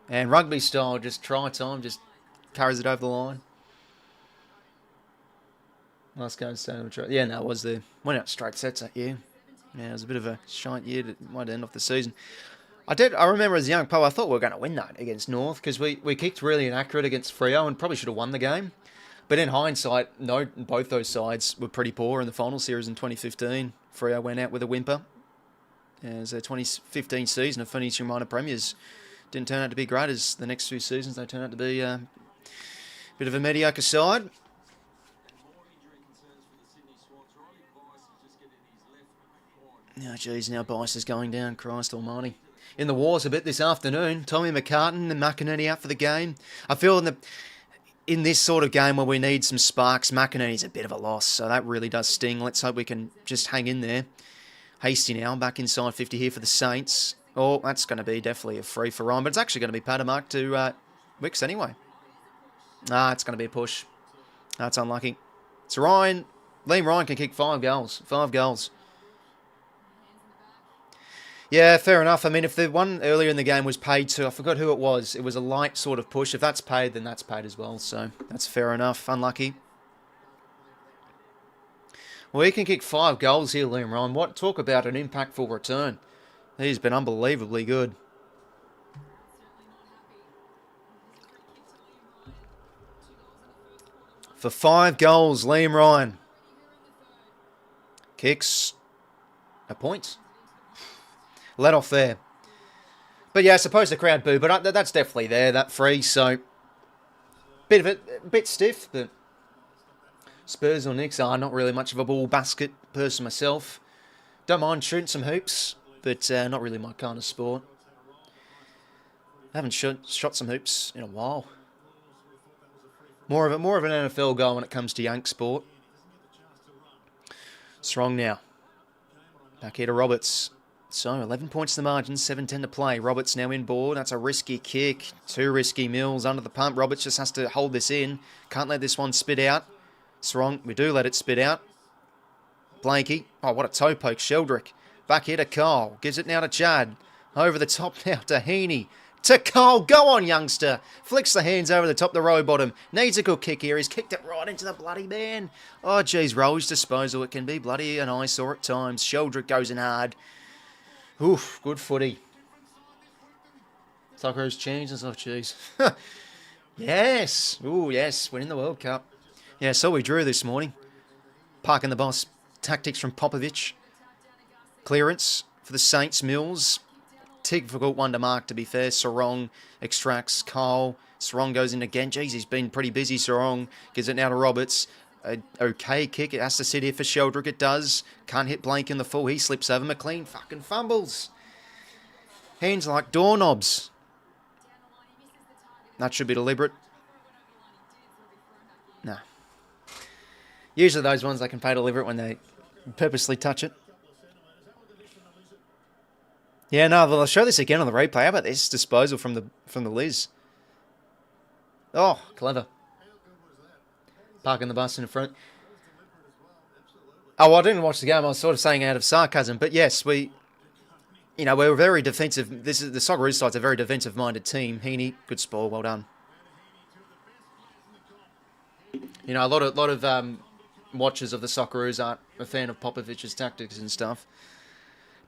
And rugby style, just try time, just carries it over the line. Last game, yeah, no, it was there. Went out straight sets that year. Yeah, it was a bit of a shite year that might end off the season. I remember as a young pub, I thought we were going to win that against North because we kicked really inaccurate against Freo and probably should have won the game. But in hindsight, no, both those sides were pretty poor in the final series in 2015. Freo went out with a whimper. As their 2015 season of finishing minor premiers didn't turn out to be great as the next few seasons. They turned out to be a bit of a mediocre side. Oh, geez, now 𝐵ICE is going down. Christ almighty. In the wars a bit this afternoon. Tommy McCartan and McInerney out for the game. I feel in this sort of game where we need some sparks, McInerney's a bit of a loss, so that really does sting. Let's hope we can just hang in there. Hasty now, back inside 50 here for the Saints. Oh, that's going to be definitely a free for Ryan, but it's actually going to be patter mark to Wicks anyway. It's going to be a push. That's unlucky. So Liam Ryan can kick 5 goals. 5 goals. Yeah, fair enough. I mean, if the one earlier in the game was paid to, I forgot who it was. It was a light sort of push. If that's paid, then that's paid as well. So that's fair enough. Unlucky. Well, he can kick 5 goals here, Liam Ryan. What talk about an impactful return. He's been unbelievably good. For 5 goals, Liam Ryan kicks a point. Let off there. But yeah, I suppose the crowd boo, but that's definitely there, that free. So bit stiff, but Spurs or Knicks are not really much of a ball basket person myself. Don't mind shooting some hoops, but not really my kind of sport. I haven't shot some hoops in a while. More of an NFL goal when it comes to young sport. Strong now. Back here to Roberts. So 11 points to the margin, 7:10 to play. Roberts now in board. That's a risky kick. Too risky. Mills under the pump. Roberts just has to hold this in. Can't let this one spit out. Strong. We do let it spit out. 𝐓𝐴𝐿𝐴𝐿𝐴. Oh, what a toe poke. 𝐿𝐴𝐿𝐴𝐿𝐴. Back here to Carl. Gives it now to Chad. Over the top now to 𝐼𝐗𝐤𝐿𝐴𝐿𝐴. To Carl. Go on, youngster. Flicks the hands over the top, the row bottom. Needs a good kick here. He's kicked it right into the bloody man. Oh, geez. Row's disposal. It can be bloody an eyesore at times. 𝐿𝐴𝐿𝐴𝐿𝐴 goes in hard. Oof, good footy. Soccer's changed and stuff, jeez. Yes. Ooh, yes. Winning the World Cup. Yeah, so we drew this morning. Parking the bus. Tactics from 𝐵𝐵𝐿𝐴𝐴𝐿. Clearance for the Saints. Mills. Difficult one to mark, to be fair. Sarong extracts Carl. Sarong goes in again. Jeez, he's been pretty busy, Sarong. Gives it now to Roberts. Okay kick. It has to sit here for 𝐿𝐴𝐿𝐴𝐿. It does. Can't hit Blank in the full. He slips over. McLean fucking fumbles. Hands like doorknobs. That should be deliberate. Nah. Usually those ones they can play deliberate when they purposely touch it. Yeah, no, well, I'll show this again on the replay. How about this disposal from the 𝐿𝐴𝐿𝐴𝐿? Oh, clever. Parking the bus in the front. Oh, well, I didn't watch the game. I was sort of saying out of sarcasm. But yes, we're very defensive. The Socceroos side's a very defensive-minded team. 𝐼𝐗𝐤𝐿𝐴, good spoil. Well done. You know, a lot of watchers of the Socceroos aren't a fan of Popovich's tactics and stuff.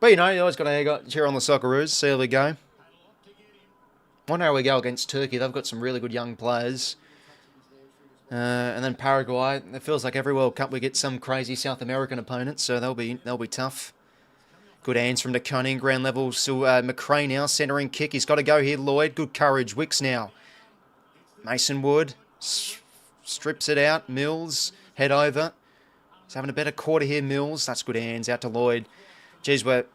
But, you know, you always got to cheer on the Socceroos. See how we go. Wonder how we go against Turkey. They've got some really good young players. And then Paraguay. It feels like every World Cup we get some crazy South American opponents, so they'll be tough. Good hands from the Cunning. Ground level. Still McRae now. Centering kick. He's got to go here. Lloyd. Good courage. Wicks now. Mason Wood. Strips it out. Mills. Head over. He's having a better quarter here, Mills. That's good hands. Out to Lloyd. Geez, we're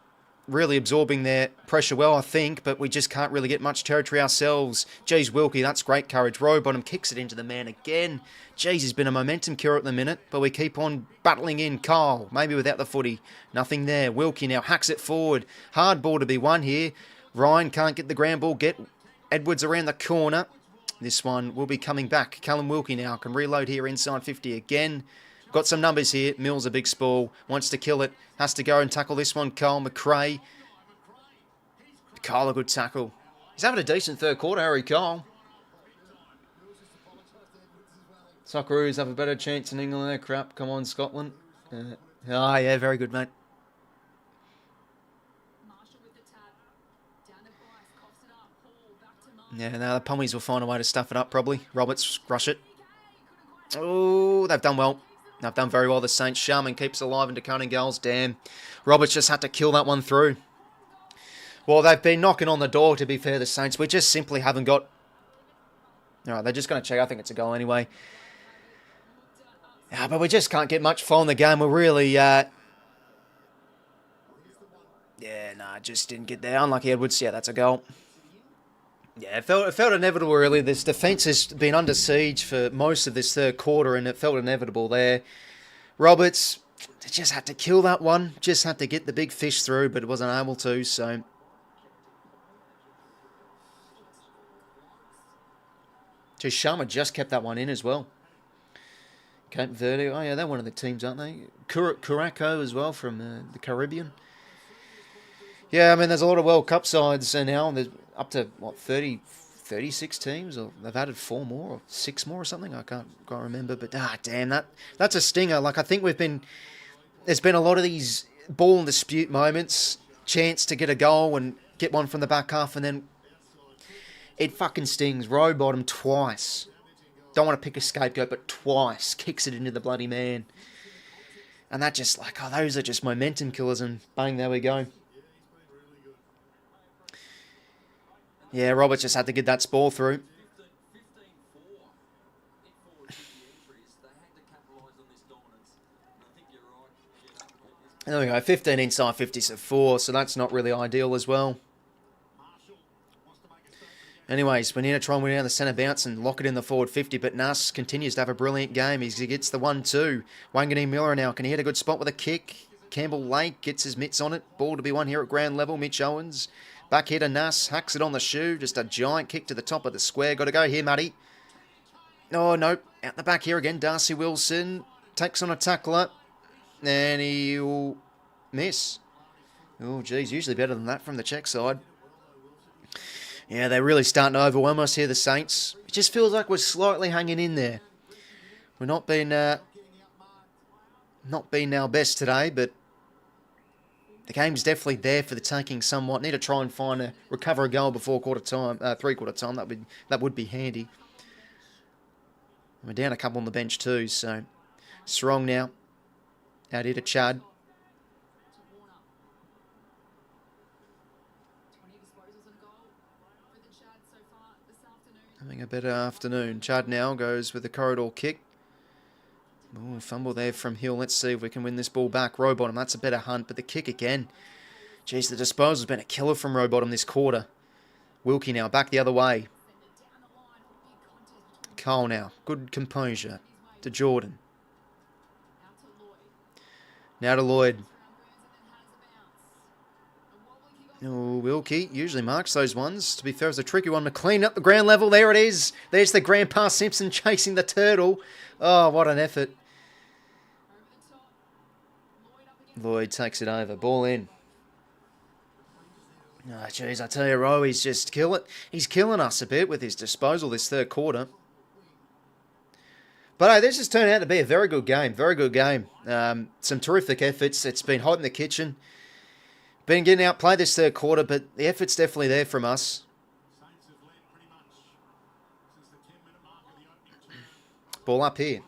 really absorbing their pressure well, I think, but we just can't really get much territory ourselves. Geez, 𝐿𝐴𝐿𝐴𝐿𝐴, that's great courage. Rowbottom kicks it into the man again. Geez, he's been a momentum cure at the minute, but we keep on battling in. Carl, maybe without the footy. Nothing there. 𝐿𝐴𝐿𝐴𝐿𝐴 now hacks it forward. Hard ball to be won here. Ryan can't get the ground ball. Get Edwards around the corner. This one will be coming back. Callum 𝐿𝐴𝐿𝐴 now can reload here inside 50 again. Got some numbers here. Mills a big spoil. Wants to kill it. Has to go and tackle this one. Carl McRae. Carl a good tackle. He's having a decent third quarter, Harry Carl. Socceroos have a better chance in England there. Crap. Come on, Scotland. Yeah, very good, mate. Yeah, now the Pummies will find a way to stuff it up, probably. Roberts, rush it. Oh, they've done well. They've done very well, the Saints. Sharman keeps alive into 𝐶𝐿𝐴𝐿𝐴𝐿 goals. Damn. Roberts just had to kill that one through. Well, they've been knocking on the door, to be fair, the Saints. We just simply haven't got... All right, they're just going to check. I think it's a goal anyway. Yeah, but we just can't get much flow in the game. We're really... Yeah, just didn't get there. Unlucky Edwards. Yeah, that's a goal. Yeah, it felt inevitable, really. This defence has been under siege for most of this third quarter, and it felt inevitable there. Roberts just had to kill that one. Just had to get the big fish through, but it wasn't able to, so... Just Sharma just kept that one in as well. Cape Verde. Oh, yeah, they're one of the teams, aren't they? Curaçao as well from the Caribbean. Yeah, I mean, there's a lot of World Cup sides now. There's up to, 36 teams? Or they've added 4 more or 6 more or something. I can't remember. But, damn, that's a stinger. Like, I think there's been a lot of these ball and dispute moments. Chance to get a goal and get one from the back half, and then it fucking stings. Row bottom twice. Don't want to pick a scapegoat, but twice. Kicks it into the bloody man. And that just those are just momentum killers, and bang, there we go. Yeah, Roberts just had to get that ball through. There we go, 15 inside 50s at 4, so that's not really ideal as well. Anyways, we need to try and win down the centre bounce and lock it in the forward 50, but 𝐼𝐻𝐿 continues to have a brilliant game. He gets the 1-2. 𝐼𝐚𝐭𝐞𝐬 now, can he hit a good spot with a kick? Campbell Lake gets his mitts on it. Ball to be won here at ground level. Mitch Owens. Back here to 𝐼𝐻𝐿. Hacks it on the shoe. Just a giant kick to the top of the square. Got to go here, Matty. Oh, no. Out the back here again. Darcy Wilson takes on a tackler. And he'll miss. Oh, geez. Usually better than that from the check side. Yeah, they're really starting to overwhelm us here, the Saints. It just feels like we're slightly hanging in there. We're not being our best today, but the game's definitely there for the taking somewhat. Need to try and recover a goal before three-quarter time. That would be handy. We're down a couple on the bench too, so Strong now. Out here to Chad. Having a better afternoon. Chad now goes with the corridor kick. Oh, fumble there from Hill. Let's see if we can win this ball back. Rowbottom, that's a better hunt, but the kick again. Geez, the disposal's been a killer from Rowbottom this quarter. 𝐓𝐿𝐿𝐞 now, back the other way. Cole now, good composure to Jordan. Now to Lloyd. Oh, 𝐓𝐿𝐿𝐞 usually marks those ones. To be fair, it's a tricky one to clean up the ground level. There it is. There's the Grandpa Simpson chasing the turtle. Oh, what an effort. Lloyd takes it over. Ball in. Oh, jeez, I tell you, Rowe, he's just he's killing us a bit with his disposal this third quarter. But hey, this has turned out to be a very good game. Very good game. Some terrific efforts. It's been hot in the kitchen. Been getting outplayed this third quarter, but the effort's definitely there from us. Ball up here.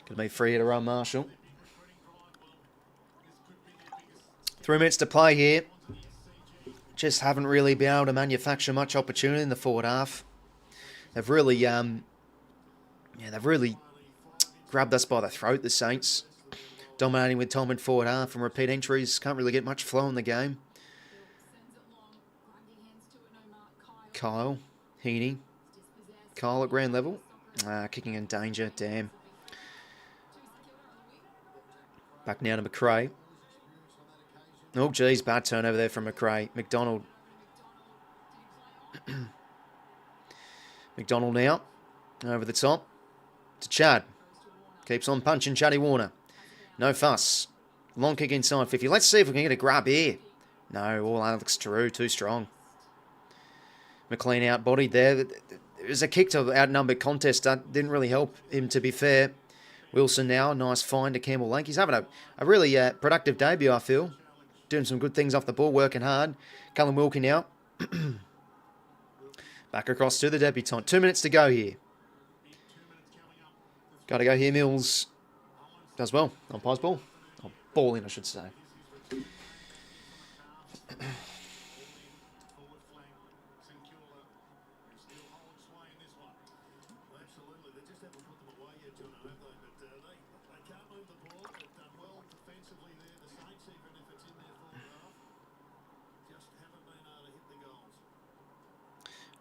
Going to be free to run Marshall. 3 minutes to play here. Just haven't really been able to manufacture much opportunity in the forward half. They've really, they've really grabbed us by the throat, the Saints. Dominating with Tom in forward half and repeat entries. Can't really get much flow in the game. Kyle, Heaney. Kyle at ground level. Kicking in danger, damn. Back now to McRae. Oh, geez, bad turnover there from McRae. McDonald. McDonald now. Over the top. To Chad. Keeps on punching Chaddy Warner. No fuss. Long kick inside 50. Let's see if we can get a grab here. No, all Alex Tarou. Too strong. McLean out-bodied there. It was a kick to outnumbered contest. That didn't really help him, to be fair. Wilson now. Nice find to Campbell Lake. He's having a really productive debut, I feel. Doing some good things off the ball, working hard. Callum Wilkie now. Back across to the debutant. 2 minutes to go here. Got to go here, Mills. Does well. Umpire's ball. Oh, ball in, I should say.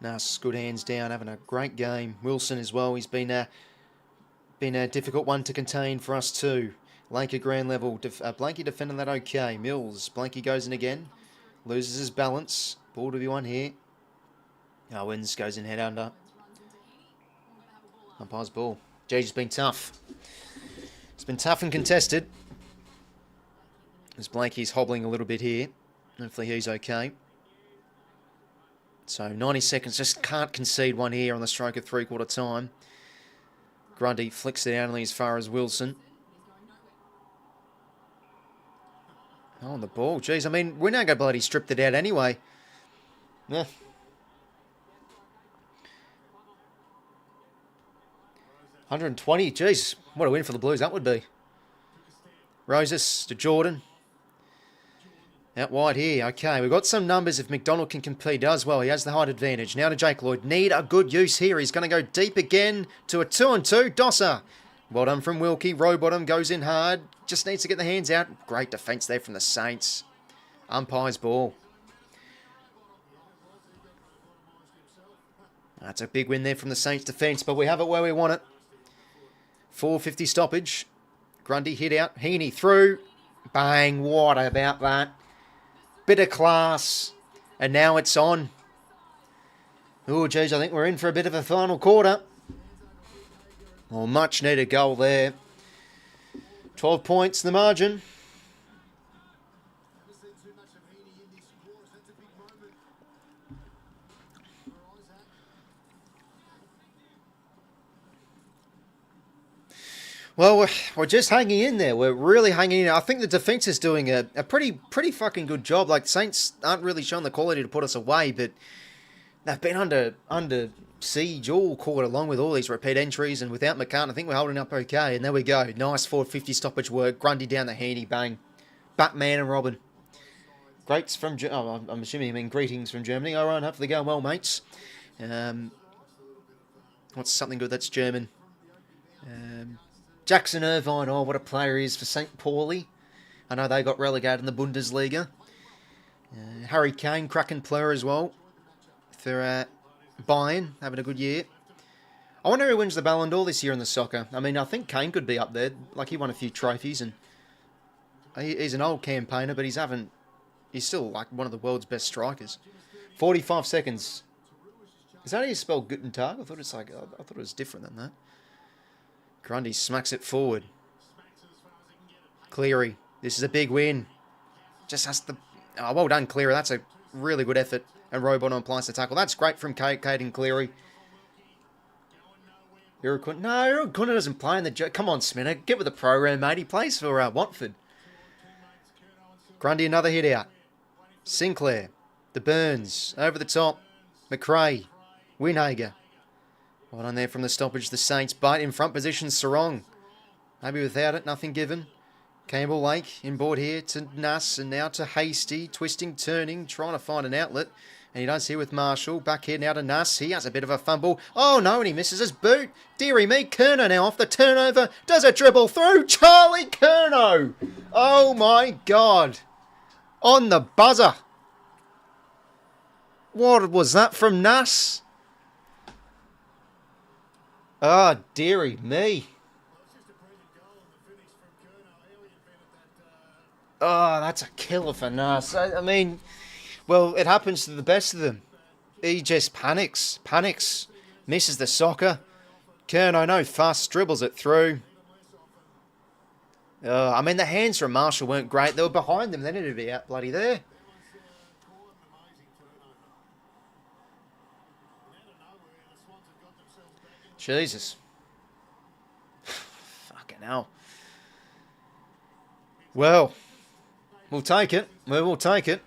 𝐼𝐻𝐿, good hands down, having a great game. Wilson as well, he's been a difficult one to contain for us too. Lake at ground level, Blanky defending that okay. Mills, Blanky goes in again, loses his balance. Ball to be won here. Owens goes in head under. Umpire's ball. Geez, it's been tough. It's been tough and contested. As Blanky's hobbling a little bit here. Hopefully he's okay. So 90 seconds, just can't concede one here on the stroke of three-quarter time. Grundy flicks it out only as far as Wilson. Oh, on the ball. Jeez, I mean, we're not going to bloody strip it out anyway. Yeah. $120, jeez, what a win for the Blues that would be. Roses to Jordan. Out wide here. Okay, we've got some numbers if McDonald can compete. Does well. He has the height advantage. Now to Jake Lloyd. Need a good use here. He's going to go deep again to a 2-2. 𝐷𝐸. Well done from 𝐓𝐿𝐴. Rowbottom goes in hard. Just needs to get the hands out. Great defence there from the Saints. Umpire's ball. That's a big win there from the Saints defence, but we have it where we want it. 4:50 stoppage. Grundy hit out. Heaney through. Bang. What about that? Bit of class. And now it's on. Oh, geez, I think we're in for a bit of a final quarter. Well, much needed goal there. 12 points the margin. Well, we're just hanging in there. We're really hanging in. I think the defence is doing a pretty fucking good job. Like, Saints aren't really showing the quality to put us away, but they've been under siege all quarter along with all these repeat entries, and without McCartan, I think we're holding up okay. And there we go. Nice 4:50 stoppage work. Grundy down the Heaney, bang. Batman and Robin. Greats from... I'm assuming you mean greetings from Germany. All right, hopefully going well, mates. What's something good that's German? Jackson Irvine, oh, what a player he is for St. Pauli. I know they got relegated in the Bundesliga. Harry Kane, cracking player as well. For Bayern, having a good year. I wonder who wins the Ballon d'Or this year in the soccer. I mean, I think Kane could be up there. Like, he won a few trophies, and he's an old campaigner, but he's still, like, one of the world's best strikers. 45 seconds. Is that how you spell 𝐴𝐥𝐝 𝐿𝐼? I thought it was different than that. Grundy smacks it forward. Cleary. This is a big win. Just has to... Oh, well done, Cleary. That's a really good effort. And Rowbottom applies the tackle. That's great from Caden Cleary. 𝐼𝐿𝐴. No, 𝐼𝐿𝐴 doesn't play in the... Come on, Sminner. Get with the program, mate. He plays for Watford. Grundy, another hit out. Sinclair. The Burns. Over the top. McRae. Winhager. Well done there from the stoppage, the Saints. But in front position, Sarong. Maybe without it, nothing given. Campbell Lake inboard here to 𝐷𝐸, and now to Hasty. Twisting, turning, trying to find an outlet. And he does here with Marshall. Back here now to 𝐷𝐸. He has a bit of a fumble. Oh no, and he misses his boot. Deary me, 𝐼𝐵𝐿𝐴 now off the turnover. Does a dribble through. Charlie Curnow. Oh my God. On the buzzer. What was that from 𝐷𝐸? Oh, dearie me. Oh, that's a killer for 𝐷𝐸. I mean, well, it happens to the best of them. He just panics, misses the soccer. Curnow, no fuss, dribbles it through. I mean, the hands from Marshall weren't great. They were behind them. They needed to be out bloody there. Jesus. Fucking hell. Well, we'll take it. We'll take it.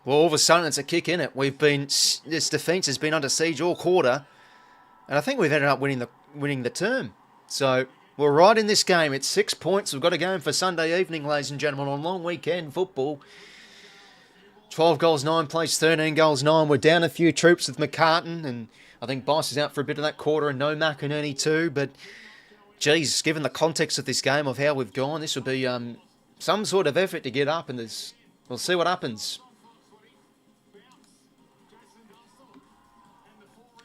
Well, all of a sudden it's a kick in it. This defence has been under siege all quarter, and I think we've ended up winning the term. So we're right in this game. It's 6 points. We've got a game for Sunday evening, ladies and gentlemen, on long weekend football. 12 goals, 9 plays, 13 goals, 9. We're down a few troops with McCartan, and I think Boss is out for a bit of that quarter, and no McInerney too. But, geez, given the context of this game, of how we've gone, this would be some sort of effort to get up, and we'll see what happens.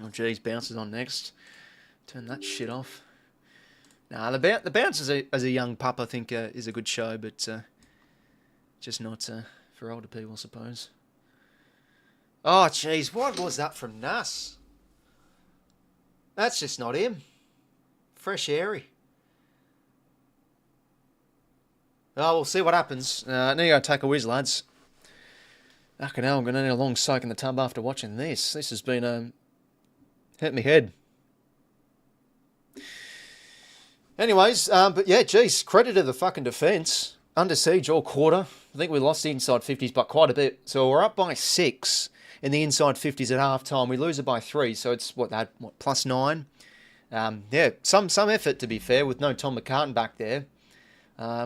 Oh, geez, bounces on next. Turn that shit off. Nah, the bounce as a young pup, I think, is a good show, but just not for older people, I suppose. Oh, jeez, what was that from 𝐷𝐸? That's just not him. Fresh airy. Oh, we'll see what happens. I need to go take a whiz, lads. Fucking hell, I'm going to need a long soak in the tub after watching this. This has been hurt me head. Anyways, but yeah, geez, credit to the fucking defence. Under siege all quarter. I think we lost the inside 50s, but quite a bit. So we're up by 6 in the inside 50s at half time. We lose it by 3, so it's plus 9. Yeah, some effort, to be fair, with no Tom McCartan back there.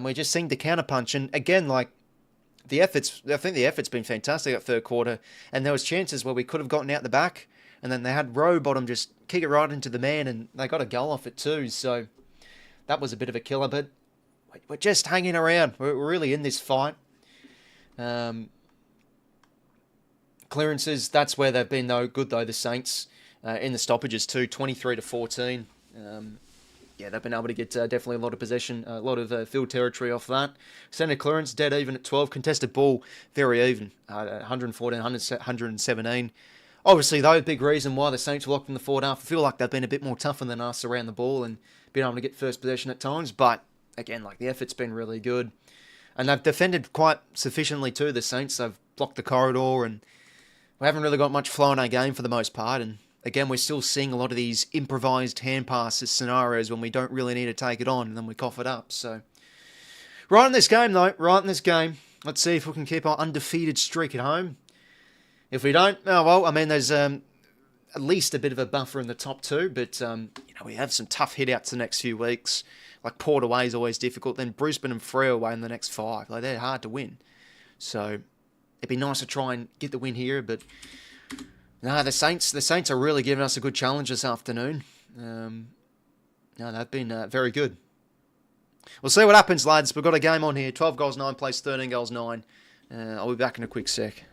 We just seemed to counterpunch, and again, like, I think the effort's been fantastic at third quarter, and there was chances where we could have gotten out the back, and then they had Rowbottom just kick it right into the man, and they got a goal off it too. So that was a bit of a killer, but we're just hanging around. We're really in this fight. Clearances, that's where they've been good though. The Saints in the stoppages too, 23-14. Yeah, they've been able to get definitely a lot of possession, a lot of field territory off that. Centre clearance, dead even at 12. Contested ball, very even, 114, 117. Obviously, though, a big reason why the Saints were locked in the forward half. I feel like they've been a bit more tougher than us around the ball and been able to get first possession at times. But, again, the effort's been really good. And they've defended quite sufficiently too, the Saints. They've blocked the corridor, and we haven't really got much flow in our game for the most part. And again, we're still seeing a lot of these improvised hand passes scenarios when we don't really need to take it on, and then we cough it up. So, right in this game, though, right in this game. Let's see if we can keep our undefeated streak at home. If we don't, oh well, I mean, there's at least a bit of a buffer in the top two, but we have some tough hit-outs the next few weeks. Port away is always difficult. Then Brisbane and Freo away in the next 5. They're hard to win. So, it'd be nice to try and get the win here, but no, the Saints are really giving us a good challenge this afternoon. They've been very good. We'll see what happens, lads. We've got a game on here. 12 goals, 9 plays, 13 goals, 9. I'll be back in a quick sec.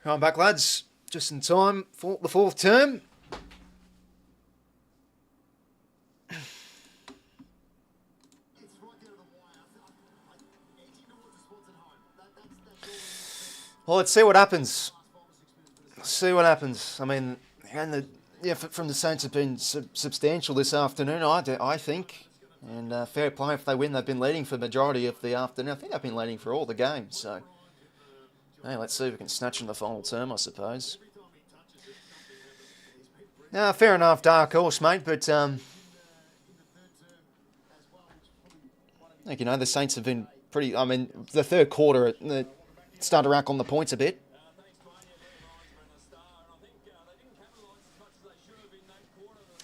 I'm back, lads. Just in time for the fourth term. Well, let's see what happens. I mean, and the effort from the Saints have been substantial this afternoon, I think. And fair play if they win. They've been leading for the majority of the afternoon. I think they've been leading for all the games, so hey, let's see if we can snatch in the final term, I suppose. Now, fair enough, dark horse, mate, but I think, the Saints have been pretty, I mean, the third quarter, they started to rack on the points a bit.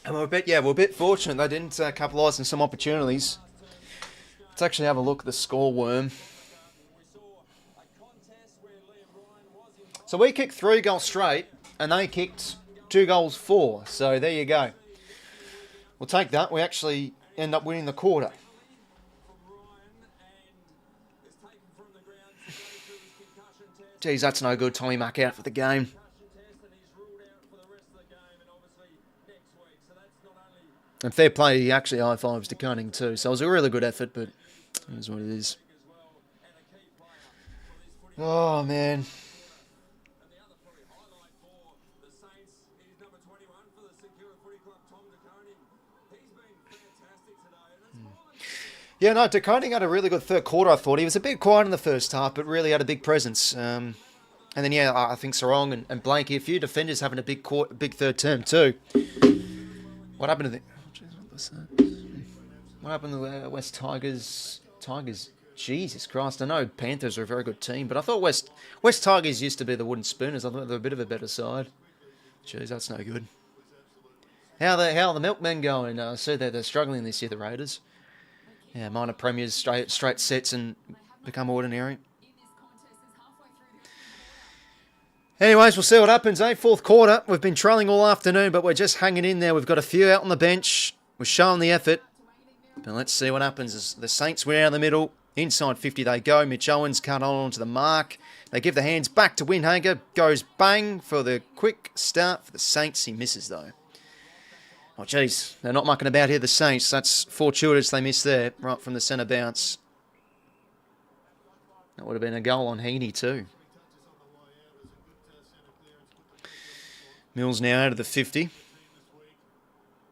And we're a bit fortunate they didn't capitalise on some opportunities. Let's actually have a look at the score worm. So we kicked 3 goals straight, and they kicked 2 goals 4. So there you go. We'll take that. We actually end up winning the quarter. Geez, that's no good. Tommy Mack out for the game. And fair play, he actually high-fives to Cunning too. So it was a really good effort, but it is what it is. Oh, man. Yeah, no, 𝐓𝐿𝐴𝐥𝐝 had a really good third quarter, I thought. He was a bit quiet in the first half, but really had a big presence. And then, I think Sarong and Blanky, a few defenders having a big third term too. What happened to the... What happened to the West Tigers? Jesus Christ, I know Panthers are a very good team, but I thought West Tigers used to be the Wooden Spooners. I thought they were a bit of a better side. Jeez, that's no good. How are the milkmen going? I see that they're struggling this year, the Raiders. Yeah, minor premiers, straight sets and become ordinary. Anyways, we'll see what happens, eh? Fourth quarter. We've been trailing all afternoon, but we're just hanging in there. We've got a few out on the bench. We're showing the effort. But let's see what happens. As the Saints win out in the middle. Inside 50 they go. Mitch Owens cut on to the mark. They give the hands back to Windhager. Goes bang for the quick start for the Saints. He misses, though. Oh, geez. They're not mucking about here, the Saints. That's fortuitous they missed there, right from the centre bounce. That would have been a goal on Heaney, too. Mills now out of the 50.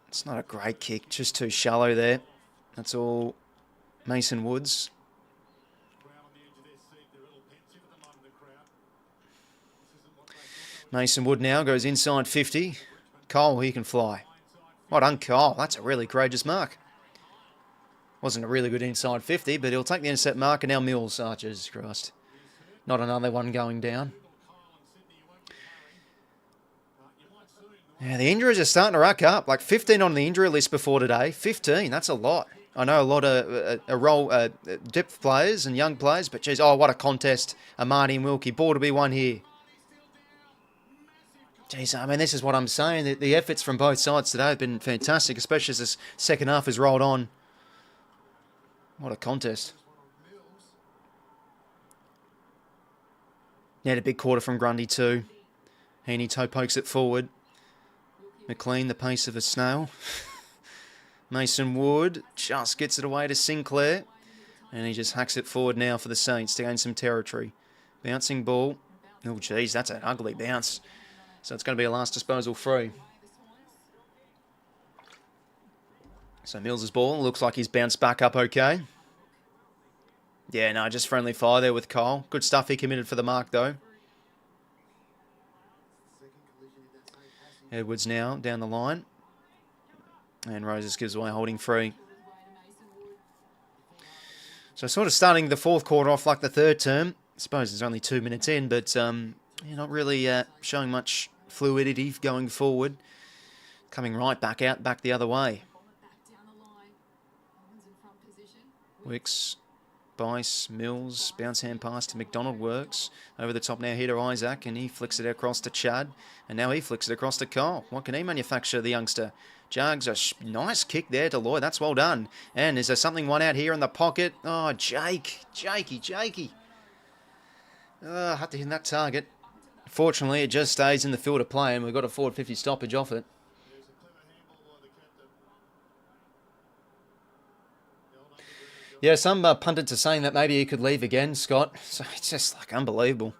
It's not a great kick, just too shallow there. That's all Mason Woods. Mason Wood now goes inside 50. Cole, he can fly. Well done, Cole. That's a really courageous mark. Wasn't a really good inside 50, but he'll take the intercept mark, and now Mills. Oh, Jesus Christ. Not another one going down. Yeah, the injuries are starting to rack up. Like 15 on the injury list before today. 15, that's a lot. I know a lot of depth players and young players, but geez, oh, what a contest. Amadi and Wilkie. Ball to be won here. Geez, I mean, this is what I'm saying. The efforts from both sides today have been fantastic, especially as this second half has rolled on. What a contest. He had a big quarter from Grundy too. Heaney toe pokes it forward. McLean, the pace of a snail. Mason Wood just gets it away to Sinclair. And he just hacks it forward now for the Saints to gain some territory. Bouncing ball. Oh, geez, that's an ugly bounce. So it's going to be a last disposal free. So Mills' ball. Looks like he's bounced back up okay. Yeah, no, just friendly fire there with Cole. Good stuff he committed for the mark, though. Edwards now down the line. And Roses gives away holding free. So sort of starting the fourth quarter off like the third term. I suppose there's only 2 minutes in, but you're not really showing much fluidity going forward. Coming right back out, back the other way. Wicks, Bice, Mills, bounce hand pass to McDonald works. Over the top now here to Isaac, and he flicks it across to Chad. And now he flicks it across to Cole. What can he manufacture, the youngster? Jugs, a nice kick there to Lloyd. That's well done. And is there something one out here in the pocket? Oh, Jakey. Oh, had to hit that target. Fortunately, it just stays in the field of play, and we've got a forward 50 stoppage off it. Yeah, some pundits are saying that maybe he could leave again, Scott. So it's just like unbelievable.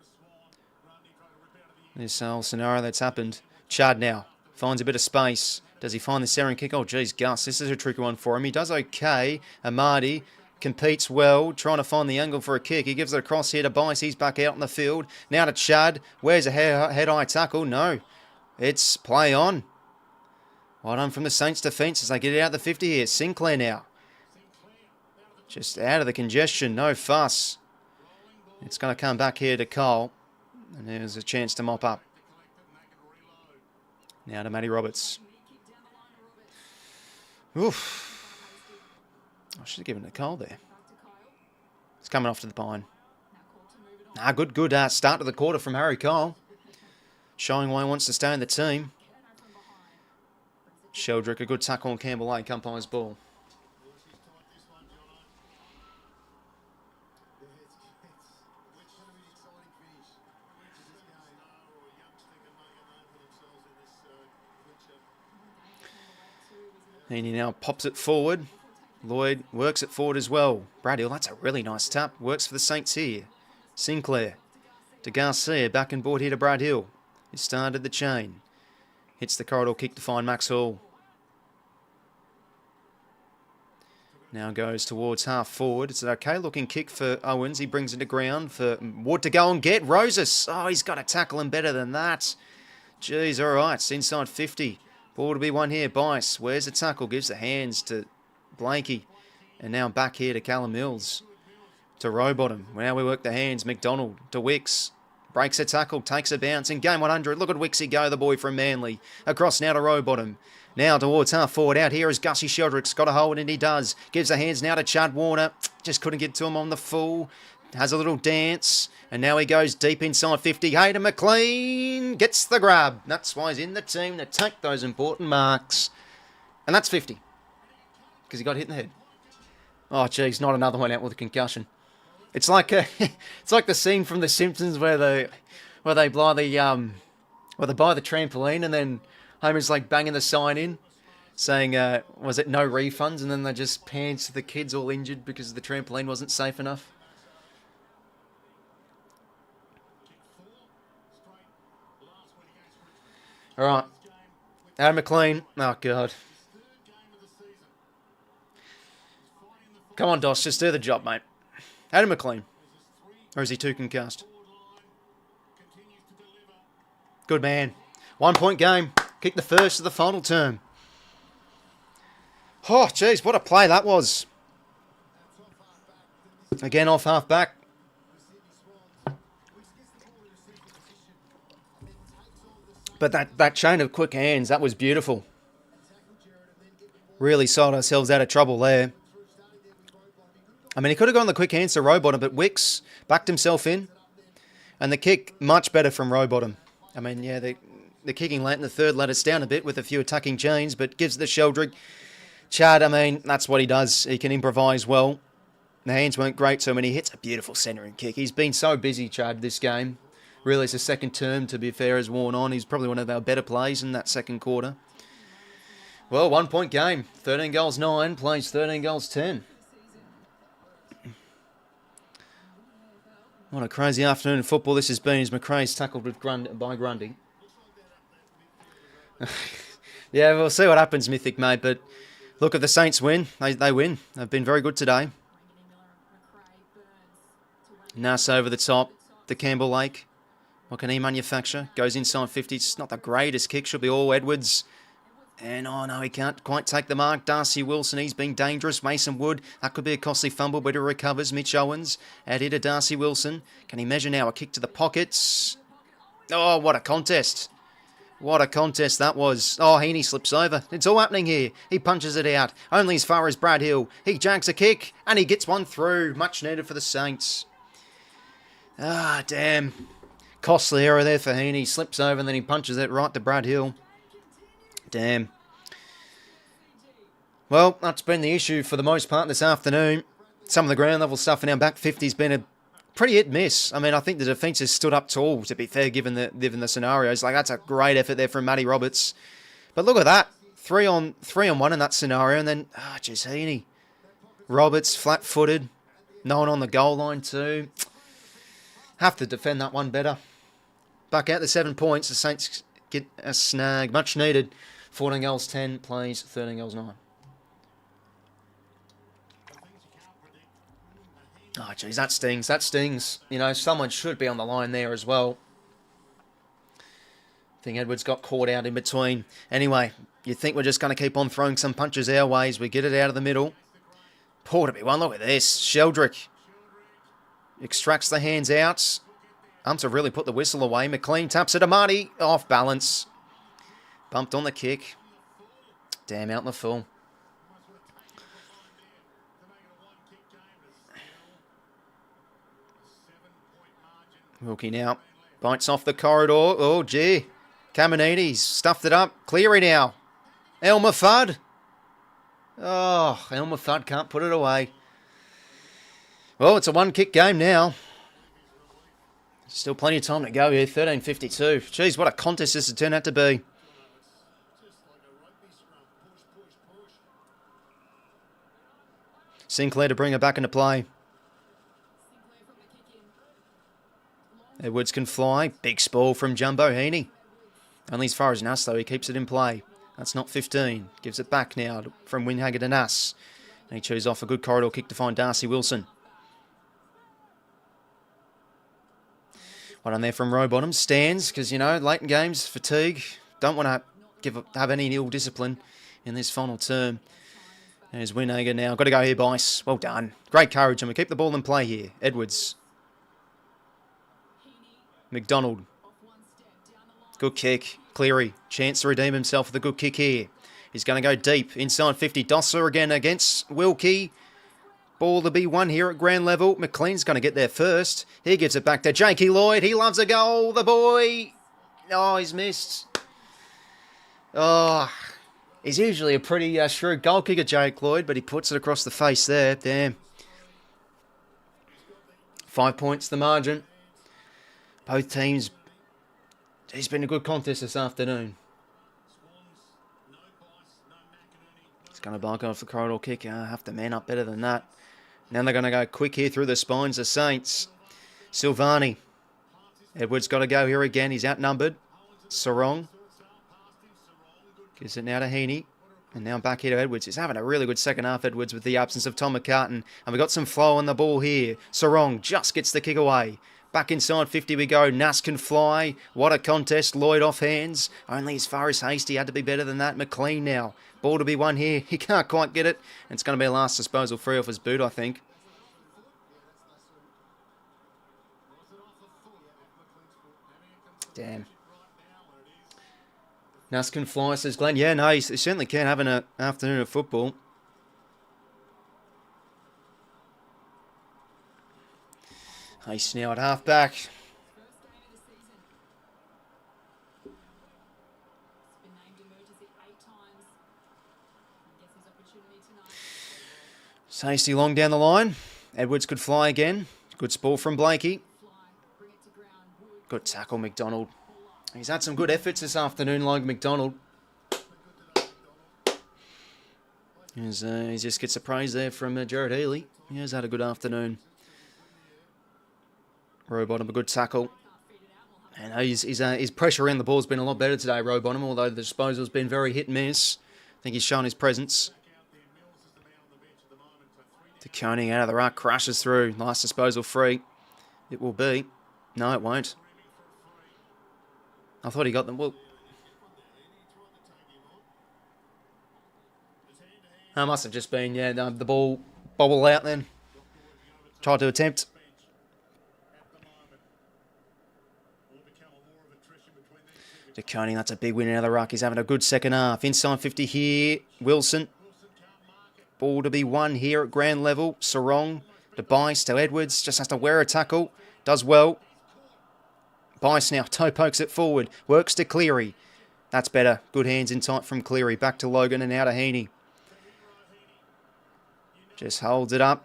This whole scenario that's happened. Chad now finds a bit of space. Does he find the Saren kick? Oh, geez, Gus, this is a tricky one for him. He does okay. Amadi competes well, trying to find the angle for a kick. He gives it across here to Bice. He's back out in the field. Now to Chad. Where's a head-high tackle? No. It's play on. Well done from the Saints defence as they get it out the 50 here. Sinclair now. Just out of the congestion. No fuss. It's going to come back here to Cole. And there's a chance to mop up. Now to Matty Roberts. Oof. I should have given it to Cole there. It's coming off to the pine. Good start to the quarter from Harry Cole. Showing why he wants to stay in the team. Sheldrick, a good tackle on Campbell Lake, umpire's ball. And he now pops it forward. Lloyd works it forward as well. Brad Hill, that's a really nice tap. Works for the Saints here. Sinclair to Garcia. Back and board here to Brad Hill. He started the chain. Hits the corridor kick to find Max Hall. Now goes towards half forward. It's an okay looking kick for Owens. He brings it to ground for Wood to go and get. Roses. Oh, he's got to tackle him better than that. Jeez, all right. It's inside 50. Ball to be won here. Bice. Where's the tackle? Gives the hands to Blanky. And now back here to Callum Mills. To Rowbottom. Now we work the hands. McDonald to Wicks. Breaks a tackle. Takes a bounce. In game 100. Look at 𝐓𝐶𝐞 𝐿𝐴, the boy from Manly. Across now to Rowbottom. Now towards half forward out here is 𝐼𝐴𝐿𝐴 𝐿𝐿 got a hold and he does. Gives the hands now to Chad Warner. Just couldn't get to him on the full. Has a little dance. And now he goes deep inside 50. Hayden McLean gets the grab. That's why he's in the team to take those important marks. And that's 50. Because he got hit in the head. Oh, geez, not another one out with a concussion. It's like it's like the scene from The Simpsons where they buy the trampoline and then Homer's like banging the sign in, saying was it no refunds, and then they just pans to the kids all injured because the trampoline wasn't safe enough. All right, Adam McLean. Oh God. Come on, Doss, just do the job, mate. Adam McLean. Or is he too concussed? Good man. 1 point game. Kick the first of the final term. Oh, jeez, what a play that was. Again, off half back. But that chain of quick hands, that was beautiful. Really sold ourselves out of trouble there. I mean, he could have gone the quick hands to Rowbottom, but Wicks backed himself in. And the kick, much better from Rowbottom. I mean, yeah, the kicking late in the third let us down a bit with a few attacking chains, but gives the 𝐿𝐿𝐴𝐿𝐿. Chad, I mean, that's what he does. He can improvise well. The hands weren't great, so when he hits a beautiful centering kick. He's been so busy, Chad, this game. Really, it's the second term, to be fair, has worn on. He's probably one of our better plays in that second quarter. Well, 1 point game. 13 goals 9, plays 13 goals 10. What a crazy afternoon of football this has been as McRae's tackled with by Grundy. Yeah, we'll see what happens, Mythic, mate. But look, if the Saints win, they win. They've been very good today. 𝐼𝐴𝐿𝐴 over the top. The Campbell Lake. What can he manufacture? Goes inside 50. It's not the greatest kick. Should be all Edwards. And, oh, no, he can't quite take the mark. Darcy Wilson, he's been dangerous. Mason Wood, that could be a costly fumble, but he recovers. Mitch Owens, out here to Darcy Wilson. Can he measure now? A kick to the pockets. Oh, what a contest. What a contest that was. Oh, 𝐼𝐴𝐿𝐴 slips over. It's all happening here. He punches it out. Only as far as Brad Hill. He jags a kick, and he gets one through. Much needed for the Saints. Ah, damn. Costly error there for 𝐼𝐴𝐿𝐴. Slips over, and then he punches it right to Brad Hill. Damn. Well, that's been the issue for the most part this afternoon. Some of the ground level stuff in our back 50 has been a pretty hit-miss. I mean, I think the defence has stood up tall, to be fair, given the scenarios. Like, that's a great effort there from Matty Roberts. But look at that. 3 on 1 in that scenario. And then, jeez, 𝐼𝐴𝐴. Roberts, flat-footed. No one on the goal line too. Have to defend that one better. Back out the 7 points. The Saints get a snag. Much needed. 14 goals 10, plays 13 goals 9. Oh, jeez, that stings. That stings. You know, someone should be on the line there as well. I think Edwards got caught out in between. Anyway, you think we're just going to keep on throwing some punches our ways. We get it out of the middle. Poor to be one. Look at this. 𝐿𝐿𝐴𝐿𝐴 extracts the hands out. 𝐼𝐴𝐿𝐴 really put the whistle away. McLean taps it to Marty. Off balance. Bumped on the kick. Damn, out in the full. Wilkie now bites off the corridor. Oh, gee. Caminiti's stuffed it up. Cleary now. 𝐿𝐴𝐿𝐴. Oh, 𝐿𝐴𝐿𝐴 can't put it away. Well, it's a one-kick game now. Still plenty of time to go here. 13:52. Jeez, what a contest this has turned out to be. Sinclair to bring her back into play. Edwards can fly. Big spoil from Jumbo 𝐼𝐴𝐴𝐴. Only as far as 𝐼𝐴𝐴𝐴, though. He keeps it in play. That's not 15. Gives it back now from Windhager to 𝐼𝐴𝐴𝐴. And he chews off a good corridor kick to find Darcy Wilson. One on there from Rowbottom. Stands, because, you know, late in games, fatigue. Don't want to have any ill discipline in this final term. There's Windhager now. Got to go here, 𝐵𝐼𝐴𝐴. Well done. Great courage, and we keep the ball in play here. Edwards. McDonald. Good kick. Cleary. Chance to redeem himself with a good kick here. He's going to go deep. Inside 50. Dosser again against 𝐼𝐴𝐿𝐿𝐿. Ball to be won here at ground level. McLean's going to get there first. He gives it back to Jakey Lloyd. He loves a goal. The boy. Oh, he's missed. Oh, he's usually a pretty shrewd goal kicker, Jake Lloyd, but he puts it across the face there. Damn. 5 points the margin. Both teams. It's been a good contest this afternoon. It's going to bark off the corridor kick. Have to man up better than that. Now they're going to go quick here through the spines, the Saints. Silvani. Edwards got to go here again. He's outnumbered. Sarong. Gives it now to Heaney. And now back here to Edwards. He's having a really good second half, Edwards, with the absence of Tom McCartan. And we've got some flow on the ball here. Sarong just gets the kick away. Back inside 50 we go. 𝐼𝐴𝐿𝐿 can fly. What a contest. Lloyd off hands. Only as far as Hasty had to be better than that. McLean now. Ball to be won here. He can't quite get it. And it's going to be a last disposal free off his boot, I think. Damn. 𝐼𝐴𝐿𝐿 can fly, says Glenn. Yeah, no, he certainly can have an afternoon of football. Hasty now at half-back. Hasty long down the line. Edwards could fly again. Good ball from Blakey. Good tackle, McDonald. He's had some good efforts this afternoon, Logan McDonald. He just gets a praise there from Jared Healy. He has had a good afternoon. Rowbottom, a good tackle. And his pressure around the ball has been a lot better today, Rowbottom, although the disposal's been very hit and miss. I think he's shown his presence. 𝐴𝐿𝐿𝐿 out of the ruck, crashes through. Nice disposal free. It will be. No, it won't. I thought he got them. Well, that must have just been, yeah, the ball bobbled out then. Tried to attempt. 𝐴𝐿𝐿𝐿, that's a big win out of the ruck. He's having a good second half. Inside 50 here. Wilson. Ball to be won here at ground level. Sarong to Bice to Edwards. Just has to wear a tackle. Does well. Bice now toe pokes it forward. Works to Cleary. That's better. Good hands in tight from Cleary. Back to Logan and now to Heaney. Just holds it up.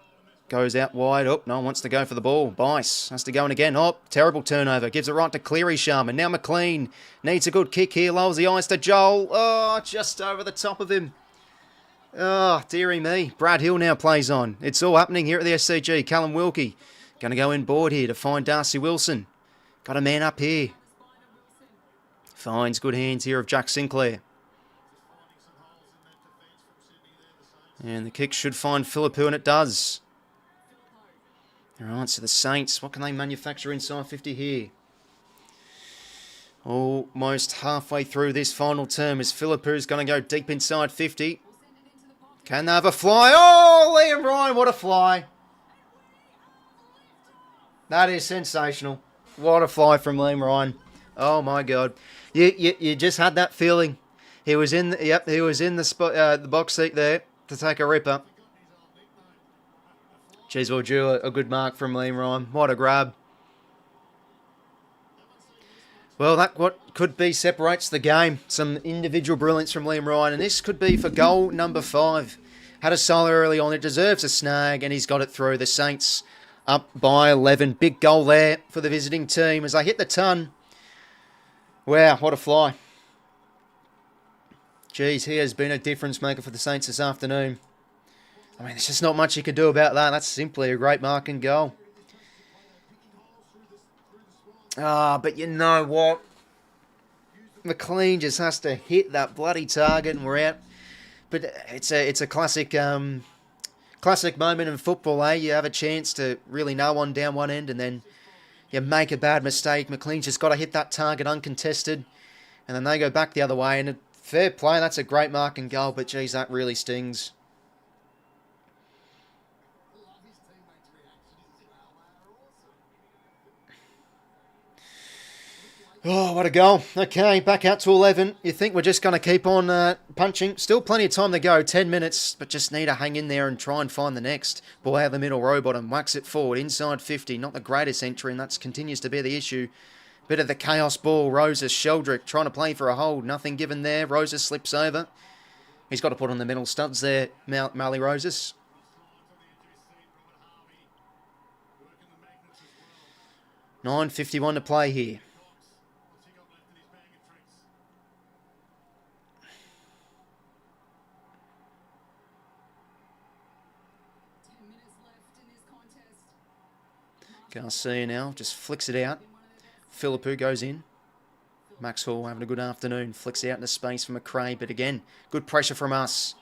Goes out wide. Oh, no one wants to go for the ball. Bice has to go in again. Oh, terrible turnover. Gives it right to Cleary Sharman. Now McLean needs a good kick here. Lowers the eyes to Joel. Oh, just over the top of him. Oh, dearie me. Brad Hill now plays on. It's all happening here at the SCG. Callum Wilkie going to go in board here to find Darcy Wilson. Got a man up here. Finds good hands here of Jack Sinclair. And the kick should find Philippou, and it does. All right, so the Saints, what can they manufacture inside 50 here? Almost halfway through this final term as Philippou's going to go deep inside 50. Can they have a fly? Oh, Liam Ryan, what a fly. That is sensational. What a fly from Liam Ryan. Oh, my God. You just had that feeling. He was in the spot, the box seat there to take a ripper. Jeez, well, Drew, a good mark from Liam Ryan. What a grab. Well, that what could be separates the game. Some individual brilliance from Liam Ryan, and this could be for goal number 5. Had a solo early on. It deserves a snag, and he's got it through. The Saints up by 11. Big goal there for the visiting team as they hit the ton. Wow, what a fly. Jeez, he has been a difference maker for the Saints this afternoon. I mean, there's just not much you could do about that. That's simply a great mark and goal. But you know what? McLean just has to hit that bloody target and we're out. But it's a classic classic moment in football, eh? You have a chance to really nail one down one end and then you make a bad mistake. McLean's just got to hit that target uncontested. And then they go back the other way. And fair play, that's a great mark and goal. But, geez, that really stings. Oh, what a goal. Okay, back out to 11. You think we're just going to keep on punching? Still plenty of time to go, 10 minutes, but just need to hang in there and try and find the next. Ball out of the middle, row bottom, whacks it forward, inside 50. Not the greatest entry, and that continues to be the issue. Bit of the chaos ball, Roses, 𝐓𝐿𝐷𝐪 trying to play for a hold. Nothing given there. Roses slips over. He's got to put on the middle studs there, Marley Roses. $9.51 to play here. 𝐼𝐶 now just flicks it out. 𝐓𝐿𝐷𝐿 goes in. Max Hall having a good afternoon. Flicks it out into space for McRae, but again, good pressure from us.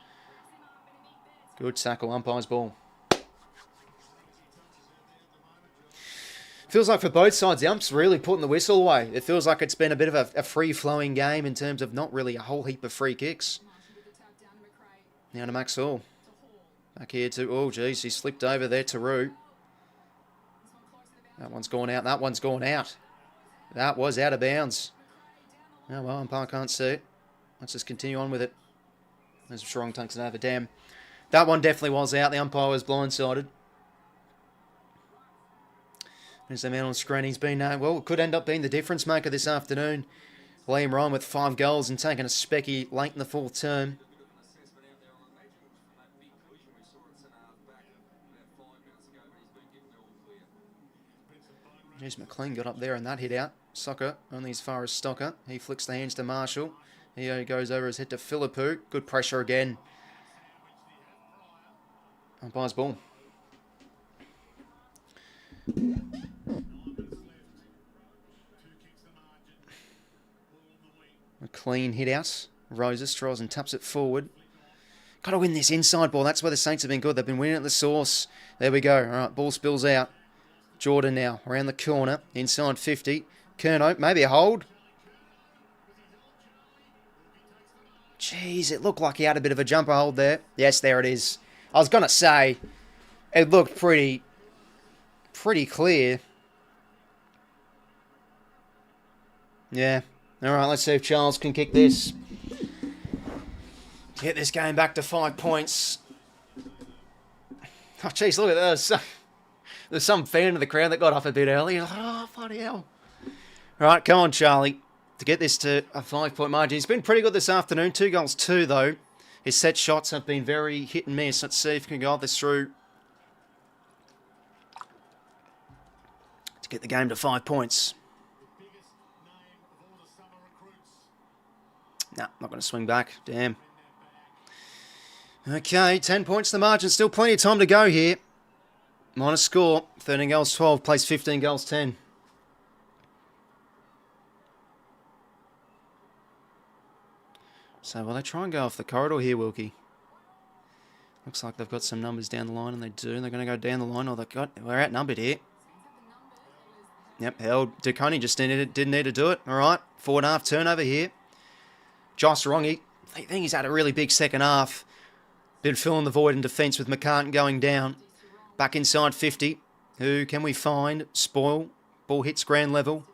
Good tackle, umpire's ball. Feels like for both sides, the ump's really putting the whistle away. It feels like it's been a bit of a free-flowing game in terms of not really a whole heap of free kicks. Now to Max Hall. Back here to, oh geez, he slipped over there to 𝐼𝐻𝐿. That one's gone out. That one's gone out. That was out of bounds. Oh, well, umpire can't see it. Let's just continue on with it. There's strong tunks it over. Damn. That one definitely was out. The umpire was blindsided. There's the man on screen. He's been, well, could end up being the difference maker this afternoon. Liam Ryan with 5 goals and taking a specky late in the 4th term. Here's McLean got up there and that hit out. Soccer only as far as Stocker. He flicks the hands to Marshall. He goes over his head to 𝐓𝐿𝐷𝐿. Good pressure again. Umpire's ball. A clean hit out. Roses tries and taps it forward. Got to win this inside ball. That's where the Saints have been good. They've been winning at the source. There we go. All right, ball spills out. Jordan now, around the corner, inside 50. 𝐚𝐿, maybe a hold. Jeez, it looked like he had a bit of a jumper hold there. Yes, there it is. I was going to say, it looked pretty clear. Yeah. All right, let's see if Charles can kick this. Get this game back to 5 points. Oh, jeez, look at this. There's some fan of the crowd that got off a bit early. Oh, bloody hell. All right, come on, Charlie. To get this to a 5-point margin. He's been pretty good this afternoon. 2 goals, 2, though. His set shots have been very hit and miss. Let's see if he can go this through. To get the game to 5 points. Nah, not going to swing back. Damn. Okay, 10 points to the margin. Still plenty of time to go here. Minus score, 13 goals, 12, plays 15 goals, 10. So will they try and go off the corridor here, 𝐼𝐿𝐷𝐿? Looks like they've got some numbers down the line, and they do. They're going to go down the line, or we're outnumbered here. Yep, 𝐼𝐿𝐷𝐿 just didn't need to do it. All right, 4.5 turnover here. 𝐼𝐿𝐷𝐿, I think he's had a really big second half. Been filling the void in defence with 𝐚𝐭𝐞 going down. Back inside 50. Who can we find? Spoil. Ball hits ground level.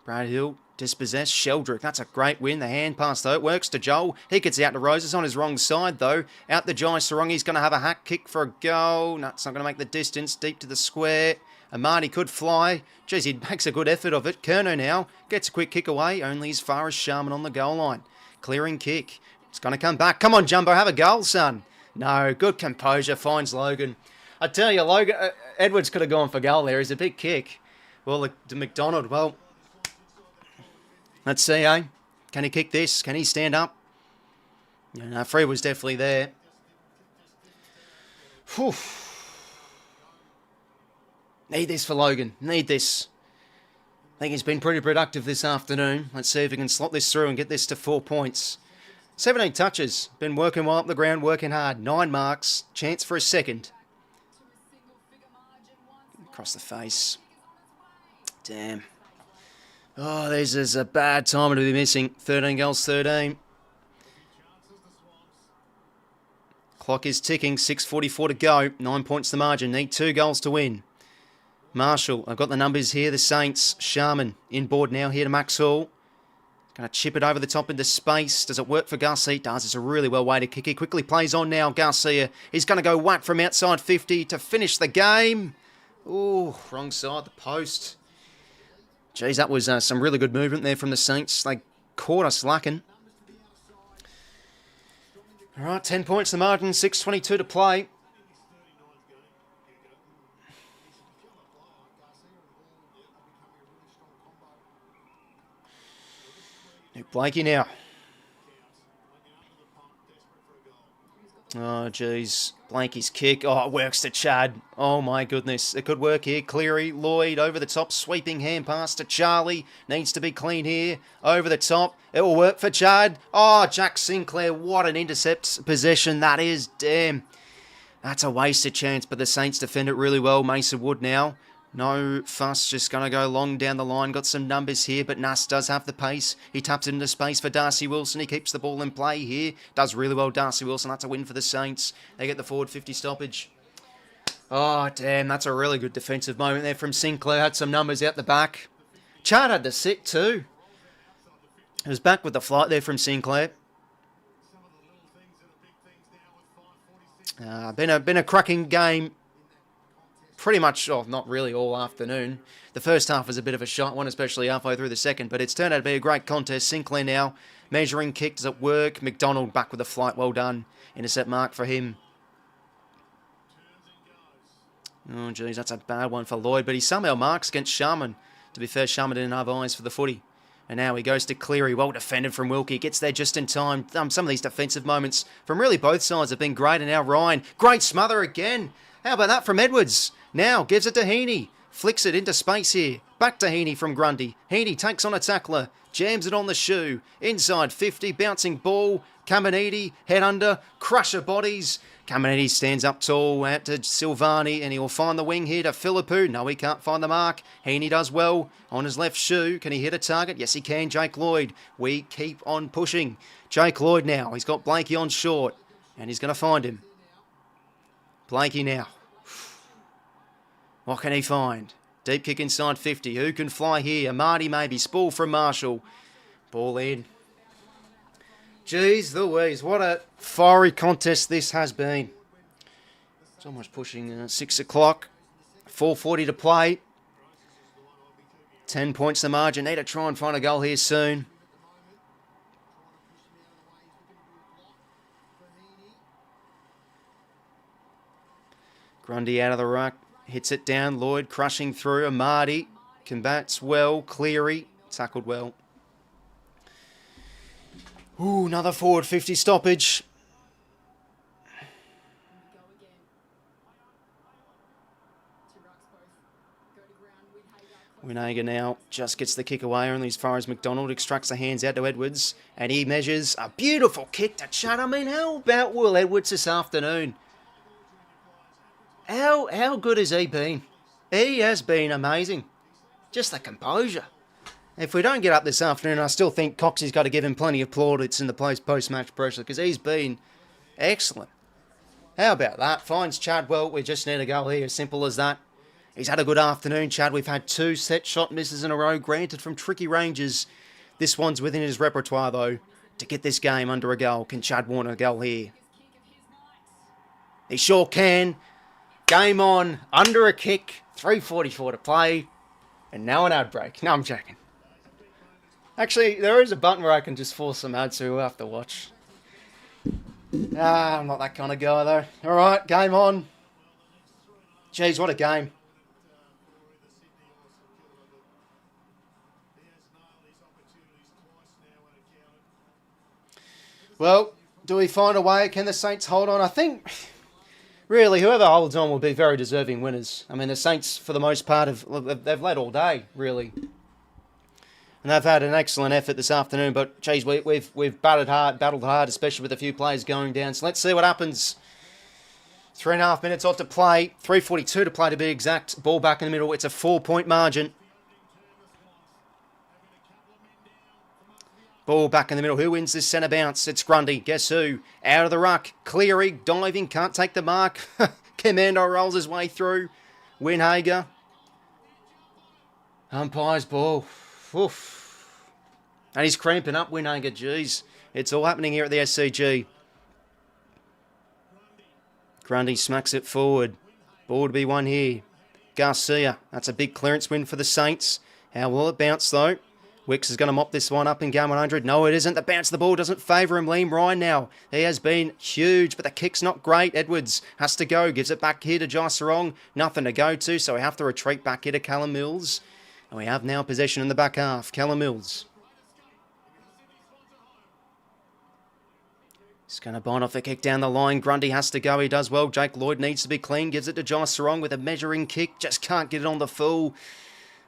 Brad Hill dispossessed. 𝐓𝐿𝐷𝐿. That's a great win. The hand pass, though. It works to Joel. He gets out to Roses on his wrong side, though. Out to 𝐼𝐿𝐷𝐿. He's going to have a hack kick for a goal. No, it's not going to make the distance. Deep to the square. Amadi could fly. Jeez, he makes a good effort of it. 𝐼𝐿𝐷𝐿 now gets a quick kick away. Only as far as 𝐵𝐵𝐿 on the goal line. Clearing kick. It's going to come back. Come on, Jumbo. Have a goal, son. No, good composure, finds Logan. I tell you, Logan Edwards could have gone for goal there. He's a big kick. Well, to McDonald, well, let's see, eh? Can he kick this? Can he stand up? Yeah, no, Free was definitely there. Whew. Need this for Logan. Need this. I think he's been pretty productive this afternoon. Let's see if he can slot this through and get this to 4 points. 17 touches. Been working well up the ground, working hard. 9 marks. Chance for a second. Across the face. Damn. Oh, this is a bad time to be missing. 13 goals, 13. Clock is ticking. 6:44 to go. 9 points the margin. Need 2 goals to win. Marshall, I've got the numbers here. The Saints, Sharman inboard now here to Max Hall. Going to chip it over the top into space. Does it work for Garcia? It does. It's a really well weighted kick. He quickly plays on now. Garcia, he's going to go whack from outside 50 to finish the game. Ooh, wrong side, the post. Geez, that was some really good movement there from the Saints. They caught us lacking. All right, 10 points the margin, 6:22 to play. Blakey now. Oh, geez. Blakey's kick. Oh, it works to Chad. Oh, my goodness. It could work here. Cleary, Lloyd, over the top. Sweeping hand pass to Charlie. Needs to be clean here. Over the top. It will work for Chad. Oh, Jack Sinclair. What an intercept possession that is. Damn. That's a wasted chance, but the Saints defend it really well. Mason Wood now. No fuss, just going to go long down the line. Got some numbers here, but Nas does have the pace. He taps it into space for Darcy Wilson. He keeps the ball in play here. Does really well, Darcy Wilson. That's a win for the Saints. They get the forward 50 stoppage. Oh, damn, that's a really good defensive moment there from Sinclair. Had some numbers out the back. Chad had the sit too. It was back with the flight there from Sinclair. Been a cracking game. Pretty much, oh, not really all afternoon. The first half was a bit of a shot one, especially halfway through the second, but it's turned out to be a great contest. Sinclair now, measuring kick, does it work? McDonald back with a flight, well done. Intercept mark for him. Oh, geez, that's a bad one for Lloyd, but he somehow marks against Sharman. To be fair, Sharman didn't have eyes for the footy. And now he goes to Cleary, well defended from Wilkie, gets there just in time. Some of these defensive moments from really both sides have been great, and now Ryan, great smother again. How about that from Edwards? Now gives it to Heaney. Flicks it into space here. Back to Heaney from Grundy. Heaney takes on a tackler. Jams it on the shoe. Inside 50. Bouncing ball. Caminiti. Head under. Crusher bodies. Caminiti stands up tall. Out to Silvani. And he'll find the wing here to 𝐓𝐿𝐴. No, he can't find the mark. Heaney does well. On his left shoe. Can he hit a target? Yes, he can. Jake Lloyd. We keep on pushing. Jake Lloyd now. He's got Blakey on short. And he's going to find him. Blakey now. What can he find? Deep kick inside 50. Who can fly here? Marty maybe. Spool from Marshall. Ball in. Jeez Louise, what a fiery contest this has been. It's almost pushing 6 o'clock. 4:40 to play. 10 points the margin. Need to try and find a goal here soon. Grundy out of the ruck. Hits it down. Lloyd crushing through. Amadi combats well. Cleary tackled well. Ooh, another forward 50 stoppage. 𝐼𝐗𝐿𝐴 now just gets the kick away only as far as McDonald extracts the hands out to Edwards. And he measures a beautiful kick to Chad. I mean, how about Will Edwards this afternoon? How good has he been? He has been amazing. Just the composure. If we don't get up this afternoon, I still think Coxie's got to give him plenty of plaudits in the post-match pressure because he's been excellent. How about that? Finds Chad well. We just need a goal here. As simple as that. He's had a good afternoon, Chad. We've had 2 set shot misses in a row, granted from tricky ranges. This one's within his repertoire, though. To get this game under a goal, can Chad want a goal here? He sure can. Game on, under a kick, 3:44 to play, and now an ad break. No, I'm joking. Actually, there is a button where I can just force some ads, so we'll have to watch. I'm not that kind of guy, though. All right, game on. Jeez, what a game. Well, do we find a way? Can the Saints hold on? I think... Really, whoever holds on will be very deserving winners. I mean, the Saints, for the most part, they've led all day, really. And they've had an excellent effort this afternoon. But, geez, we've battled hard, especially with a few players going down. So let's see what happens. 3.5 minutes off to play. 3:42 to play, to be exact. Ball back in the middle. It's a 4-point margin. Ball back in the middle. Who wins this centre bounce? It's Grundy. Guess who? Out of the ruck. Cleary diving. Can't take the mark. Commando rolls his way through. 𝐻𝐿𝐴. Umpire's ball. Oof. And he's cramping up, 𝐼𝐗𝐿𝐴. Jeez. It's all happening here at the SCG. Grundy smacks it forward. Ball to be won here. Garcia. That's a big clearance win for the Saints. How will it bounce, though? 𝐓𝐡𝐞 is going to mop this one up in game 100. No, it isn't. The bounce of the ball doesn't favour him. Liam Ryan now. He has been huge, but the kick's not great. Edwards has to go. Gives it back here to 𝐼𝐻𝐼𝐸. Nothing to go to, so we have to retreat back here to Callum Mills. And we have now possession in the back half. Callum Mills. He's going to bite off the kick down the line. Grundy has to go. He does well. Jake Lloyd needs to be clean. Gives it to 𝐼𝐻𝐼𝐸 with a measuring kick. Just can't get it on the full.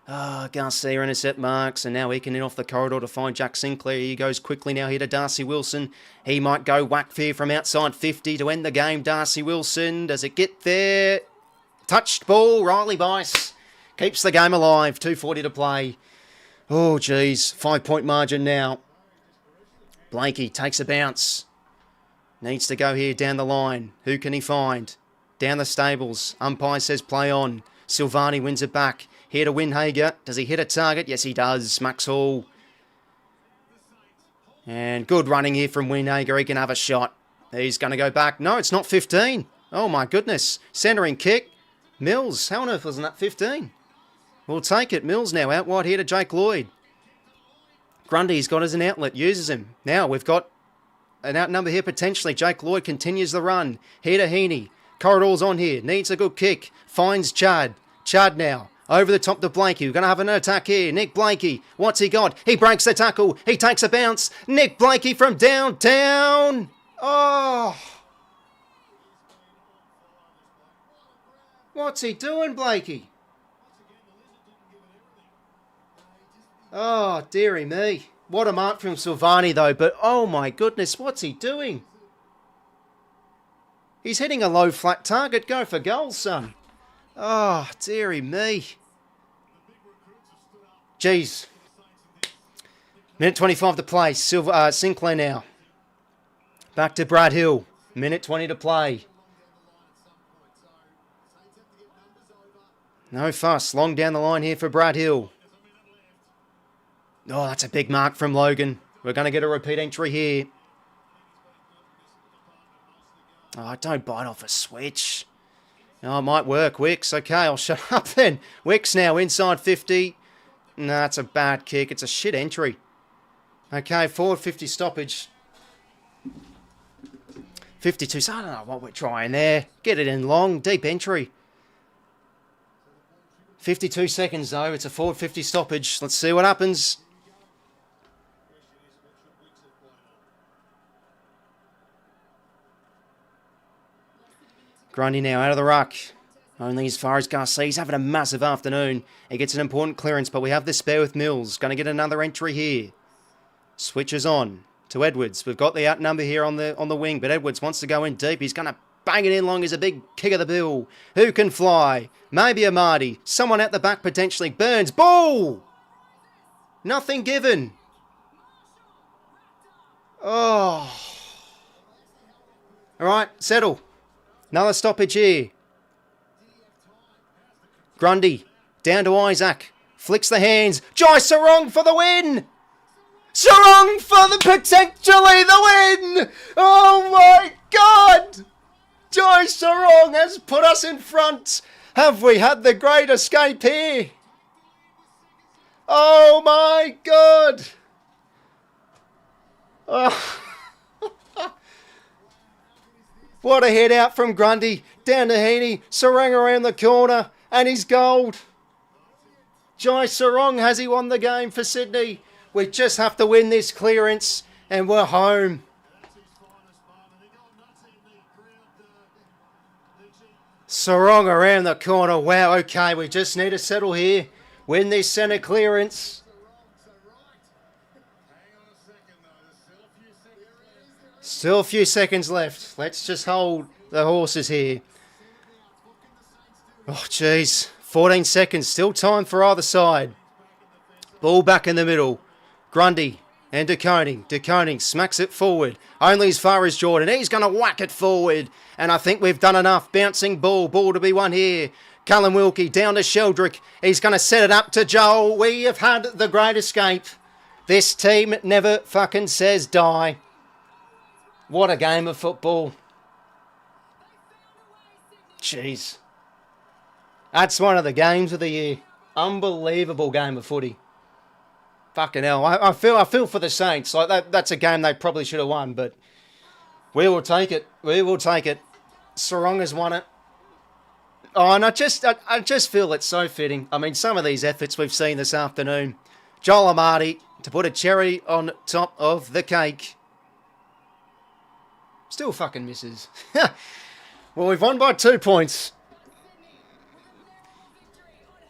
Garcia intercept marks, and now he can in off the corridor to find Jack Sinclair. He goes quickly now here to Darcy Wilson. He might go whack fair from outside 50 to end the game. Darcy Wilson, does it get there? Touched ball. Riley Bice keeps the game alive. 2:40 to play. Oh, geez. 5-point margin now. Blakey takes a bounce. Needs to go here down the line. Who can he find? Down the stables. Umpire says play on. Silvani wins it back. Here to 𝐼𝐗𝐿𝐴. Does he hit a target? Yes, he does. Max Hall. And good running here from 𝐼𝐗𝐿𝐴. He can have a shot. He's going to go back. No, it's not 15. Oh, my goodness. Centering kick. Mills. How on earth wasn't that 15? We'll take it. Mills now out wide here to Jake Lloyd. Grundy's got as an outlet. Uses him. Now we've got an outnumber here potentially. Jake Lloyd continues the run. Here to Heaney. Corridor's on here. Needs a good kick. Finds Chad. Chad now. Over the top to Blakey. We're going to have an attack here. Nick Blakey. What's he got? He breaks the tackle. He takes a bounce. Nick Blakey from downtown. Oh. What's he doing, Blakey? Oh, dearie me. What a mark from Silvani, though. But, oh, my goodness, what's he doing? He's hitting a low, flat target. Go for goal, son. Oh, dearie me. Jeez. Minute 25 to play. Sinclair now. Back to Brad Hill. Minute 20 to play. No fuss. Long down the line here for Brad Hill. Oh, that's a big mark from Logan. We're going to get a repeat entry here. Oh, don't bite off a switch. Oh, it might work. 𝐓𝐿𝐴. Okay, I'll shut up then. 𝐓𝐿𝐴 now inside 50. No, it's a bad kick. It's a shit entry. Okay, forward 50 stoppage. 52. So I don't know what we're trying there. Get it in long. Deep entry. 52 seconds though. It's a forward 50 stoppage. Let's see what happens. Grundy now out of the ruck. Only as far as Garcia. He's having a massive afternoon. He gets an important clearance, but we have the spare with Mills. Going to get another entry here. Switches on to Edwards. We've got the outnumber here on the wing, but Edwards wants to go in deep. He's going to bang it in long as a big kick of the bill. Who can fly? Maybe a Marty. Someone at the back potentially. Burns. Ball! Nothing given. Oh. All right, settle. Another stoppage here. Grundy, down to Isaac. Flicks the hands. 𝐼𝐻𝐼𝐸 Sarong for the win! Sarong for potentially the win! Oh my God! 𝐼𝐻𝐼𝐸 Sarong has put us in front. Have we had the great escape here? Oh my God! Oh. What a head out from Grundy. Down to Heaney. Sarong around the corner. And he's gold. 𝐼𝐻𝐼𝐸 Sarong, has he won the game for Sydney? We just have to win this clearance and we're home. Sarong around the corner. Wow, okay, we just need to settle here. Win this centre clearance. Still a few seconds left. Let's just hold the horses here. Oh, jeez. 14 seconds. Still time for either side. Ball back in the middle. Grundy and 𝐷eConing. 𝐷eConing smacks it forward. Only as far as Jordan. He's going to whack it forward. And I think we've done enough. Bouncing ball. Ball to be won here. Callum Wilkie down to Sheldrick. He's going to set it up to Joel. We have had the great escape. This team never fucking says die. What a game of football. Jeez. That's one of the games of the year. Unbelievable game of footy. Fucking hell. I feel for the Saints. Like that's a game they probably should have won, but we will take it. We will take it. Sarong won it. Oh, and I just feel it's so fitting. I mean, some of these efforts we've seen this afternoon. Joel Amartey to put a cherry on top of the cake. Still fucking misses. Well, we've won by 2 points.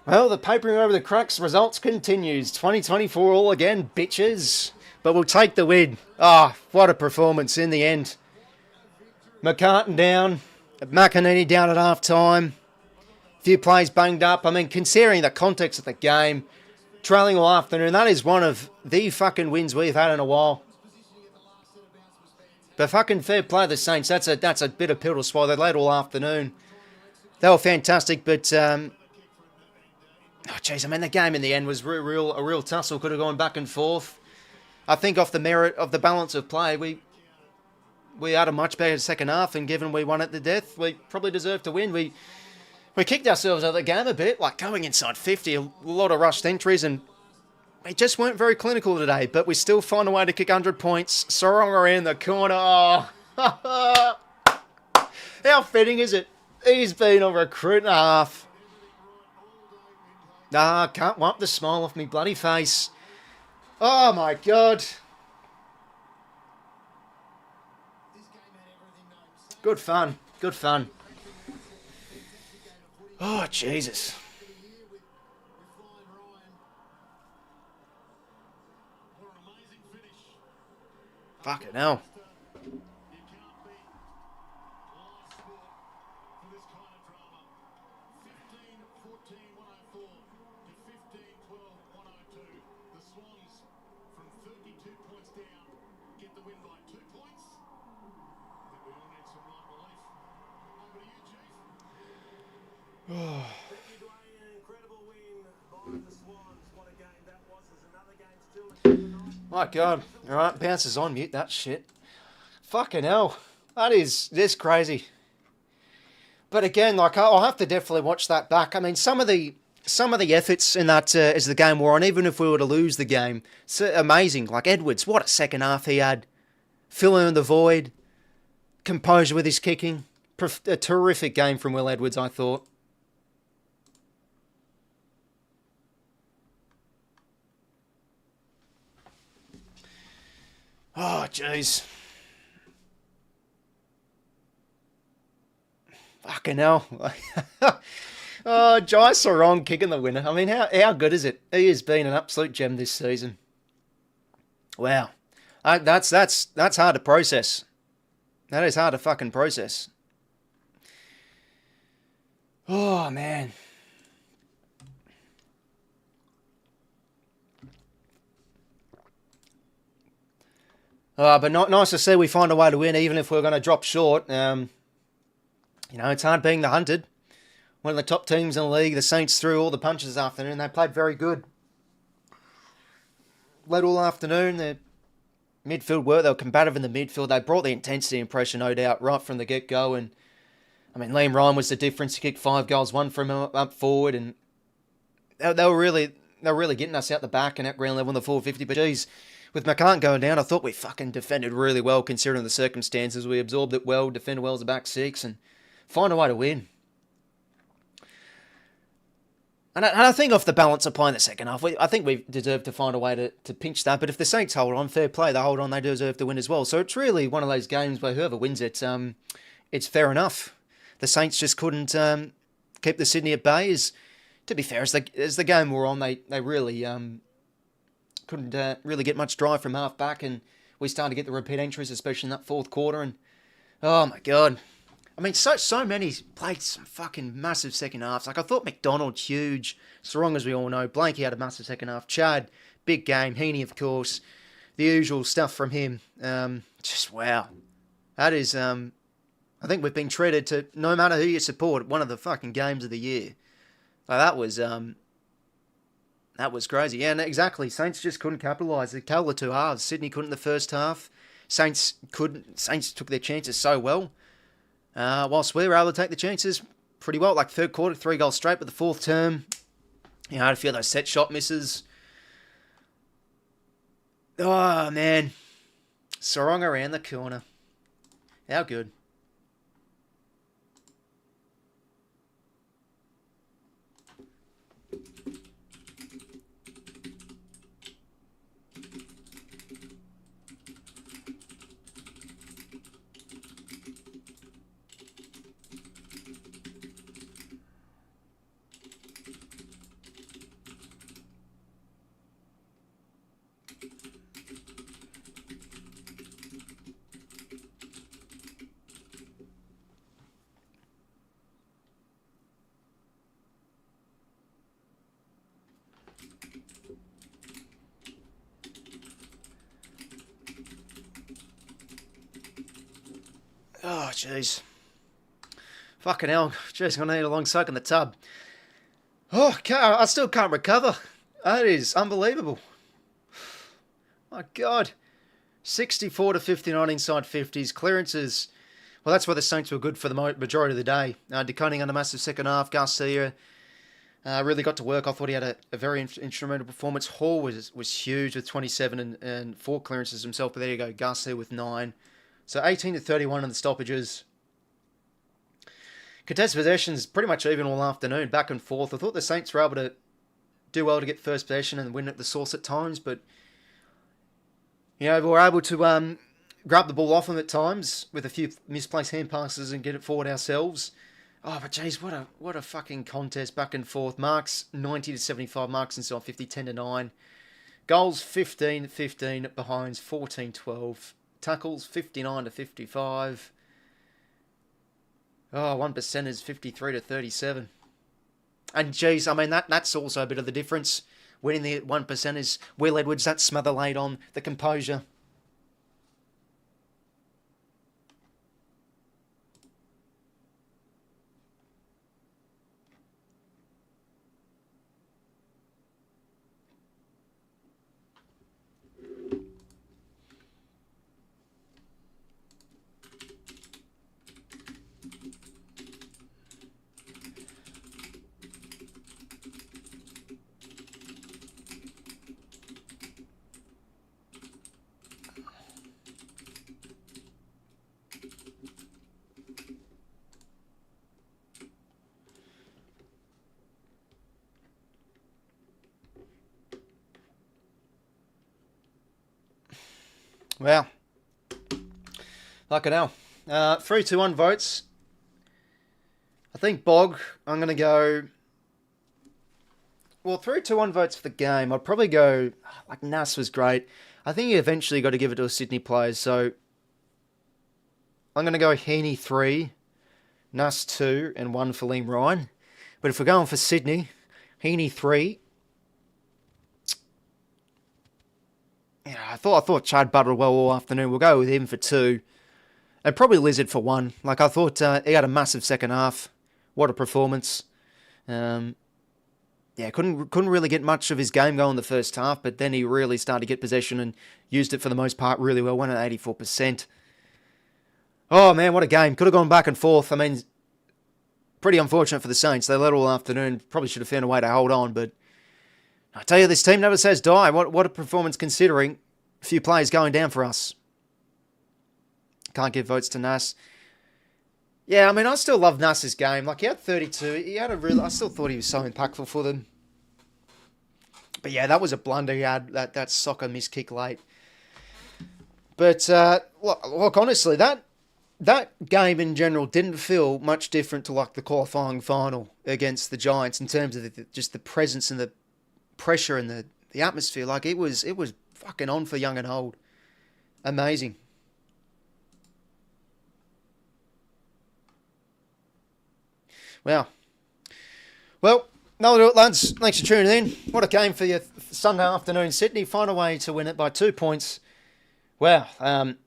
Well, the papering over the cracks results continues. 2024 all again, bitches. But we'll take the win. Ah, oh, what a performance in the end. McCartan down. McInerney down at half time. Few plays banged up. I mean, considering the context of the game, trailing all afternoon, that is one of the fucking wins we've had in a while. But fucking fair play to the Saints. That's a bit of pill to swallow. They led all afternoon. They were fantastic, but oh jeez, I mean the game in the end was a real tussle. Could have gone back and forth. I think off the merit of the balance of play, we had a much better second half, and given we won at the death, we probably deserved to win. We kicked ourselves out of the game a bit, like going inside 50, a lot of rushed entries, and we just weren't very clinical today, but we still find a way to kick 100 points. Sarong in the corner. Oh. How fitting is it? He's been a recruit and a half. Ah, can't wipe the smile off me bloody face. Oh my God. Good fun. Good fun. Oh, Jesus. Fucking hell. The Swans from 32 points down get the win by 2 points. I think we all need some right relief. Over to you, Chief. Thank you, Dwayne. An incredible win by the Swans. What a game that was. There's another game still to come tonight. My God. All right, bounces on mute. That shit. Fucking hell. That is just crazy. But again, like I'll have to definitely watch that back. I mean, some of the efforts in that as the game wore on, even if we were to lose the game, it's amazing. Like Edwards, what a second half he had. Filling in the void. Composure with his kicking. A terrific game from Will Edwards, I thought. Oh, jeez. Fucking hell. Oh, Jai Sarong kicking the winner. I mean, how good is it? He has been an absolute gem this season. Wow. That's hard to process. That is hard to fucking process. Oh, man. But nice to see we find a way to win, even if we're going to drop short. You know, it's hard being the hunted. One of the top teams in the league. The Saints threw all the punches this afternoon. They played very good. Led all afternoon. Their midfield work. They were combative in the midfield. They brought the intensity and pressure, no doubt, right from the get-go. And I mean, Liam Ryan was the difference. He kicked 5 goals, one from up forward, and they were really getting us out the back and at ground level in the 450. But geez, with McCartan going down, I thought we fucking defended really well considering the circumstances. We absorbed it well, defended well as a back six, and find a way to win. And I think off the balance of play in the second half, I think we deserve to find a way to pinch that. But if the Saints hold on, fair play, they hold on, they deserve to win as well. So it's really one of those games where whoever wins it, it's fair enough. The Saints just couldn't keep the Sydney at bay. To be fair, as the game wore on, they really couldn't really get much drive from half back, and we started to get the repeat entries, especially in that fourth quarter. And oh my God. I mean, so many played some fucking massive second halves. Like, I thought McDonald, huge. Sarong, as we all know. Blanky had a massive second half. Chad, big game. 𝐓𝐡𝐞, of course. The usual stuff from him. Just, wow. That is, I think we've been treated to, no matter who you support, one of the fucking games of the year. That was crazy. Yeah, no, exactly. Saints just couldn't capitalise. They held the two halves. Sydney couldn't in the first half. Saints couldn't. Saints took their chances so well. Whilst we were able to take the chances pretty well. Like third quarter, 3 goals straight, but the fourth term, I had a few of those set shot misses. Oh, man. Sarong around the corner. How good. Oh, jeez. Fucking hell. Jeez, I'm going to need a long soak in the tub. Oh, I still can't recover. That is unbelievable. My God. 64 to 59 inside 50s. Clearances. Well, that's why the Saints were good for the majority of the day. 𝐷𝐞 on a massive second half. 𝐼𝐴 really got to work. I thought he had a very instrumental performance. Hall was huge with 27 and 4 clearances himself. But there you go. 𝐼𝐴 with 9. So 18 to 31 in the stoppages. Contested possessions pretty much even all afternoon, back and forth. I thought the Saints were able to do well to get first possession and win at the source at times, but we were able to grab the ball off them at times with a few misplaced hand passes and get it forward ourselves. Oh, but geez, what a fucking contest, back and forth. Marks 90 to 75, marks inside 50, 10 to 9. Goals 15 to 15, behinds 14-12. Tackles 59 to 55. Oh, 1% is 53 to 37. And geez, I mean that's also a bit of the difference. Winning the 1% is Will Edwards, that smother laid on the composure. Well, fucking hell. 3-2-1 votes. I think Bog, I'm going to go... Well, 3-2-1 votes for the game. I'd probably go... Like, 𝐼𝐴 was great. I think you eventually got to give it to a Sydney player, so... I'm going to go Heaney 3, 𝐼𝐴 2, and 1 for Liam Ryan. But if we're going for Sydney, Heaney 3... Yeah, I thought Chad buttered well all afternoon. We'll go with him for 2. And probably Lizard for 1. Like, I thought he had a massive second half. What a performance. Couldn't really get much of his game going the first half, but then he really started to get possession and used it for the most part really well. Won at 84%. Oh, man, what a game. Could have gone back and forth. I mean, pretty unfortunate for the Saints. They led all afternoon. Probably should have found a way to hold on, but... I tell you, this team never says die. What a performance considering a few players going down for us. Can't give votes to 𝐼𝐴. Yeah, I mean, I still love 𝐼𝐴's game. Like, he had 32. I still thought he was so impactful for them. But yeah, that was a blunder he had, that soccer miss kick late. But, look, honestly, that game in general didn't feel much different to, like, the qualifying final against the Giants in terms of just the presence and the pressure and the atmosphere. Like, it was fucking on for young and old. Amazing. Wow. Well, that'll do it, lads. Thanks for tuning in. What a game for your Sunday afternoon. Sydney find a way to win it by 2 points. Wow.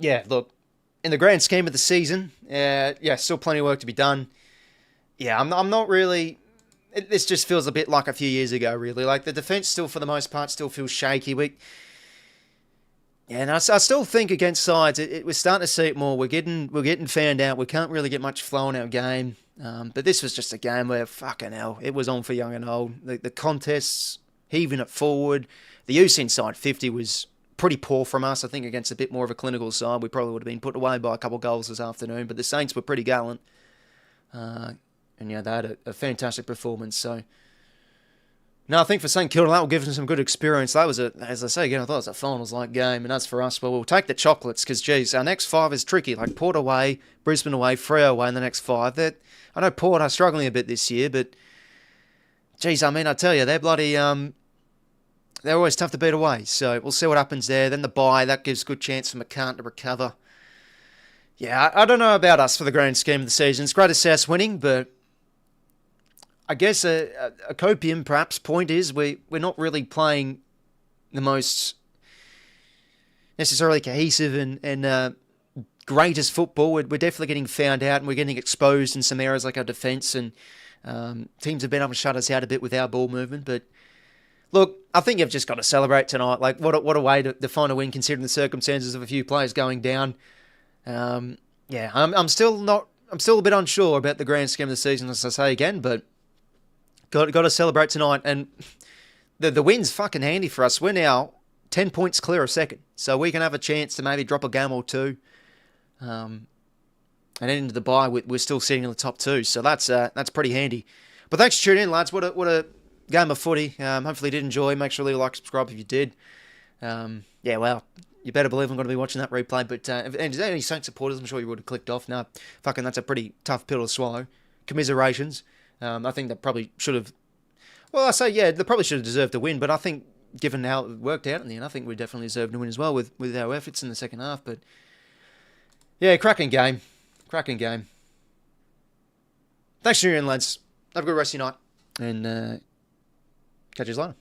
Yeah, look, in the grand scheme of the season, still plenty of work to be done. Yeah, I'm not really this just feels a bit like a few years ago, really. Like, the defence still, for the most part, still feels shaky. And I still think against sides, we're starting to see it more. We're getting fanned out. We can't really get much flow in our game. But this was just a game where, fucking hell, it was on for young and old. The contests, heaving it forward. The 𝐓𝐡𝐞 side 50 was pretty poor from us. I think against a bit more of a clinical side, we probably would have been put away by a couple of goals this afternoon. But the Saints were pretty gallant. And yeah, they had a fantastic performance. So, no, I think for St Kilda, that will give them some good experience. That was, as I say again, I thought it was a finals-like game. And as for us, well, we'll take the chocolates because, geez, our next 5 is tricky. Like Port away, Brisbane away, Freo away in the next 5. I know Port are struggling a bit this year, but, geez, I mean, I tell you, they're bloody... they're always tough to beat away. So we'll see what happens there. Then the bye, that gives good chance for 𝐼𝐻𝐿 to recover. Yeah, I don't know about us for the grand scheme of the season. It's great to see us winning, but... I guess a copium, perhaps, point is we're not really playing the most necessarily cohesive and greatest football. We're definitely getting found out and we're getting exposed in some areas like our defence, and teams have been able to shut us out a bit with our ball movement. But look, I think you've just got to celebrate tonight. Like, what a way to find a win considering the circumstances of a few players going down. Yeah, I'm still a bit unsure about the grand scheme of the season, as I say again, but got to celebrate tonight. And the win's fucking handy for us. We're now 10 points clear of second, so we can have a chance to maybe drop a game or two. And then into the bye, we're still sitting in the top 2, so that's pretty handy. But thanks for tuning in, lads. What a game of footy. Hopefully you did enjoy. Make sure you like, subscribe if you did. Yeah, well, you better believe I'm going to be watching that replay. But if there's any Saints supporters, I'm sure you would have clicked off. No, fucking, that's a pretty tough pill to swallow. Commiserations. I think they probably should have... Well, I say, yeah, they probably should have deserved to win, but I think, given how it worked out in the end, I think we definitely deserved to win as well with our efforts in the second half. But, yeah, cracking game. Cracking game. Thanks for tuning in, lads. Have a good rest of your night, and catch you later.